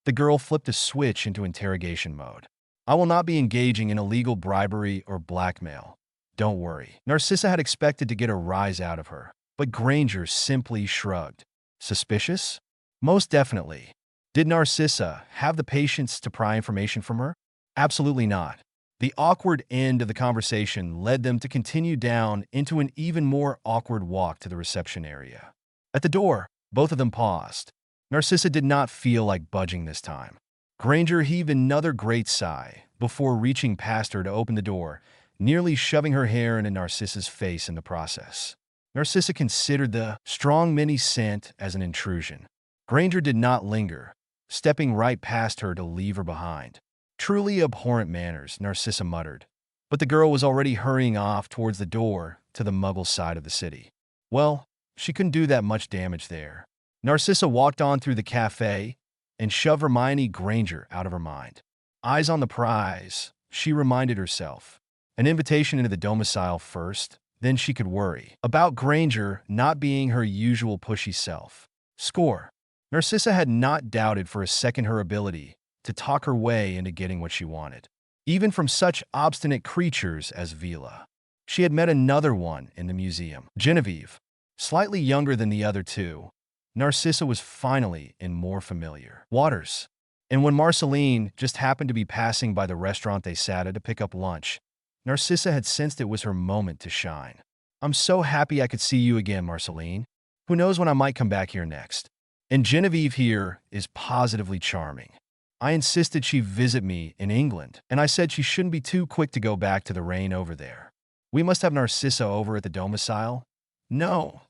The girl flipped a switch into interrogation mode. "I will not be engaging in illegal bribery or blackmail. Don't worry." Narcissa had expected to get a rise out of her, but Granger simply shrugged. Suspicious? Most definitely. Did Narcissa have the patience to pry information from her? Absolutely not. The awkward end of the conversation led them to continue down into an even more awkward walk to the reception area. At the door, both of them paused. Narcissa did not feel like budging this time. Granger heaved another great sigh before reaching past her to open the door, nearly shoving her hair into Narcissa's face in the process. Narcissa considered the strong mini scent as an intrusion. Granger did not linger, stepping right past her to leave her behind. "Truly abhorrent manners," Narcissa muttered. But the girl was already hurrying off towards the door to the Muggle side of the city. Well, she couldn't do that much damage there. Narcissa walked on through the cafe and shoved Hermione Granger out of her mind. Eyes on the prize, she reminded herself. An invitation into the domicile first, then she could worry about Granger not being her usual pushy self. Score. Narcissa had not doubted for a second her ability to talk her way into getting what she wanted, even from such obstinate creatures as Vila. She had met another one in the museum, Genevieve. Slightly younger than the other two, Narcissa was finally in more familiar waters. And when Marceline just happened to be passing by the restaurant they sat at to pick up lunch, Narcissa had sensed it was her moment to shine. "I'm so happy I could see you again, Marceline. Who knows when I might come back here next. And Genevieve here is positively charming. I insisted she visit me in England, and I said she shouldn't be too quick to go back to the rain over there. We must have Narcissa over at the domicile." "No,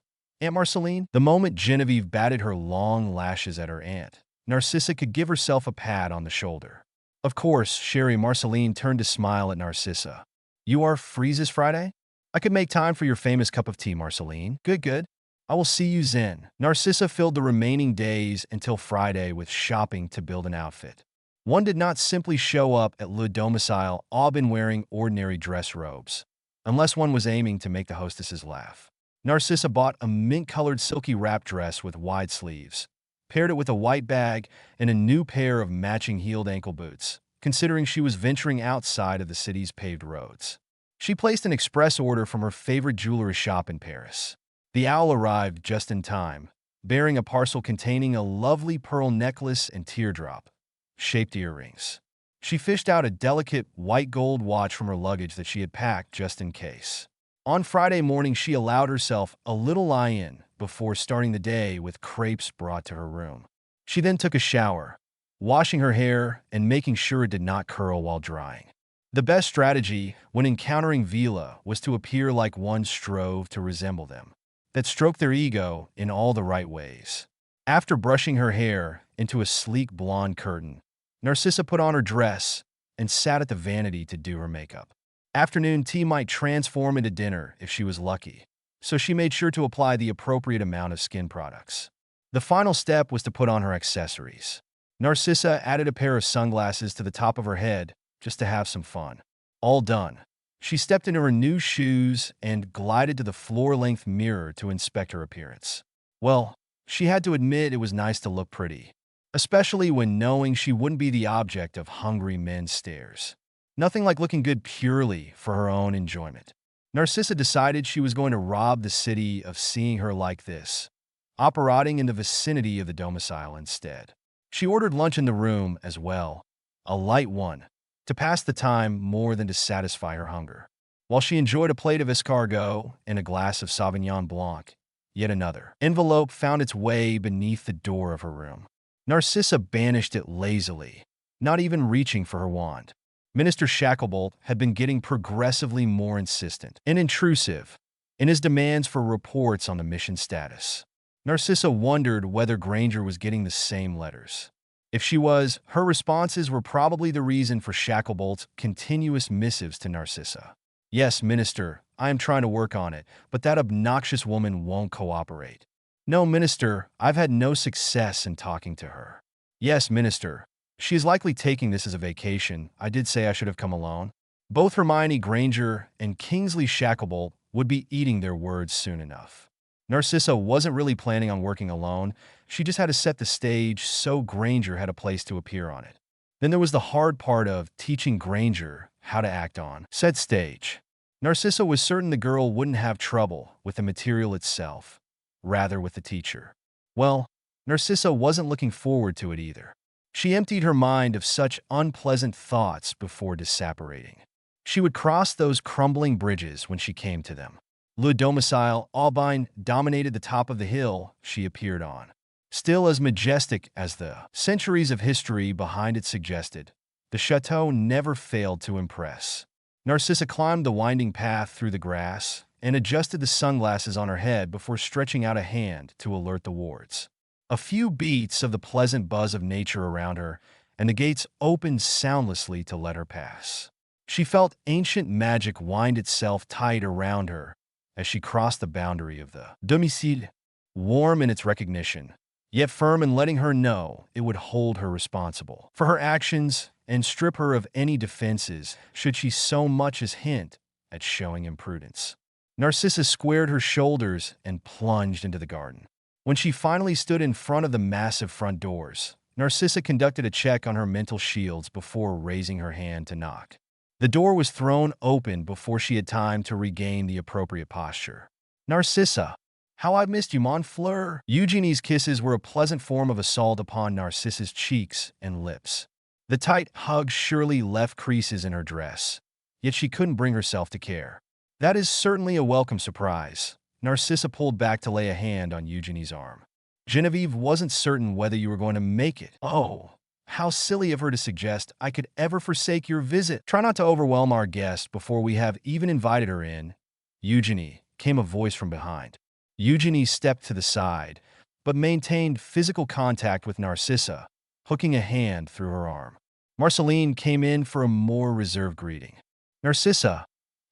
Aunt Marceline." The moment Genevieve batted her long lashes at her aunt, Narcissa could give herself a pat on the shoulder. "Of course, Sherry." Marceline turned to smile at Narcissa. "You are free this Friday? I could make time for your famous cup of tea, Marceline." "Good, good. I will see you then." Narcissa filled the remaining days until Friday with shopping to build an outfit. One did not simply show up at Le Domicile all been wearing ordinary dress robes, unless one was aiming to make the hostesses laugh. Narcissa bought a mint-colored silky wrap dress with wide sleeves, paired it with a white bag and a new pair of matching heeled ankle boots, considering she was venturing outside of the city's paved roads. She placed an express order from her favorite jewelry shop in Paris. The owl arrived just in time, bearing a parcel containing a lovely pearl necklace and teardrop-shaped earrings. She fished out a delicate white gold watch from her luggage that she had packed just in case. On Friday morning, she allowed herself a little lie-in before starting the day with crepes brought to her room. She then took a shower, washing her hair and making sure it did not curl while drying. The best strategy when encountering Vila was to appear like one strove to resemble them, that stroked their ego in all the right ways. After brushing her hair into a sleek blonde curtain, Narcissa put on her dress and sat at the vanity to do her makeup. Afternoon tea might transform into dinner if she was lucky, so she made sure to apply the appropriate amount of skin products. The final step was to put on her accessories. Narcissa added a pair of sunglasses to the top of her head just to have some fun. All done. She stepped into her new shoes and glided to the floor-length mirror to inspect her appearance. Well, She had to admit it was nice to look pretty, especially when knowing she wouldn't be the object of hungry men's stares. Nothing like looking good purely for her own enjoyment. Narcissa decided she was going to rob the city of seeing her like this, operating in the vicinity of the domicile instead. She ordered lunch in the room as well, a light one, to pass the time more than to satisfy her hunger. While she enjoyed a plate of escargot and a glass of Sauvignon Blanc, yet another envelope found its way beneath the door of her room. Narcissa banished it lazily, not even reaching for her wand. Minister Shacklebolt had been getting progressively more insistent and intrusive in his demands for reports on the mission status. Narcissa wondered whether Granger was getting the same letters. If she was, her responses were probably the reason for Shacklebolt's continuous missives to Narcissa. "Yes, Minister, I am trying to work on it, but that obnoxious woman won't cooperate." "No, Minister, I've had no success in talking to her." "Yes, Minister, she is likely taking this as a vacation. I did say I should have come alone." Both Hermione Granger and Kingsley Shacklebolt would be eating their words soon enough. Narcissa wasn't really planning on working alone. She just had to set the stage so Granger had a place to appear on it. Then there was the hard part of teaching Granger how to act on said stage. Narcissa was certain the girl wouldn't have trouble with the material itself, rather with the teacher. Well, Narcissa wasn't looking forward to it either. She emptied her mind of such unpleasant thoughts before disapparating. She would cross those crumbling bridges when she came to them. Le Domicile Albine dominated the top of the hill she appeared on. Still as majestic as the centuries of history behind it suggested, the chateau never failed to impress. Narcissa climbed the winding path through the grass and adjusted the sunglasses on her head before stretching out a hand to alert the wards. A few beats of the pleasant buzz of nature around her, and the gates opened soundlessly to let her pass. She felt ancient magic wind itself tight around her as she crossed the boundary of the domicile, warm in its recognition, yet firm in letting her know it would hold her responsible for her actions and strip her of any defenses should she so much as hint at showing imprudence. Narcissa squared her shoulders and plunged into the garden. When she finally stood in front of the massive front doors, Narcissa conducted a check on her mental shields before raising her hand to knock. The door was thrown open before she had time to regain the appropriate posture. "Narcissa, how I've missed you, mon fleur." Eugenie's kisses were a pleasant form of assault upon Narcissa's cheeks and lips. The tight hug surely left creases in her dress, yet she couldn't bring herself to care. "That is certainly a welcome surprise." Narcissa pulled back to lay a hand on Eugenie's arm. "Genevieve wasn't certain whether you were going to make it." "Oh, how silly of her to suggest I could ever forsake your visit." "Try not to overwhelm our guest before we have even invited her in, Eugenie," came a voice from behind. Eugenie stepped to the side, but maintained physical contact with Narcissa, hooking a hand through her arm. Marceline came in for a more reserved greeting. "Narcissa,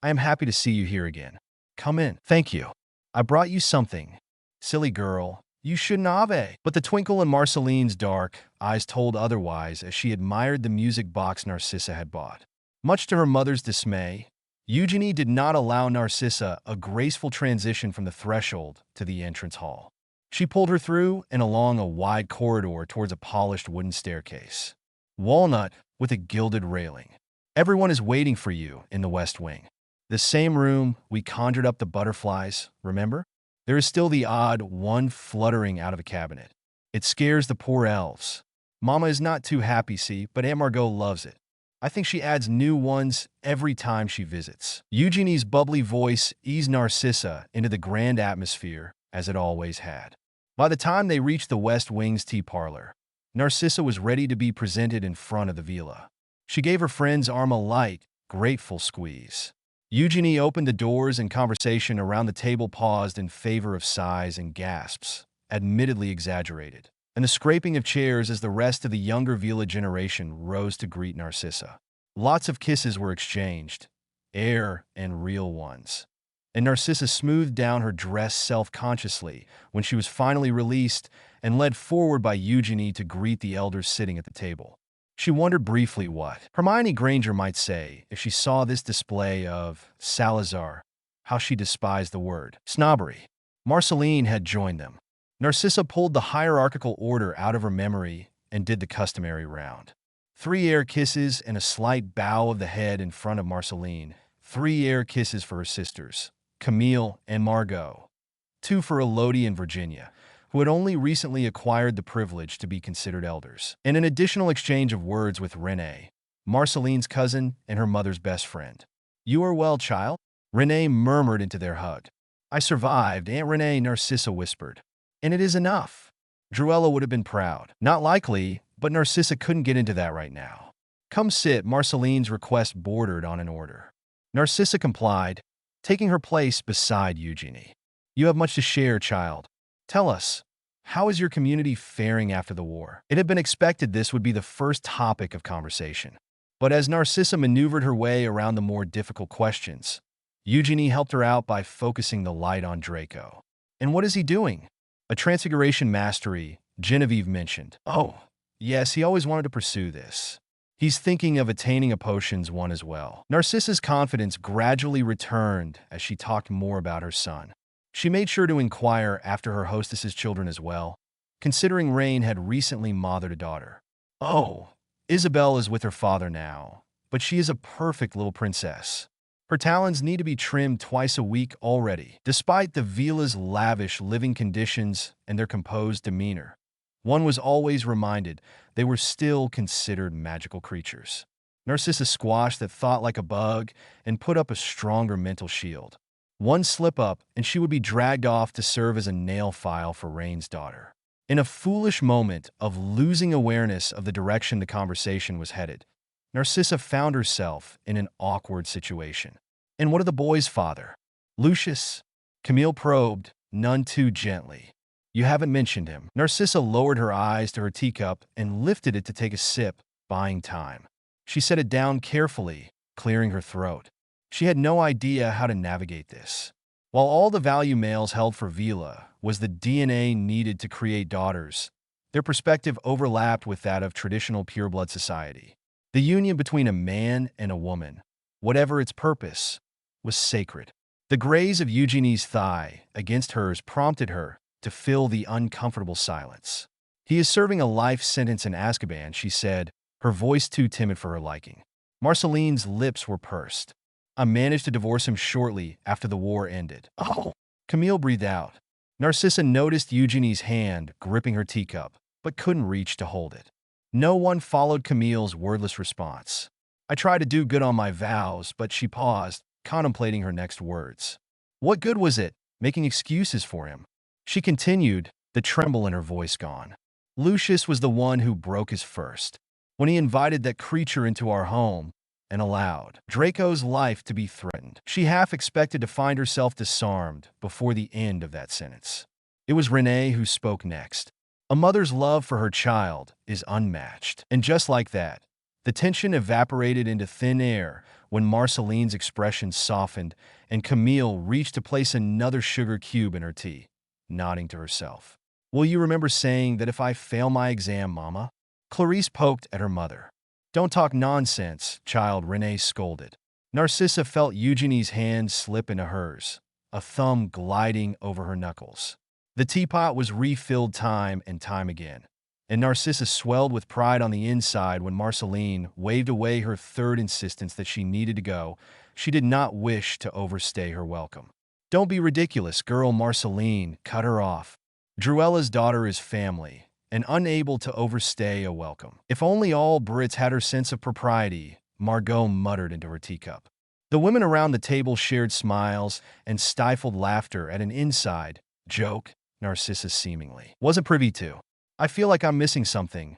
I am happy to see you here again. Come in." "Thank you. I brought you something." "Silly girl, you shouldn't have." But the twinkle in Marceline's dark eyes told otherwise as she admired the music box Narcissa had bought. Much to her mother's dismay, Eugenie did not allow Narcissa a graceful transition from the threshold to the entrance hall. She pulled her through and along a wide corridor towards a polished wooden staircase. Walnut with a gilded railing. "Everyone is waiting for you in the West Wing. The same room we conjured up the butterflies, remember? There is still the odd one fluttering out of a cabinet. It scares the poor elves. Mama is not too happy, see, but Aunt Margot loves it. I think she adds new ones every time she visits." Eugenie's bubbly voice eased Narcissa into the grand atmosphere, as it always had. By the time they reached the West Wing's tea parlor, Narcissa was ready to be presented in front of the villa. She gave her friend's arm a light, grateful squeeze. Eugenie opened the doors and conversation around the table paused in favor of sighs and gasps, admittedly exaggerated, and the scraping of chairs as the rest of the younger villa generation rose to greet Narcissa. Lots of kisses were exchanged, air and real ones, and Narcissa smoothed down her dress self-consciously when she was finally released and led forward by Eugenie to greet the elders sitting at the table. She wondered briefly what Hermione Granger might say if she saw this display of Salazar, how she despised the word snobbery. Marceline had joined them. Narcissa pulled the hierarchical order out of her memory and did the customary round. 3 air kisses and a slight bow of the head in front of Marceline. 3 air kisses for her sisters, Camille and Margot. 2 for Elodie and Virginia, who had only recently acquired the privilege to be considered elders. And an additional exchange of words with Renee, Marceline's cousin and her mother's best friend. "You are well, child?" Renee murmured into their hug. "I survived," Aunt Renee, Narcissa whispered. "And it is enough." Druella would have been proud. Not likely, but Narcissa couldn't get into that right now. "Come sit," Marceline's request bordered on an order. Narcissa complied, taking her place beside Eugenie. "You have much to share, child. Tell us, how is your community faring after the war?" It had been expected this would be the first topic of conversation. But as Narcissa maneuvered her way around the more difficult questions, Eugenie helped her out by focusing the light on Draco. "And what is he doing?" "A transfiguration mastery," Genevieve mentioned. "Oh, yes, he always wanted to pursue this. He's thinking of attaining a potions one as well." Narcissa's confidence gradually returned as she talked more about her son. She made sure to inquire after her hostess's children as well, considering Rain had recently mothered a daughter. "Oh, Isabel is with her father now, but she is a perfect little princess. Her talons need to be trimmed twice a week already." Despite the Vila's lavish living conditions and their composed demeanor, one was always reminded they were still considered magical creatures. Narcissa squashed that thought like a bug and put up a stronger mental shield. One slip-up, and she would be dragged off to serve as a nail file for Rain's daughter. In a foolish moment of losing awareness of the direction the conversation was headed, Narcissa found herself in an awkward situation. "And what of the boy's father?" "Lucius?" Camille probed, none too gently. "You haven't mentioned him." Narcissa lowered her eyes to her teacup and lifted it to take a sip, buying time. She set it down carefully, clearing her throat. She had no idea how to navigate this. While all the value males held for Vila was the DNA needed to create daughters, their perspective overlapped with that of traditional pureblood society. The union between a man and a woman, whatever its purpose, was sacred. The graze of Eugenie's thigh against hers prompted her to fill the uncomfortable silence. "He is serving a life sentence in Azkaban," she said, her voice too timid for her liking. Marceline's lips were pursed. "I managed to divorce him shortly after the war ended." "Oh!" Camille breathed out. Narcissa noticed Eugenie's hand gripping her teacup, but couldn't reach to hold it. No one followed Camille's wordless response. "I tried to do good on my vows," but she paused, contemplating her next words. What good was it, making excuses for him? She continued, the tremble in her voice gone. "Lucius was the one who broke his first, when he invited that creature into our home and allowed Draco's life to be threatened." She half expected to find herself disarmed before the end of that sentence. It was Renee who spoke next. "A mother's love for her child is unmatched." And just like that, the tension evaporated into thin air when Marceline's expression softened and Camille reached to place another sugar cube in her tea, nodding to herself. "Will you remember saying that if I fail my exam, Mama?" Clarice poked at her mother. "Don't talk nonsense, child," Renee scolded. Narcissa felt Eugenie's hand slip into hers, a thumb gliding over her knuckles. The teapot was refilled time and time again, and Narcissa swelled with pride on the inside when Marceline waved away her third insistence that she needed to go. She did not wish to overstay her welcome. "Don't be ridiculous, girl," Marceline cut her off. "Druella's daughter is family, and unable to overstay a welcome." "If only all Brits had her sense of propriety," Margot muttered into her teacup. The women around the table shared smiles and stifled laughter at an inside joke Narcissa seemingly wasn't privy to. "I feel like I'm missing something."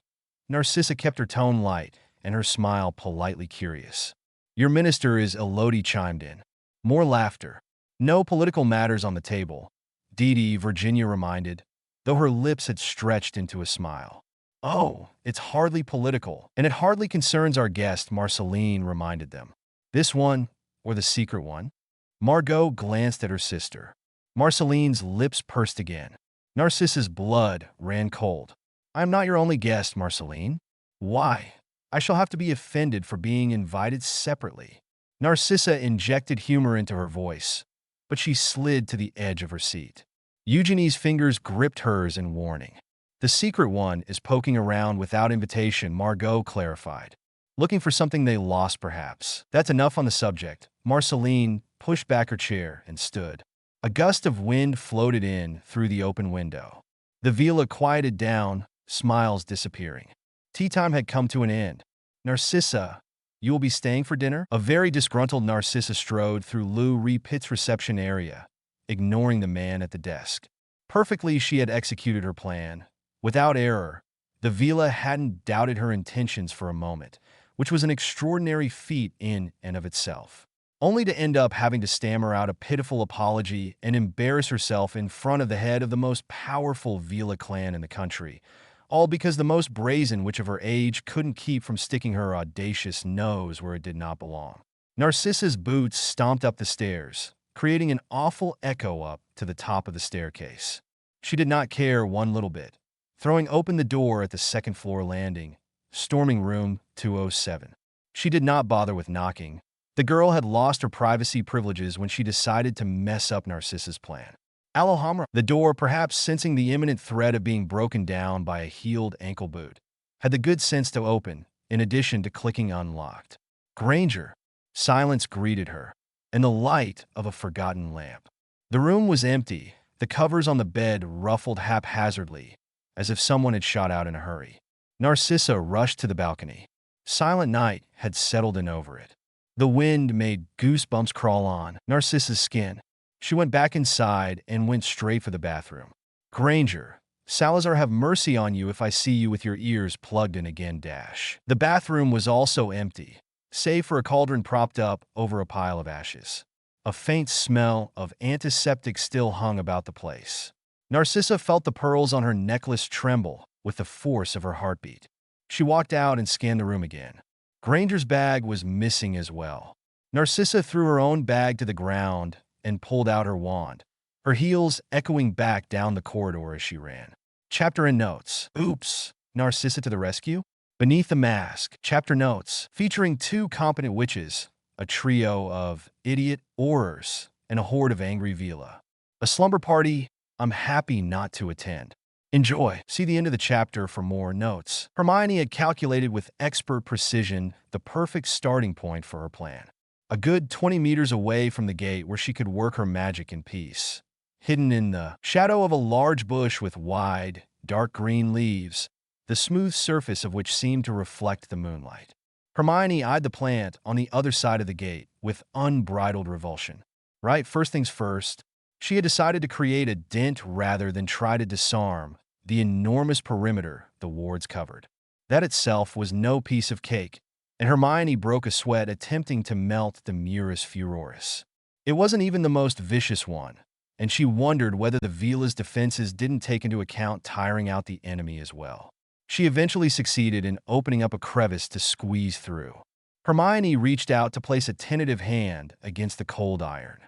Narcissa kept her tone light and her smile politely curious. "Your minister is," Elodie chimed in. More laughter. "No political matters on the table," Dee, Virginia reminded, though her lips had stretched into a smile. "Oh, it's hardly political, and it hardly concerns our guest," Marceline reminded them. "This one, or the secret one?" Margot glanced at her sister. Marceline's lips pursed again. Narcissa's blood ran cold. "I am not your only guest, Marceline." "Why? I shall have to be offended for being invited separately." Narcissa injected humor into her voice, but she slid to the edge of her seat. Eugenie's fingers gripped hers in warning. The secret one is poking around without invitation, Margot clarified. Looking for something they lost, perhaps. That's enough on the subject. Marceline pushed back her chair and stood. A gust of wind floated in through the open window. The villa quieted down, smiles disappearing. Tea time had come to an end. Narcissa, you will be staying for dinner? A very disgruntled Narcissa strode through Lou Repit's reception area, ignoring the man at the desk. Perfectly, she had executed her plan. Without error, the villa hadn't doubted her intentions for a moment, which was an extraordinary feat in and of itself. Only to end up having to stammer out a pitiful apology and embarrass herself in front of the head of the most powerful villa clan in the country, all because the most brazen witch of her age couldn't keep from sticking her audacious nose where it did not belong. Narcissa's boots stomped up the stairs, creating an awful echo up to the top of the staircase. She did not care one little bit, throwing open the door at the second-floor landing, storming room 207. She did not bother with knocking. The girl had lost her privacy privileges when she decided to mess up Narcissa's plan. Alhambra, the door, perhaps sensing the imminent threat of being broken down by a heeled ankle boot, had the good sense to open, in addition to clicking unlocked. Granger. Silence greeted her, and the light of a forgotten lamp. The room was empty, the covers on the bed ruffled haphazardly, as if someone had shot out in a hurry. Narcissa rushed to the balcony. Silent night had settled in over it. The wind made goosebumps crawl on Narcissa's skin. She went back inside and went straight for the bathroom. Granger, Salazar have mercy on you if I see you with your ears plugged in again. The bathroom was also empty, save for a cauldron propped up over a pile of ashes. A faint smell of antiseptic still hung about the place. Narcissa felt the pearls on her necklace tremble with the force of her heartbeat. She walked out and scanned the room again. Granger's bag was missing as well. Narcissa threw her own bag to the ground and pulled out her wand, her heels echoing back down the corridor as she ran. Chapter and notes. Oops! Narcissa to the rescue? Beneath the Mask. Chapter notes, featuring 2 competent witches, a trio of idiot aurors, and a horde of angry villa. A slumber party I'm happy not to attend. Enjoy. See the end of the chapter for more notes. Hermione had calculated with expert precision the perfect starting point for her plan. A good 20 meters away from the gate where she could work her magic in peace. Hidden in the shadow of a large bush with wide, dark green leaves, the smooth surface of which seemed to reflect the moonlight. Hermione eyed the plant on the other side of the gate with unbridled revulsion. Right, first things first, she had decided to create a dent rather than try to disarm the enormous perimeter the wards covered. That itself was no piece of cake, and Hermione broke a sweat attempting to melt the Murus Furoris. It wasn't even the most vicious one, and she wondered whether the villa's defenses didn't take into account tiring out the enemy as well. She eventually succeeded in opening up a crevice to squeeze through. Hermione reached out to place a tentative hand against the cold iron.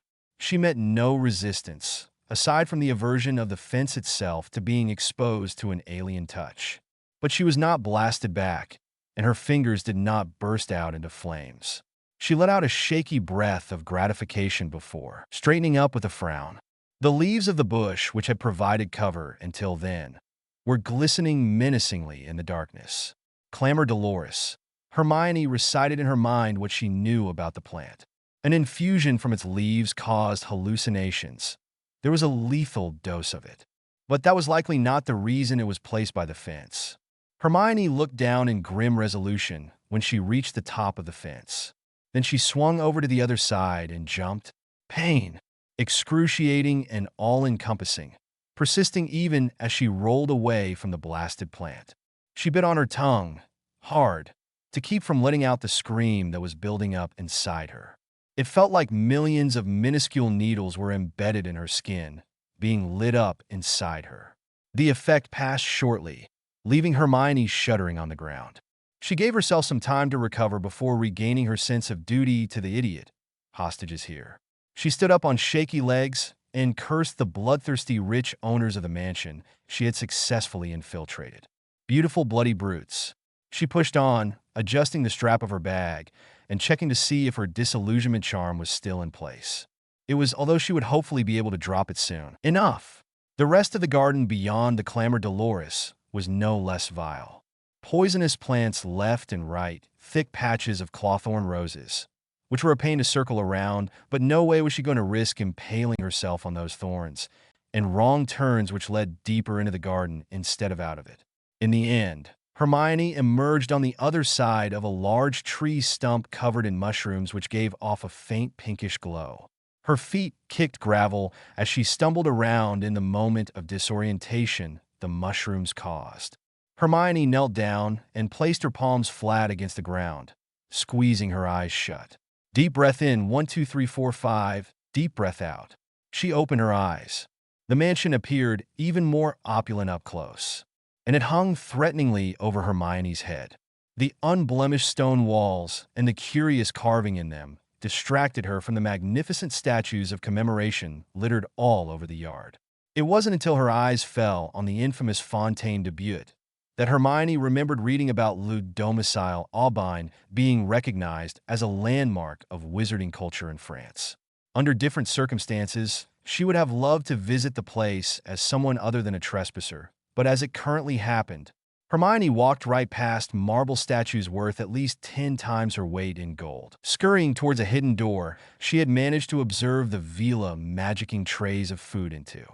She met no resistance, aside from the aversion of the fence itself to being exposed to an alien touch. But she was not blasted back, and her fingers did not burst out into flames. She let out a shaky breath of gratification before straightening up with a frown. The leaves of the bush, which had provided cover until then, were glistening menacingly in the darkness. Clamor Dolores. Hermione recited in her mind what she knew about the plant. An infusion from its leaves caused hallucinations. There was a lethal dose of it. But that was likely not the reason it was placed by the fence. Hermione looked down in grim resolution when she reached the top of the fence. Then she swung over to the other side and jumped. Pain, excruciating and all-encompassing, persisting even as she rolled away from the blasted plant. She bit on her tongue, hard, to keep from letting out the scream that was building up inside her. It felt like millions of minuscule needles were embedded in her skin, being lit up inside her. The effect passed shortly, leaving Hermione shuddering on the ground. She gave herself some time to recover before regaining her sense of duty to the idiot. Hostages here. She stood up on shaky legs and cursed the bloodthirsty rich owners of the mansion she had successfully infiltrated. Beautiful bloody brutes. She pushed on, adjusting the strap of her bag and checking to see if her disillusionment charm was still in place. It was, although she would hopefully be able to drop it soon. Enough! The rest of the garden beyond the clamor Dolores was no less vile. Poisonous plants left and right, thick patches of clawthorn roses, which were a pain to circle around, but no way was she going to risk impaling herself on those thorns, and wrong turns which led deeper into the garden instead of out of it. In the end, Hermione emerged on the other side of a large tree stump covered in mushrooms which gave off a faint pinkish glow. Her feet kicked gravel as she stumbled around in the moment of disorientation the mushrooms caused. Hermione knelt down and placed her palms flat against the ground, squeezing her eyes shut. Deep breath in, 1, 2, 3, 4, 5. Deep breath out. She opened her eyes. The mansion appeared even more opulent up close, and it hung threateningly over Hermione's head. The unblemished stone walls and the curious carving in them distracted her from the magnificent statues of commemoration littered all over the yard. It wasn't until her eyes fell on the infamous Fontaine de Butte that Hermione remembered reading about Le Domicile Aubin being recognized as a landmark of wizarding culture in France. Under different circumstances, she would have loved to visit the place as someone other than a trespasser, but as it currently happened, Hermione walked right past marble statues worth at least 10 times her weight in gold. Scurrying towards a hidden door, she had managed to observe the villa magicking trays of food into.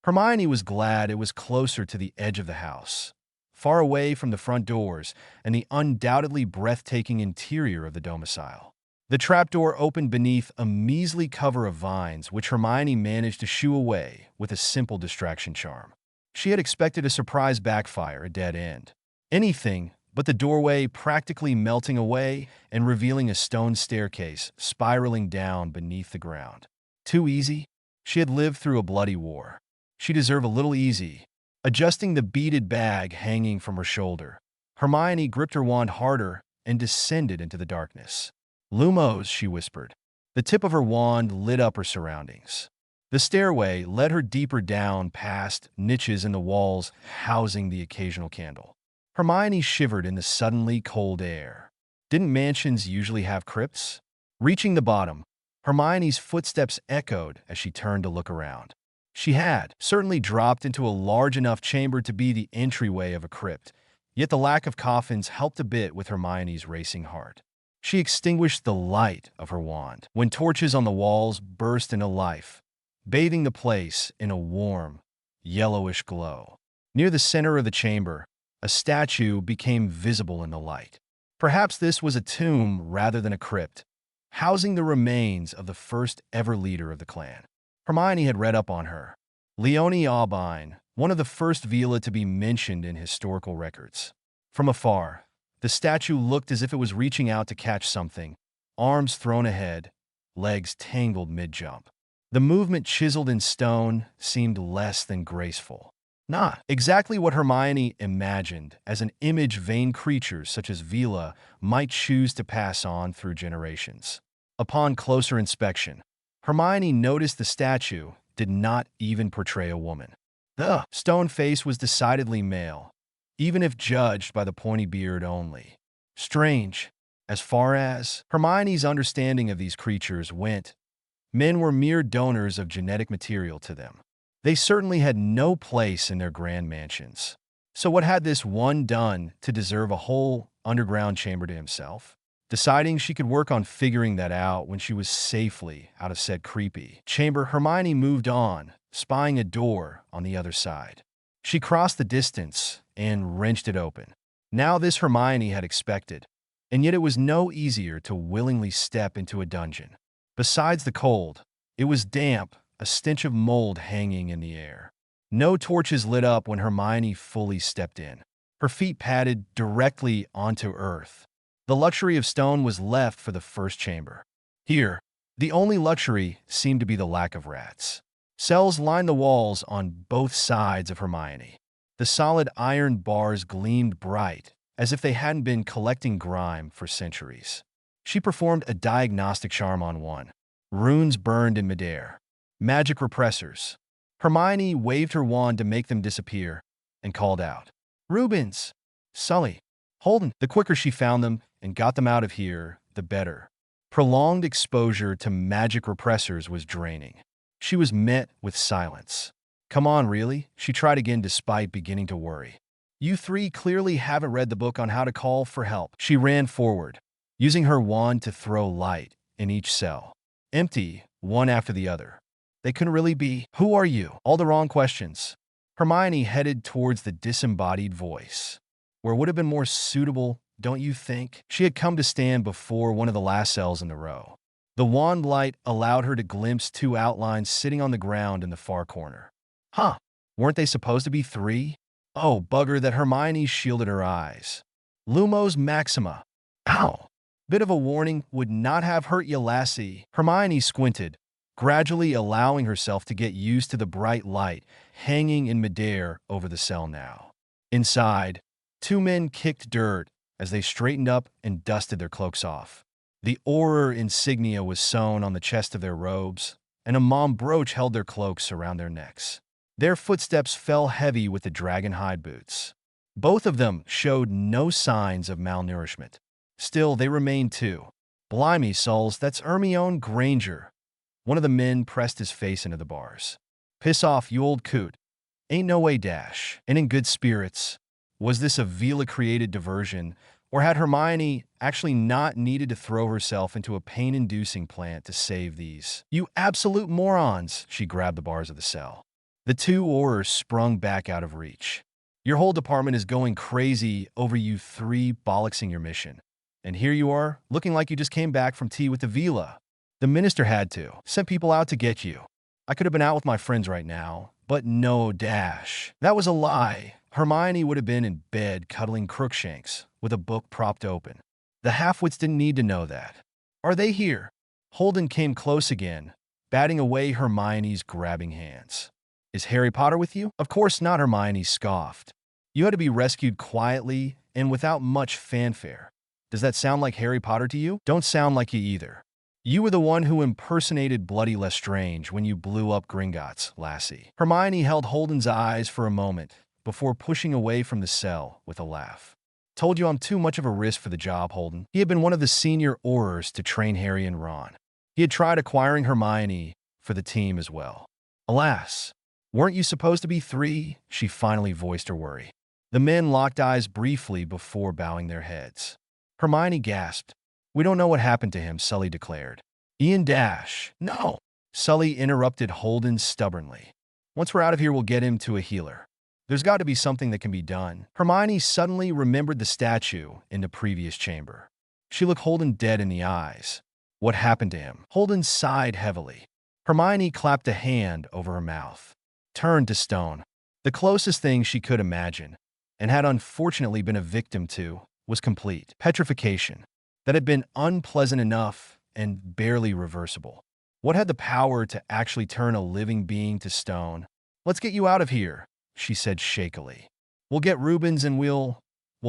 Hermione was glad it was closer to the edge of the house, far away from the front doors and the undoubtedly breathtaking interior of the domicile. The trapdoor opened beneath a measly cover of vines, which Hermione managed to shoo away with a simple distraction charm. She had expected a surprise backfire, a dead end. Anything but the doorway practically melting away and revealing a stone staircase spiraling down beneath the ground. Too easy? She had lived through a bloody war. She deserved a little easy. Adjusting the beaded bag hanging from her shoulder, Hermione gripped her wand harder and descended into the darkness. "Lumos," she whispered. The tip of her wand lit up her surroundings. The stairway led her deeper down past niches in the walls housing the occasional candle. Hermione shivered in the suddenly cold air. Didn't mansions usually have crypts? Reaching the bottom, Hermione's footsteps echoed as she turned to look around. She had certainly dropped into a large enough chamber to be the entryway of a crypt, yet the lack of coffins helped a bit with Hermione's racing heart. She extinguished the light of her wand when torches on the walls burst into life, bathing the place in a warm, yellowish glow. Near the center of the chamber, a statue became visible in the light. Perhaps this was a tomb rather than a crypt, housing the remains of the first ever leader of the clan. Hermione had read up on her. Leonie Aubin, one of the first Vila to be mentioned in historical records. From afar, the statue looked as if it was reaching out to catch something, arms thrown ahead, legs tangled mid-jump. The movement, chiseled in stone, seemed less than graceful. Not exactly what Hermione imagined as an image vain creatures such as Vila might choose to pass on through generations. Upon closer inspection, Hermione noticed the statue did not even portray a woman. The stone face was decidedly male, even if judged by the pointy beard only. Strange. As far as Hermione's understanding of these creatures went, men were mere donors of genetic material to them. They certainly had no place in their grand mansions. So what had this one done to deserve a whole underground chamber to himself? Deciding she could work on figuring that out when she was safely out of said creepy chamber, Hermione moved on, spying a door on the other side. She crossed the distance and wrenched it open. Now this Hermione had expected, and yet it was no easier to willingly step into a dungeon. Besides the cold, it was damp, a stench of mold hanging in the air. No torches lit up when Hermione fully stepped in. Her feet padded directly onto earth. The luxury of stone was left for the first chamber. Here, the only luxury seemed to be the lack of rats. Cells lined the walls on both sides of Hermione. The solid iron bars gleamed bright, as if they hadn't been collecting grime for centuries. She performed a diagnostic charm on one. Runes burned in midair. Magic repressors. Hermione waved her wand to make them disappear and called out, "Rubens! Sully! Holden!" The quicker she found them and got them out of here, the better. Prolonged exposure to magic repressors was draining. She was met with silence. Come on, really? She tried again despite beginning to worry. You three clearly haven't read the book on how to call for help. She ran forward, using her wand to throw light in each cell. Empty, one after the other. They couldn't really be. Who are you? All the wrong questions. Hermione headed towards the disembodied voice, where it would have been more suitable, don't you think? She had come to stand before one of the last cells in the row. The wand light allowed her to glimpse two outlines sitting on the ground in the far corner. Huh, weren't they supposed to be three? Oh, bugger that Hermione shielded her eyes. Lumos Maxima. Ow! Bit of a warning would not have hurt you, lassie. Hermione squinted, gradually allowing herself to get used to the bright light hanging in midair over the cell now. Inside, two men kicked dirt as they straightened up and dusted their cloaks off. The Auror insignia was sewn on the chest of their robes, and a mom brooch held their cloaks around their necks. Their footsteps fell heavy with the dragon hide boots. Both of them showed no signs of malnourishment. Still, they remained too. Blimey, souls, that's Hermione Granger. One of the men pressed his face into the bars. Piss off, you old coot. Ain't no way, Dash. And in good spirits. Was this a Vila-created diversion, or had Hermione actually not needed to throw herself into a pain-inducing plant to save these? You absolute morons! She grabbed the bars of the cell. The two Aurors sprung back out of reach. Your whole department is going crazy over you three bollocksing your mission. And here you are, looking like you just came back from tea with the Vila. The minister had to. Sent people out to get you. I could have been out with my friends right now, but no, Dash. That was a lie. Hermione would have been in bed cuddling Crookshanks with a book propped open. The half-wits didn't need to know that. Are they here? Holden came close again, batting away Hermione's grabbing hands. Is Harry Potter with you? Of course not, Hermione scoffed. You had to be rescued quietly and without much fanfare. Does that sound like Harry Potter to you? Don't sound like you either. You were the one who impersonated Bloody Lestrange when you blew up Gringotts, lassie. Hermione held Holden's eyes for a moment before pushing away from the cell with a laugh. Told you I'm too much of a risk for the job, Holden. He had been one of the senior Aurors to train Harry and Ron. He had tried acquiring Hermione for the team as well. Alas, weren't you supposed to be three? She finally voiced her worry. The men locked eyes briefly before bowing their heads. Hermione gasped. We don't know what happened to him, Sully declared. Ian Dash. No. Sully interrupted Holden stubbornly. Once we're out of here, we'll get him to a healer. There's got to be something that can be done. Hermione suddenly remembered the statue in the previous chamber. She looked Holden dead in the eyes. What happened to him? Holden sighed heavily. Hermione clapped a hand over her mouth. Turned to stone. The closest thing she could imagine, and had unfortunately been a victim to, was complete petrification. That had been unpleasant enough and barely reversible. What had the power to actually turn a living being to stone? Let's get you out of here, she said shakily. We'll get Rubens and we'll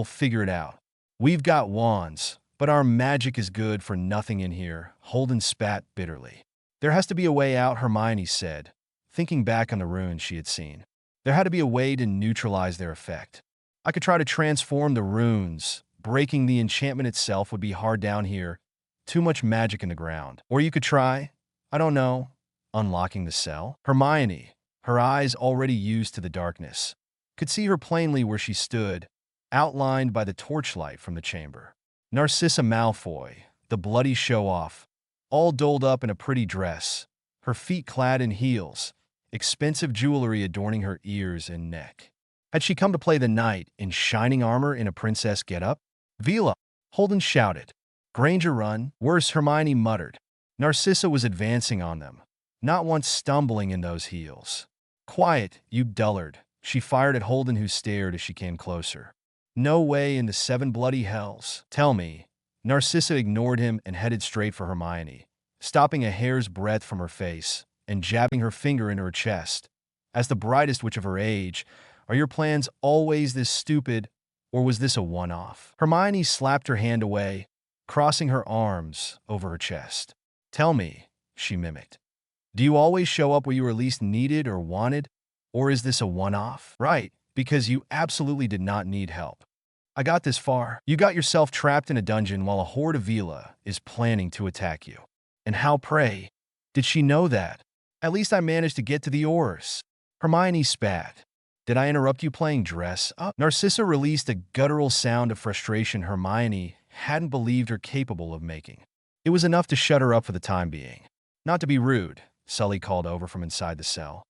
figure it out. We've got wands, but our magic is good for nothing in here, Holden spat bitterly. There has to be a way out, Hermione said, thinking back on the runes she had seen. There had to be a way to neutralize their effect. I could try to transform the runes. Breaking the enchantment itself would be hard down here. Too much magic in the ground. Or you could try, I don't know, unlocking the cell? Hermione, her eyes already used to the darkness, could see her plainly where she stood, outlined by the torchlight from the chamber. Narcissa Malfoy, the bloody show-off, all dolled up in a pretty dress, her feet clad in heels, expensive jewelry adorning her ears and neck. Had she come to play the knight in shining armor in a princess get-up? Vila, Holden shouted. Granger run, worse, Hermione muttered. Narcissa was advancing on them, not once stumbling in those heels. Quiet, you dullard, she fired at Holden, who stared as she came closer. No way in the seven bloody hells. Tell me. Narcissa ignored him and headed straight for Hermione, stopping a hair's breadth from her face and jabbing her finger into her chest. As the brightest witch of her age, are your plans always this stupid? Or was this a one-off? Hermione slapped her hand away, crossing her arms over her chest. Tell me, she mimicked. Do you always show up where you were least needed or wanted? Or is this a one-off? Right, because you absolutely did not need help. I got this far. You got yourself trapped in a dungeon while a horde of Vila is planning to attack you. And how, pray, did she know that? At least I managed to get to the Aurors. Hermione spat. Did I interrupt you playing dress up? Narcissa released a guttural sound of frustration Hermione hadn't believed her capable of making. It was enough to shut her up for the time being. Not to be rude, Sully called over from inside the cell.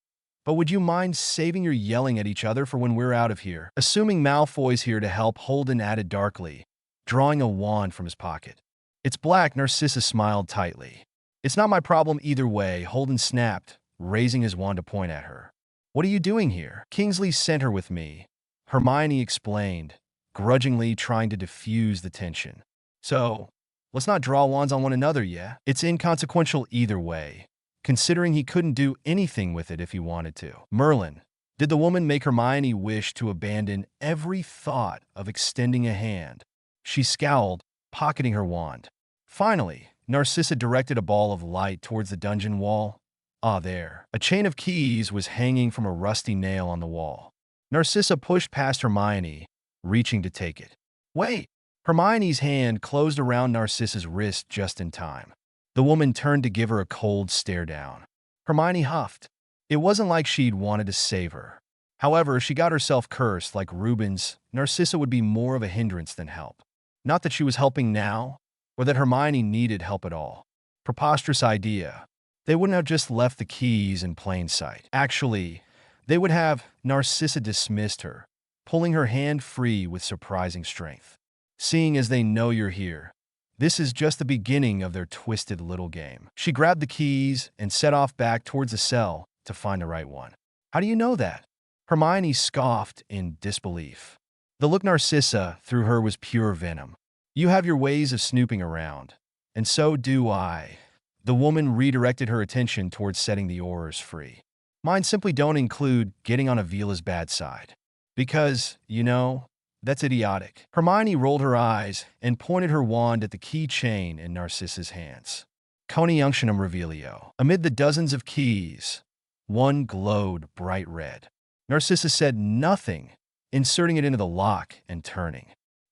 But would you mind saving your yelling at each other for when we're out of here? Assuming Malfoy's here to help, Holden added darkly, drawing a wand from his pocket. It's black, Narcissa smiled tightly. It's not my problem either way, Holden snapped, raising his wand to point at her. What are you doing here? Kingsley sent her with me, Hermione explained, grudgingly trying to diffuse the tension. So, let's not draw wands on one another, yeah? It's inconsequential either way, considering he couldn't do anything with it if he wanted to. Merlin, did the woman make Hermione wish to abandon every thought of extending a hand? She scowled, pocketing her wand. Finally, Narcissa directed a ball of light towards the dungeon wall. Ah, there. A chain of keys was hanging from a rusty nail on the wall. Narcissa pushed past Hermione, reaching to take it. Wait! Hermione's hand closed around Narcissa's wrist just in time. The woman turned to give her a cold stare down. Hermione huffed. It wasn't like she'd wanted to save her. However, she got herself cursed like Rubens. Narcissa would be more of a hindrance than help. Not that she was helping now, or that Hermione needed help at all. Preposterous idea. They wouldn't have just left the keys in plain sight. Actually, they would have. Narcissa dismissed her, pulling her hand free with surprising strength. Seeing as they know you're here, this is just the beginning of their twisted little game. She grabbed the keys and set off back towards the cell to find the right one. How do you know that? Hermione scoffed in disbelief. The look Narcissa threw her was pure venom. You have your ways of snooping around, and so do I. The woman redirected her attention towards setting the Aurors free. Mine simply don't include getting on Avila's bad side. Because, you know, that's idiotic. Hermione rolled her eyes and pointed her wand at the keychain in Narcissa's hands. Coniunctionum Revelio. Amid the dozens of keys, one glowed bright red. Narcissa said nothing, inserting it into the lock and turning.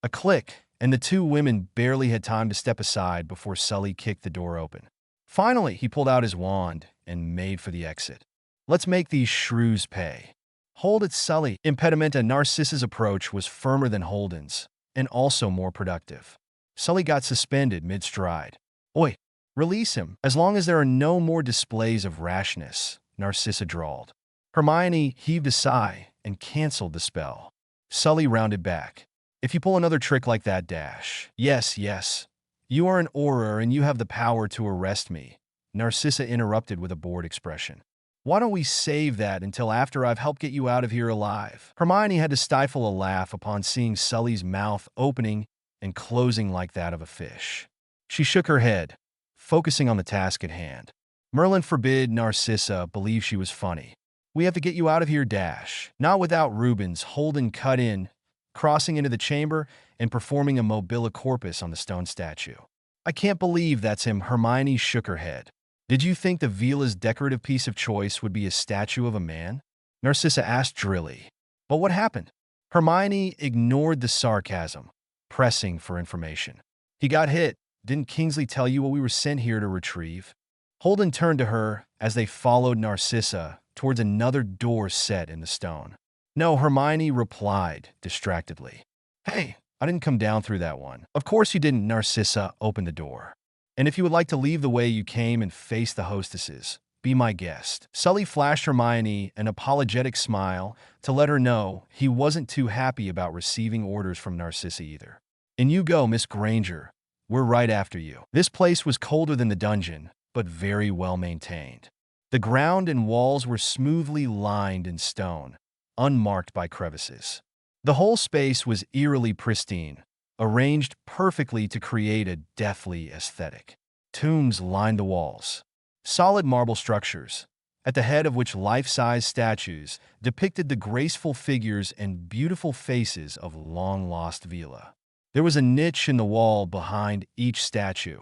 A click, and the two women barely had time to step aside before Sully kicked the door open. Finally, he pulled out his wand and made for the exit. Let's make these shrews pay. Hold it, Sully. Impedimenta. Narcissa's approach was firmer than Holden's, and also more productive. Sully got suspended mid-stride. Oi, release him. As long as there are no more displays of rashness, Narcissa drawled. Hermione heaved a sigh and canceled the spell. Sully rounded back. If you pull another trick like that, dash. Yes, yes. You are an Auror and you have the power to arrest me, Narcissa interrupted with a bored expression. Why don't we save that until after I've helped get you out of here alive? Hermione had to stifle a laugh upon seeing Sully's mouth opening and closing like that of a fish. She shook her head, focusing on the task at hand. Merlin forbid Narcissa believed she was funny. We have to get you out of here, dash. Not without Rubens. Holden cut in, crossing into the chamber and performing a mobile corpus on the stone statue. I can't believe that's him. Hermione shook her head. Did you think the Vila's decorative piece of choice would be a statue of a man? Narcissa asked drily. But what happened? Hermione ignored the sarcasm, pressing for information. He got hit. Didn't Kingsley tell you what we were sent here to retrieve? Holden turned to her as they followed Narcissa towards another door set in the stone. No, Hermione replied distractedly. Hey, I didn't come down through that one. Of course you didn't. Narcissa opened the door. And if you would like to leave the way you came and face the hostesses, be my guest. Sully flashed Hermione an apologetic smile to let her know he wasn't too happy about receiving orders from Narcissa either. In you go, Miss Granger. We're right after you. This place was colder than the dungeon, but very well maintained. The ground and walls were smoothly lined in stone, unmarked by crevices. The whole space was eerily pristine, arranged perfectly to create a deathly aesthetic. Tombs lined the walls. Solid marble structures, at the head of which life-size statues depicted the graceful figures and beautiful faces of long-lost Vila. There was a niche in the wall behind each statue.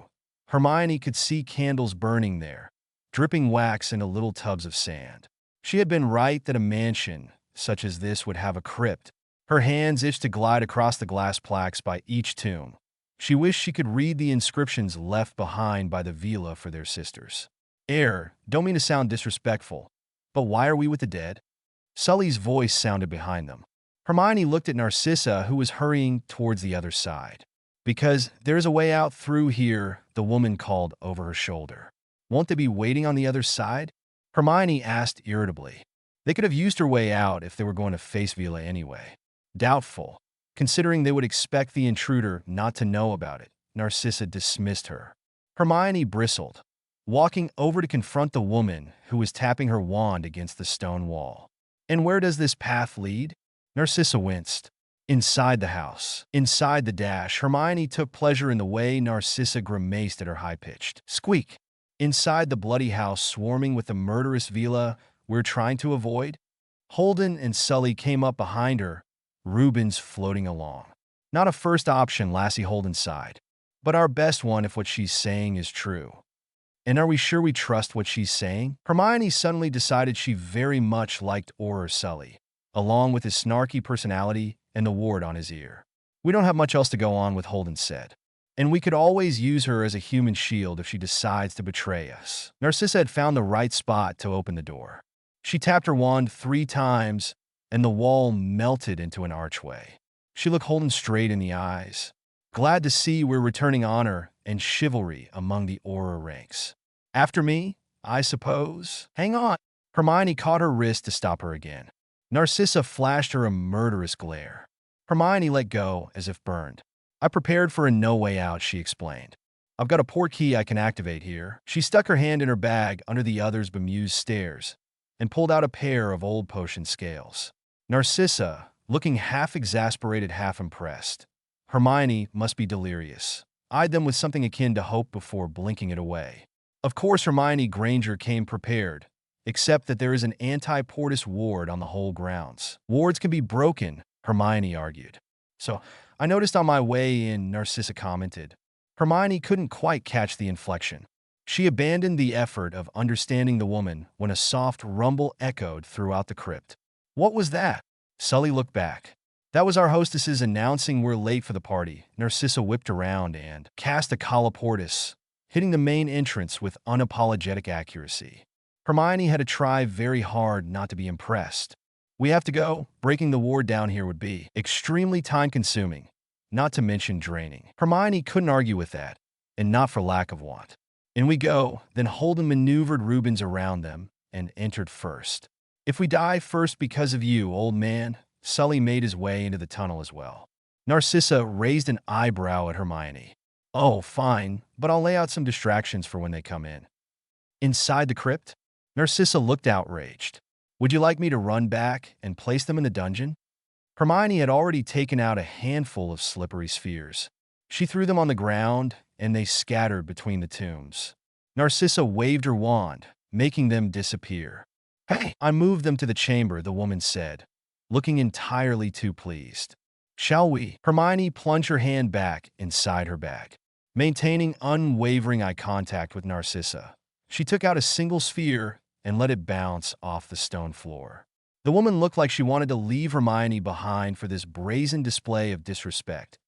Hermione could see candles burning there, dripping wax into little tubs of sand. She had been right that a mansion such as this would have a crypt. Her hands itched to glide across the glass plaques by each tomb. She wished she could read the inscriptions left behind by the Vila for their sisters. Don't mean to sound disrespectful, but why are we with the dead? Sully's voice sounded behind them. Hermione looked at Narcissa, who was hurrying towards the other side. Because there's a way out through here, the woman called over her shoulder. Won't they be waiting on the other side? Hermione asked irritably. They could have used her way out if they were going to face Vila anyway. Doubtful. Considering they would expect the intruder not to know about it, Narcissa dismissed her. Hermione bristled, walking over to confront the woman who was tapping her wand against the stone wall. And where does this path lead? Narcissa winced. Inside the house. Inside the dash, Hermione took pleasure in the way Narcissa grimaced at her high-pitched squeak. Inside the bloody house swarming with the murderous Vila we're trying to avoid? Holden and Sully came up behind her, Rubens floating along. Not a first option, Lassie Holden sighed, but our best one if what she's saying is true. And are we sure we trust what she's saying? Hermione suddenly decided she very much liked Auror Sully, along with his snarky personality and the ward on his ear. We don't have much else to go on with, Holden said. And we could always use her as a human shield if she decides to betray us. Narcissa had found the right spot to open the door. She tapped her wand 3 times, and the wall melted into an archway. She looked Holden straight in the eyes. Glad to see we're returning honor and chivalry among the Auror ranks. After me, I suppose? Hang on. Hermione caught her wrist to stop her again. Narcissa flashed her a murderous glare. Hermione let go as if burned. I prepared for a no way out, she explained. I've got a Portkey I can activate here. She stuck her hand in her bag under the other's bemused stares and pulled out a pair of old potion scales. Narcissa, looking half exasperated, half impressed. Hermione must be delirious. Eyed them with something akin to hope before blinking it away. Of course, Hermione Granger came prepared, except that there is an anti-Portus ward on the whole grounds. Wards can be broken, Hermione argued. So, I noticed on my way in, Narcissa commented. Hermione couldn't quite catch the inflection. She abandoned the effort of understanding the woman when a soft rumble echoed throughout the crypt. What was that? Sully looked back. That was our hostesses announcing we're late for the party. Narcissa whipped around and cast a colloportus, hitting the main entrance with unapologetic accuracy. Hermione had to try very hard not to be impressed. We have to go. Breaking the ward down here would be extremely time-consuming, not to mention draining. Hermione couldn't argue with that, and not for lack of want. In we go. Then Holden maneuvered Rubens around them and entered first. If we die first because of you, old man, Sully made his way into the tunnel as well. Narcissa raised an eyebrow at Hermione. Oh, fine, but I'll lay out some distractions for when they come in. Inside the crypt? Narcissa looked outraged. Would you like me to run back and place them in the dungeon? Hermione had already taken out a handful of slippery spheres. She threw them on the ground, and they scattered between the tombs. Narcissa waved her wand, making them disappear. Hey, I moved them to the chamber, the woman said, looking entirely too pleased. Shall we? Hermione plunged her hand back inside her bag. Maintaining unwavering eye contact with Narcissa, she took out a single sphere and let it bounce off the stone floor. The woman looked like she wanted to leave Hermione behind for this brazen display of disrespect,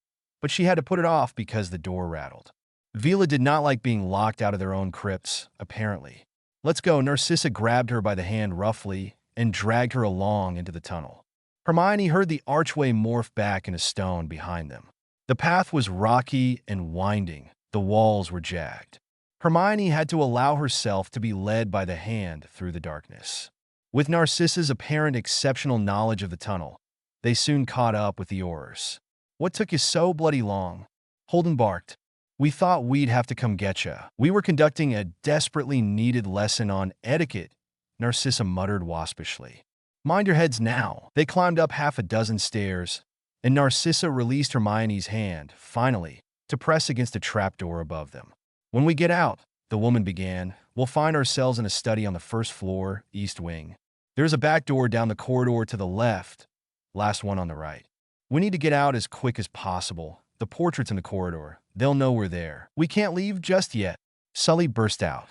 but she had to put it off because the door rattled. Vila did not like being locked out of their own crypts, apparently. Let's go. Narcissa grabbed her by the hand roughly and dragged her along into the tunnel. Hermione heard the archway morph back into stone behind them. The path was rocky and winding. The walls were jagged. Hermione had to allow herself to be led by the hand through the darkness. With Narcissa's apparent exceptional knowledge of the tunnel, they soon caught up with the Aurors. What took you so bloody long? Holden barked. We thought we'd have to come get ya. We were conducting a desperately needed lesson on etiquette, Narcissa muttered waspishly. Mind your heads now. They climbed up half a dozen stairs, and Narcissa released Hermione's hand, finally, to press against a trapdoor above them. When we get out, the woman began, we'll find ourselves in a study on the first floor, east wing. There's a back door down the corridor to the left, last one on the right. We need to get out as quick as possible. The portrait's in the corridor. They'll know we're there. We can't leave just yet. Sully burst out.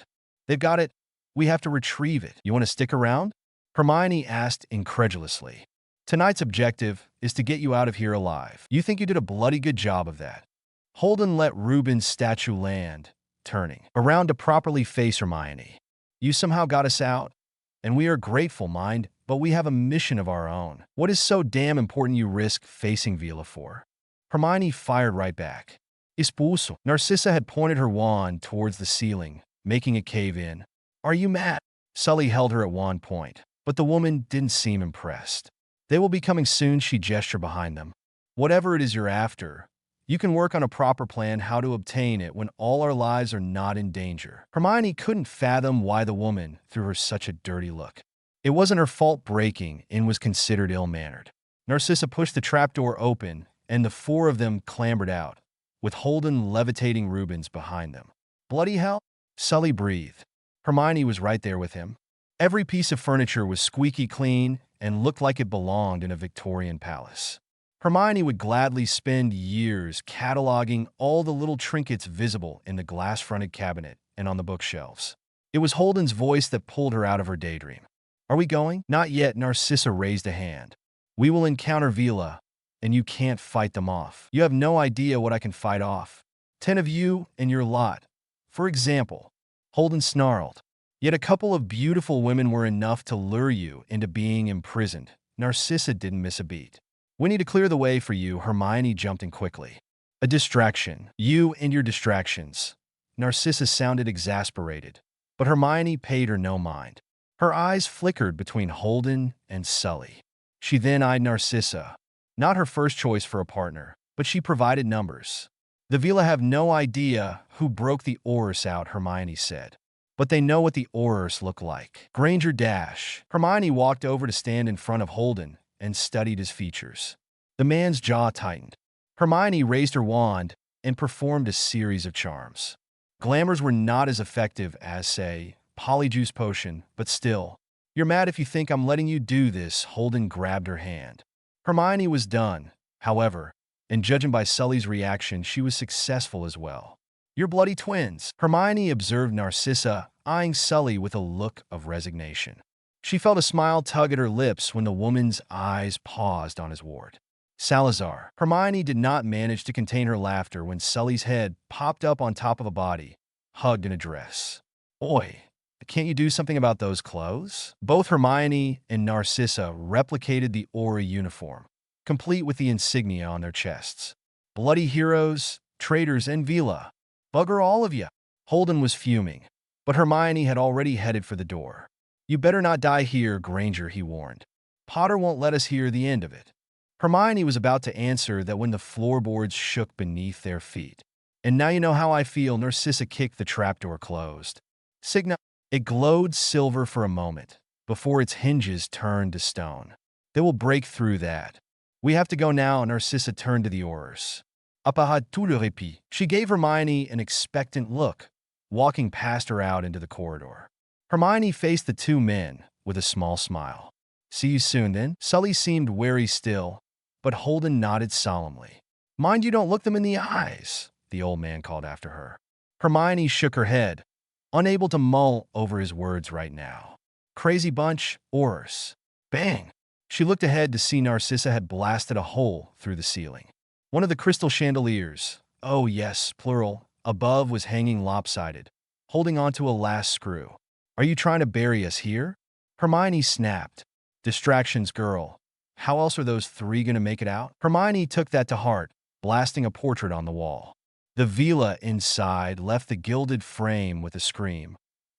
They've got it. We have to retrieve it. You want to stick around? Hermione asked incredulously. Tonight's objective is to get you out of here alive. You think you did a bloody good job of that. Holden let Rubens' statue land, turning around to properly face Hermione. You somehow got us out, and we are grateful, mind. but we have a mission of our own. What is so damn important you risk facing Vila for? Hermione fired right back. Expulso. Narcissa had pointed her wand towards the ceiling, making it cave in. Are you mad? Sully held her at wand point, but the woman didn't seem impressed. They will be coming soon, she gestured behind them. Whatever it is you're after, you can work on a proper plan how to obtain it when all our lives are not in danger. Hermione couldn't fathom why the woman threw her such a dirty look. It wasn't her fault breaking in was considered ill-mannered. Narcissa pushed the trapdoor open, and the four of them clambered out, with Holden levitating Rubens behind them. Bloody hell? Sully breathed. Hermione was right there with him. Every piece of furniture was squeaky clean and looked like it belonged in a Victorian palace. Hermione would gladly spend years cataloging all the little trinkets visible in the glass-fronted cabinet and on the bookshelves. It was Holden's voice that pulled her out of her daydream. Are we going? Not yet, Narcissa raised a hand. We will encounter Vila, and you can't fight them off. You have no idea what I can fight off. 10 of you and your lot. For example, Holden snarled. Yet a couple of beautiful women were enough to lure you into being imprisoned. Narcissa didn't miss a beat. We need to clear the way for you, Hermione jumped in quickly. A distraction. You and your distractions. Narcissa sounded exasperated, but Hermione paid her no mind. Her eyes flickered between Holden and Sully. She then eyed Narcissa. Not her first choice for a partner, but she provided numbers. The Vila have no idea who broke the Aurors out, Hermione said. But they know what the Aurors look like. Granger dash. Hermione walked over to stand in front of Holden and studied his features. The man's jaw tightened. Hermione raised her wand and performed a series of charms. Glamours were not as effective as, say, Polyjuice Potion, but still. You're mad if you think I'm letting you do this, Holden grabbed her hand. Hermione was done, however, and judging by Sully's reaction, she was successful as well. You're bloody twins, Hermione observed Narcissa, eyeing Sully with a look of resignation. She felt a smile tug at her lips when the woman's eyes paused on his ward. Salazar. Hermione did not manage to contain her laughter when Sully's head popped up on top of a body, hugged in a dress. Oi, can't you do something about those clothes? Both Hermione and Narcissa replicated the Aura uniform, complete with the insignia on their chests. Bloody heroes, traitors, and Vila. Bugger all of you. Holden was fuming, but Hermione had already headed for the door. You better not die here, Granger, he warned. Potter won't let us hear the end of it. Hermione was about to answer that when the floorboards shook beneath their feet. And now you know how I feel, Narcissa kicked the trapdoor closed. Signa. It glowed silver for a moment, before its hinges turned to stone. They will break through that. We have to go now, Narcissa turned to the Aurors. Apparat tout le répit. She gave Hermione an expectant look, walking past her out into the corridor. Hermione faced the two men with a small smile. See you soon, then? Sully seemed wary still, but Holden nodded solemnly. Mind you don't look them in the eyes, the old man called after her. Hermione shook her head, unable to mull over his words right now. Crazy bunch, Aurors. Bang! She looked ahead to see Narcissa had blasted a hole through the ceiling. One of the crystal chandeliers, oh yes, plural, above was hanging lopsided, holding onto a last screw. Are you trying to bury us here? Hermione snapped. Distractions, girl. How else are those three going to make it out? Hermione took that to heart, blasting a portrait on the wall. The Vila inside left the gilded frame with a scream,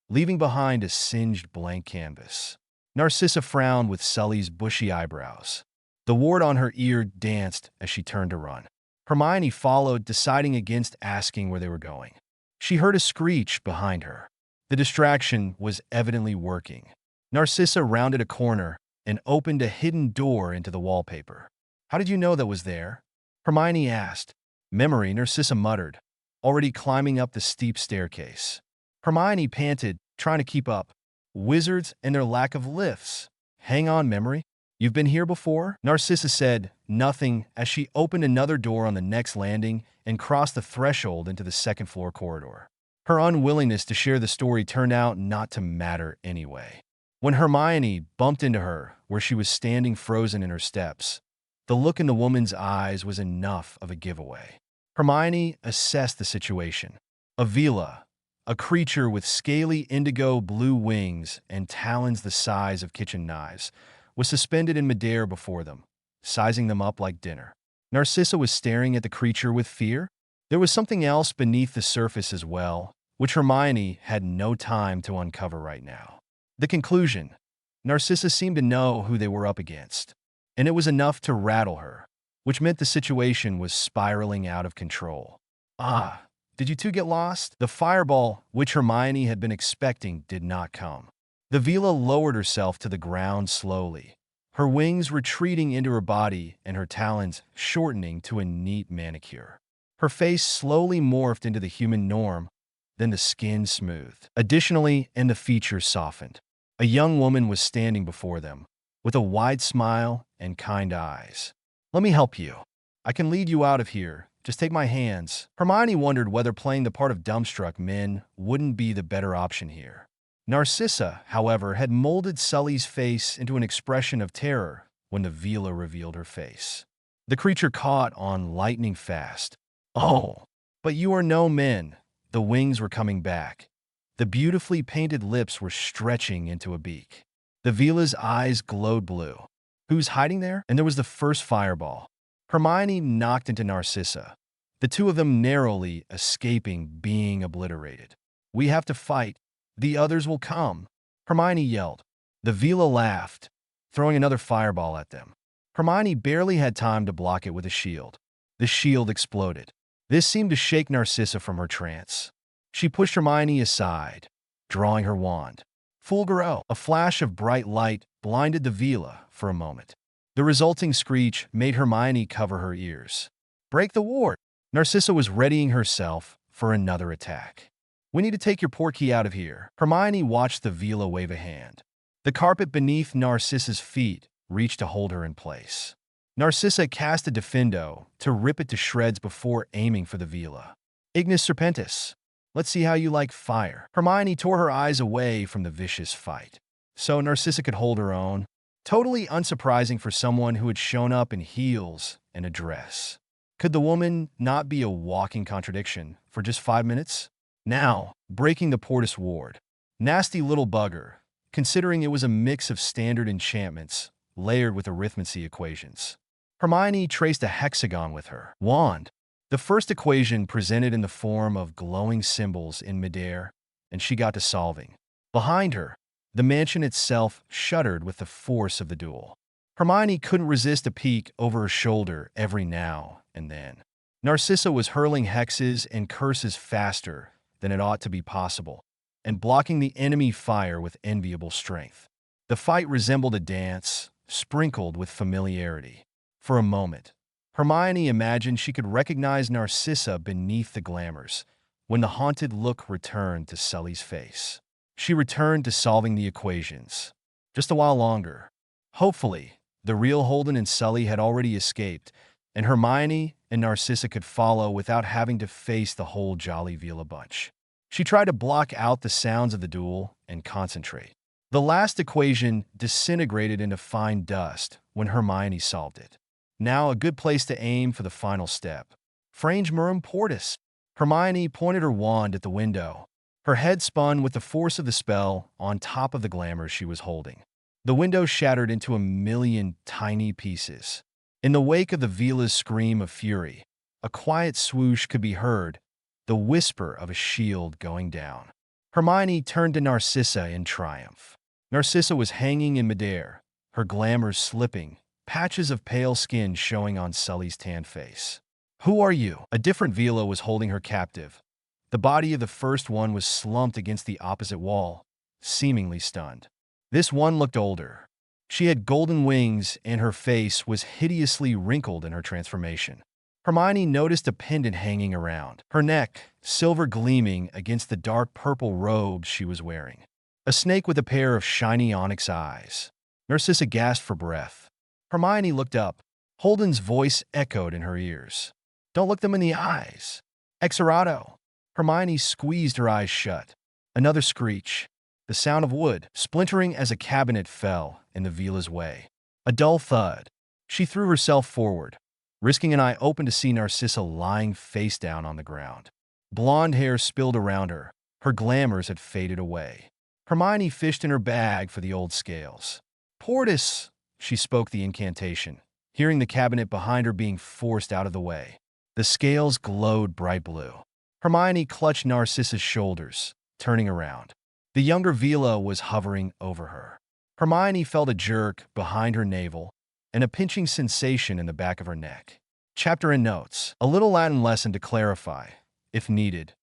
leaving behind a singed blank canvas. Narcissa frowned with Sully's bushy eyebrows. The ward on her ear danced as she turned to run. Hermione followed, deciding against asking where they were going. She heard a screech behind her. The distraction was evidently working. Narcissa rounded a corner and opened a hidden door into the wallpaper. How did you know that was there? Hermione asked. Memory, Narcissa muttered, already climbing up the steep staircase. Hermione panted, trying to keep up. Wizards and their lack of lifts. Hang on, Memory. You've been here before? Narcissa said nothing as she opened another door on the next landing and crossed the threshold into the second-floor corridor. Her unwillingness to share the story turned out not to matter anyway. When Hermione bumped into her where she was standing frozen in her steps, the look in the woman's eyes was enough of a giveaway. Hermione assessed the situation. A Vila, a creature with scaly indigo blue wings and talons the size of kitchen knives, was suspended in midair before them, sizing them up like dinner. Narcissa was staring at the creature with fear. There was something else beneath the surface as well, which Hermione had no time to uncover right now. The conclusion: Narcissa seemed to know who they were up against, and it was enough to rattle her, which meant the situation was spiraling out of control. Ah, did you two get lost? The fireball, which Hermione had been expecting, did not come. The Vila lowered herself to the ground slowly, her wings retreating into her body and her talons shortening to a neat manicure. Her face slowly morphed into the human norm, then the skin smoothed. Additionally, and the features softened. A young woman was standing before them, with a wide smile and kind eyes. "Let me help you. I can lead you out of here. Just take my hands." Hermione wondered whether playing the part of dumbstruck men wouldn't be the better option here. Narcissa, however, had molded Sully's face into an expression of terror when the Vila revealed her face. The creature caught on lightning fast. "Oh, but you are no men." The wings were coming back. The beautifully painted lips were stretching into a beak. The Vila's eyes glowed blue. "Who's hiding there?" And there was the first fireball. Hermione knocked into Narcissa, the two of them narrowly escaping being obliterated. "We have to fight. The others will come," Hermione yelled. The Vila laughed, throwing another fireball at them. Hermione barely had time to block it with a shield. The shield exploded. This seemed to shake Narcissa from her trance. She pushed Hermione aside, drawing her wand. Fulguro, a flash of bright light, blinded the Vila for a moment. The resulting screech made Hermione cover her ears. "Break the ward!" Narcissa was readying herself for another attack. "We need to take your Portkey out of here." Hermione watched the Vila wave a hand. The carpet beneath Narcissa's feet reached to hold her in place. Narcissa cast a Defendo to rip it to shreds before aiming for the Vila. "Ignis Serpentis. Let's see how you like fire." Hermione tore her eyes away from the vicious fight, so Narcissa could hold her own. Totally unsurprising for someone who had shown up in heels and a dress. Could the woman not be a walking contradiction for just 5 minutes? Now, breaking the Portis ward. Nasty little bugger, considering it was a mix of standard enchantments layered with arithmancy equations. Hermione traced a hexagon with her wand. The first equation presented in the form of glowing symbols in midair, and she got to solving. Behind her, the mansion itself shuddered with the force of the duel. Hermione couldn't resist a peek over her shoulder every now and then. Narcissa was hurling hexes and curses faster than it ought to be possible, and blocking the enemy fire with enviable strength. The fight resembled a dance, sprinkled with familiarity. For a moment, Hermione imagined she could recognize Narcissa beneath the glamours, when the haunted look returned to Sully's face. She returned to solving the equations. Just a while longer. Hopefully, the real Holden and Sully had already escaped, and Hermione and Narcissa could follow without having to face the whole Jolly Vila bunch. She tried to block out the sounds of the duel and concentrate. The last equation disintegrated into fine dust when Hermione solved it. Now a good place to aim for the final step. Frange Murum Portis. Hermione pointed her wand at the window. Her head spun with the force of the spell on top of the glamour she was holding. The window shattered into a million tiny pieces. In the wake of the Vila's scream of fury, a quiet swoosh could be heard, the whisper of a shield going down. Hermione turned to Narcissa in triumph. Narcissa was hanging in midair, her glamour slipping, patches of pale skin showing on Sully's tanned face. "Who are you?" A different Vila was holding her captive. The body of the first one was slumped against the opposite wall, seemingly stunned. This one looked older. She had golden wings, and her face was hideously wrinkled in her transformation. Hermione noticed a pendant hanging around her neck, silver gleaming against the dark purple robe she was wearing. A snake with a pair of shiny onyx eyes. Narcissa gasped for breath. Hermione looked up. Holden's voice echoed in her ears. "Don't look them in the eyes." "Exorato." Hermione squeezed her eyes shut. Another screech. The sound of wood splintering as a cabinet fell in the Vila's way. A dull thud. She threw herself forward, risking an eye open to see Narcissa lying face down on the ground. Blonde hair spilled around her. Her glamours had faded away. Hermione fished in her bag for the old scales. "Portis!" She spoke the incantation, hearing the cabinet behind her being forced out of the way. The scales glowed bright blue. Hermione clutched Narcissa's shoulders, turning around. The younger Vila was hovering over her. Hermione felt a jerk behind her navel and a pinching sensation in the back of her neck. Chapter and notes. A little Latin lesson to clarify, if needed.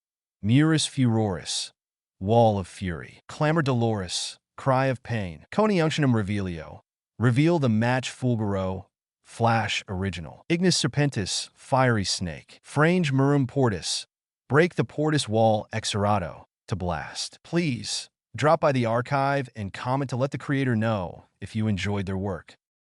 Murus furoris, wall of fury. Clamor doloris, cry of pain. Coniunctionum revelio, reveal the match fulguro, flash original. Ignis serpentis, fiery snake. Frange murum portis, break the portis wall exerato, to blast. Please, drop by the archive and comment to let the creator know if you enjoyed their work.